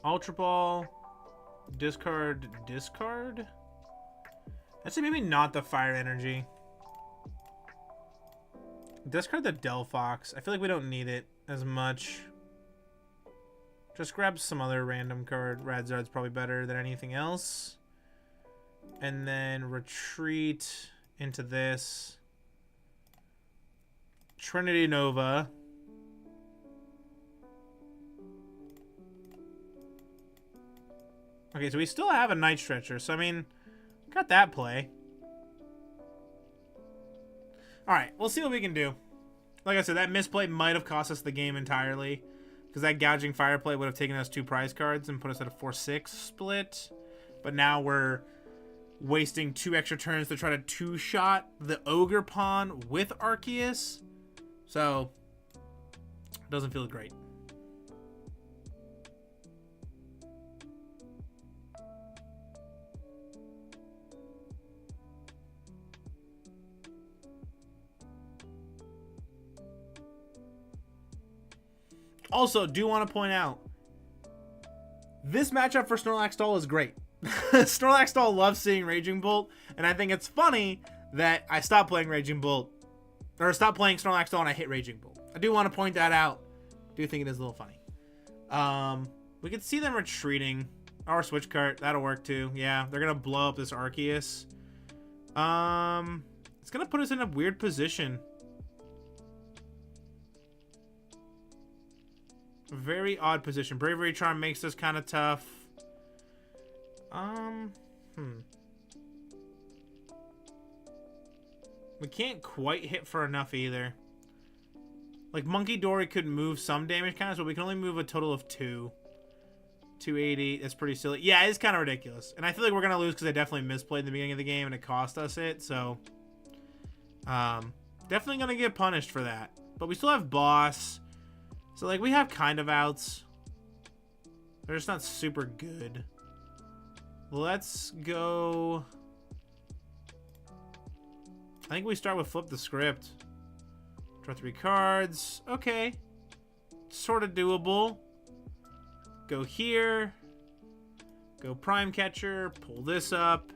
Speaker 1: Ultra Ball. Discard. I'd say maybe not the Fire Energy. Discard the Delphox. I feel like we don't need it as much. Just grab some other random card. Radzard's probably better than anything else. And then retreat into this. Trinity Nova. Okay, so we still have a Night Stretcher. So, I mean, got that play. Alright, we'll see what we can do. Like I said, that misplay might have cost us the game entirely. Because that Gouging Fire play would have taken us 2 prize cards and put us at a 4-6 split. But now we're wasting 2 extra turns to try to 2-shot the Ogerpon with Arceus. So, it doesn't feel great. Also, do want to point out, this matchup for Snorlax Doll is great. Snorlax Doll loves seeing Raging Bolt, and I think it's funny that I stopped playing Raging Bolt, or stopped playing Snorlax Doll and I hit Raging Bolt. I do want to point that out. I do think it is a little funny. We can see them retreating. Our switch cart, that'll work too. Yeah, they're going to blow up this Arceus. It's going to put us in a weird position. Very odd position. Bravery Charm makes this kind of tough. We can't quite hit for enough either. Like, Monkey Dory could move some damage counters, but we can only move a total of 2. 280. That's pretty silly. Yeah, it's kind of ridiculous. And I feel like we're going to lose because I definitely misplayed in the beginning of the game and it cost us it. So, definitely going to get punished for that. But we still have Boss. So, like, we have kind of outs. They're just not super good. Let's go... I think we start with flip the script. Draw 3 cards. Okay. Sort of doable. Go here. Go Prime Catcher. Pull this up.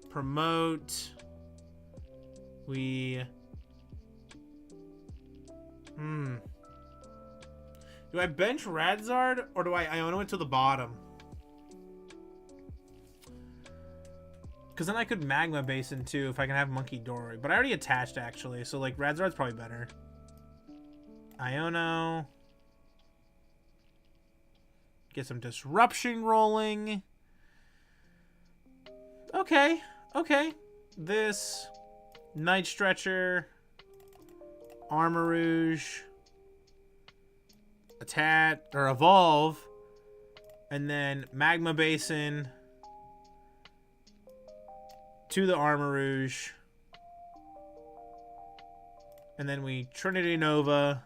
Speaker 1: Promote. We... Do I bench Radzard or do I Iono it to the bottom? Because then I could Magma Basin too if I can have Monkey Dory. But I already attached actually, so like Radzard's probably better. Iono. Get some Disruption rolling. Okay, okay. This Night Stretcher, Armarouge, Attack or Evolve, and then Magma Basin to the Armarouge, and then we Trinity Nova.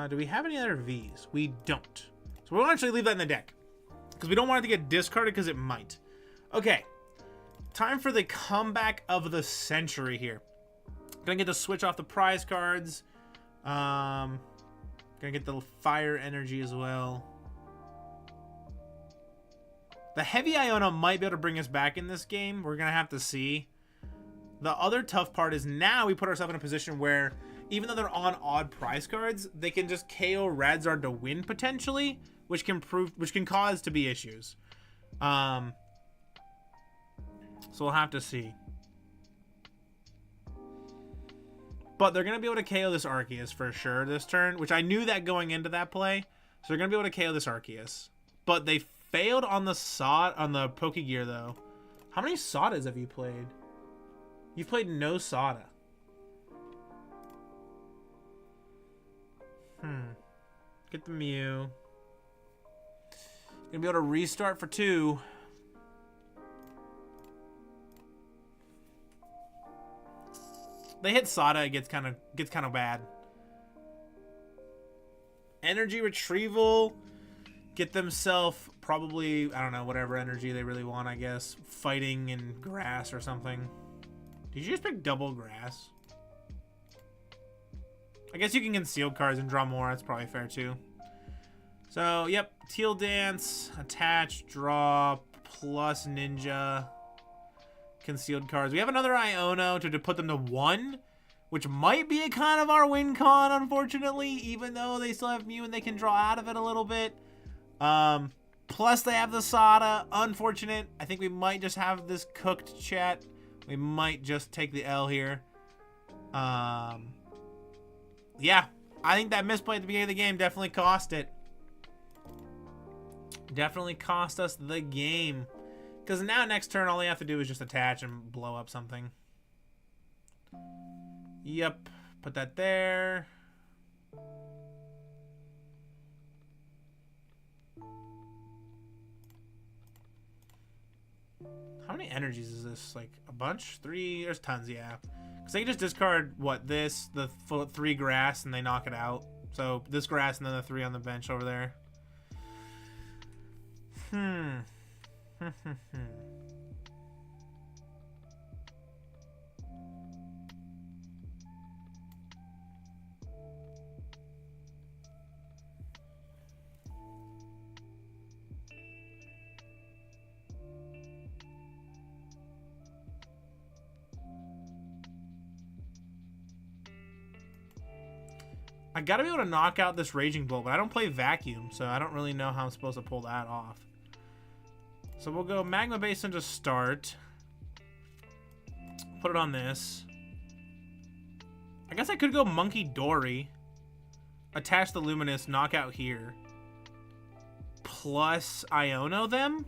Speaker 1: Do we have any other Vs? We don't. So we'll actually leave that in the deck because we don't want it to get discarded because it might. Okay, time for the comeback of the century here. Gonna get to switch off the prize cards. Gonna get the fire energy as well. The heavy Iono might be able to bring us back in this game. We're gonna have to see. The other tough part is now we put ourselves in a position where even though they're on odd prize cards, they can just KO Radzard to win potentially, which can cause to be issues. So we'll have to see. But they're going to be able to KO this Arceus for sure this turn, which I knew that going into that play. So they're going to be able to KO this Arceus. But they failed on the Pokégear though. How many Sodas have you played? You've played no Soda. Get the Mew. Gonna be able to restart for 2. They hit Sada, it gets kind of bad. Energy retrieval. Get themselves probably, I don't know, whatever energy they really want, I guess. Fighting in grass or something. Did you just pick double grass? I guess you can conceal cards and draw more. That's probably fair too. So, yep. Teal Dance, attach, draw, plus Ninja. Concealed cards. We have another Iono to put them to 1, which might be a kind of our win con, unfortunately, even though they still have Mew and they can draw out of it a little bit. Plus they have the Sada. Unfortunate. I think we might just have this cooked, chat. We might just take the L here. Yeah, I think that misplay at the beginning of the game definitely cost it. Definitely cost us the game. Because now next turn, all they have to do is just attach and blow up something. Yep, put that there. How many energies is this? Like a bunch? 3? There's tons, yeah. Because they can just discard, what, this, the 3 grass, and they knock it out. So this grass and then the 3 on the bench over there. I gotta be able to knock out this Raging Bolt, but I don't play Vacuum, so I don't really know how I'm supposed to pull that off. So we'll go Magma Basin to start. Put it on this. I guess I could go Monkey Dory. Attach the Luminous, knock out here. Plus Iono them?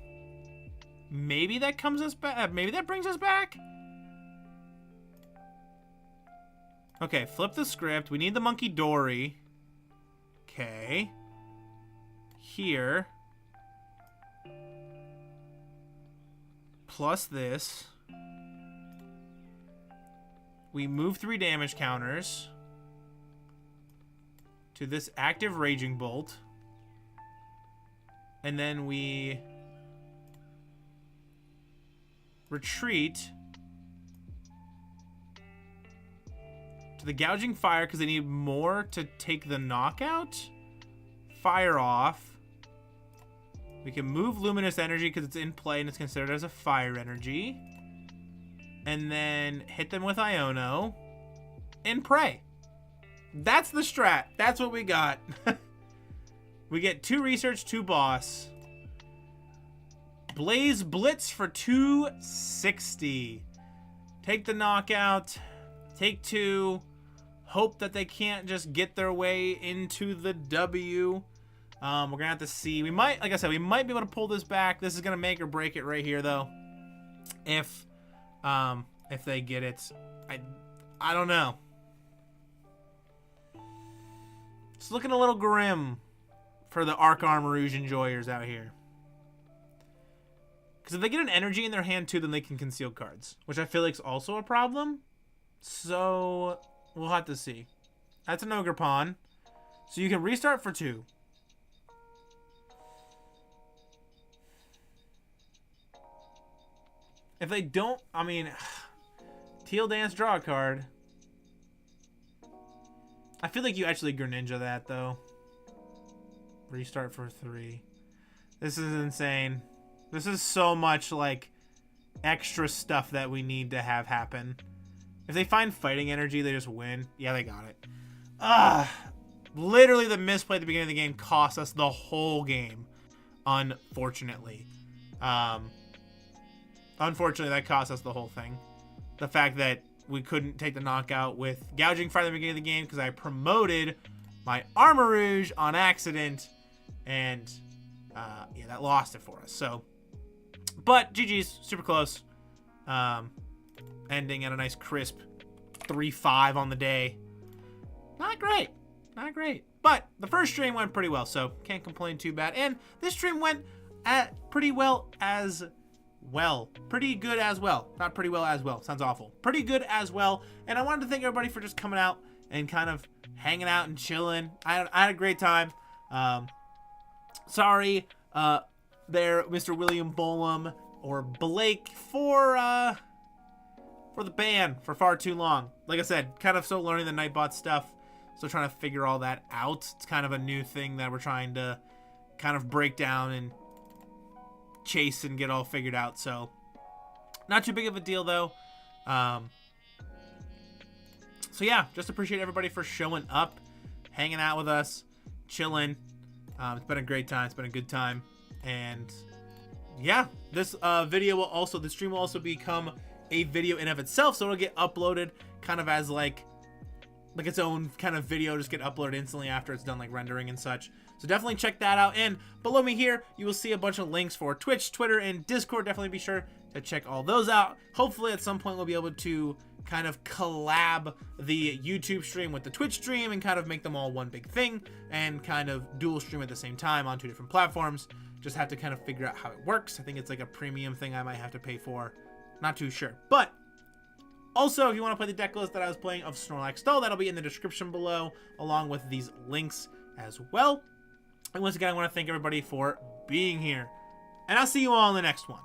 Speaker 1: Maybe that comes us back. Maybe that brings us back? Okay, flip the script. We need the Monkey Dory. Okay. Here. Plus this. We move 3 damage counters. to this active Raging Bolt. And then we retreat to the Gouging Fire because they need more to take the knockout. Fire off. We can move Luminous Energy because it's in play and it's considered as a fire energy. And then hit them with Iono and pray. That's the strat. That's what we got. We get 2 research, 2 boss. Blaze Blitz for 260. Take the knockout. Take 2. Hope that they can't just get their way into the W. We're gonna have to see. We might, like I said, we might be able to pull this back. This is gonna make or break it right here, though. If they get it, I don't know. It's looking a little grim for the Arc Armourouge enjoyers out here. Because if they get an energy in their hand too, then they can conceal cards, which I feel like is also a problem. So we'll have to see. That's an Ogerpon. So you can restart for 2. If they don't, I mean, Teal Dance, draw a card. I feel like you actually Greninja that, though. Restart for 3. This is insane. This is so much, like, extra stuff that we need to have happen. If they find Fighting Energy, they just win. Yeah, they got it. Literally, the misplay at the beginning of the game cost us the whole game, unfortunately. Unfortunately, that cost us the whole thing. The fact that we couldn't take the knockout with Gouging Fire at the beginning of the game because I promoted my Armourouge on accident. And, yeah, that lost it for us. So, but GG's, super close. Ending at a nice crisp 3-5 on the day. Not great. Not great. But the first stream went pretty well, so can't complain too bad. And this stream went pretty well as well. Pretty good as well. Not pretty well as well. Sounds awful. Pretty good as well. And I wanted to thank everybody for just coming out and kind of hanging out and chilling. I had a great time. Sorry, there, Mr. William Bolam or Blake for the ban for far too long. Like I said, kind of still learning the Nightbot stuff. Still trying to figure all that out. It's kind of a new thing that we're trying to kind of break down and chase and get all figured out. So not too big of a deal though. So yeah, just appreciate everybody for showing up, hanging out with us, chilling. It's been a great time. It's been a good time. And yeah, this video will also, the stream will also become a video in of itself. So it'll get uploaded kind of as like its own kind of video, just get uploaded instantly after it's done like rendering and such. So definitely check that out. And below me here, you will see a bunch of links for Twitch, Twitter, and Discord. Definitely be sure to check all those out. Hopefully at some point we'll be able to kind of collab the YouTube stream with the Twitch stream and kind of make them all one big thing and kind of dual stream at the same time on 2 different platforms. Just have to kind of figure out how it works. I think it's like a premium thing I might have to pay for. Not too sure. But also, if you want to play the deck list that I was playing of Snorlax Stall, that'll be in the description below, along with these links as well. And once again, I want to thank everybody for being here. And I'll see you all in the next one.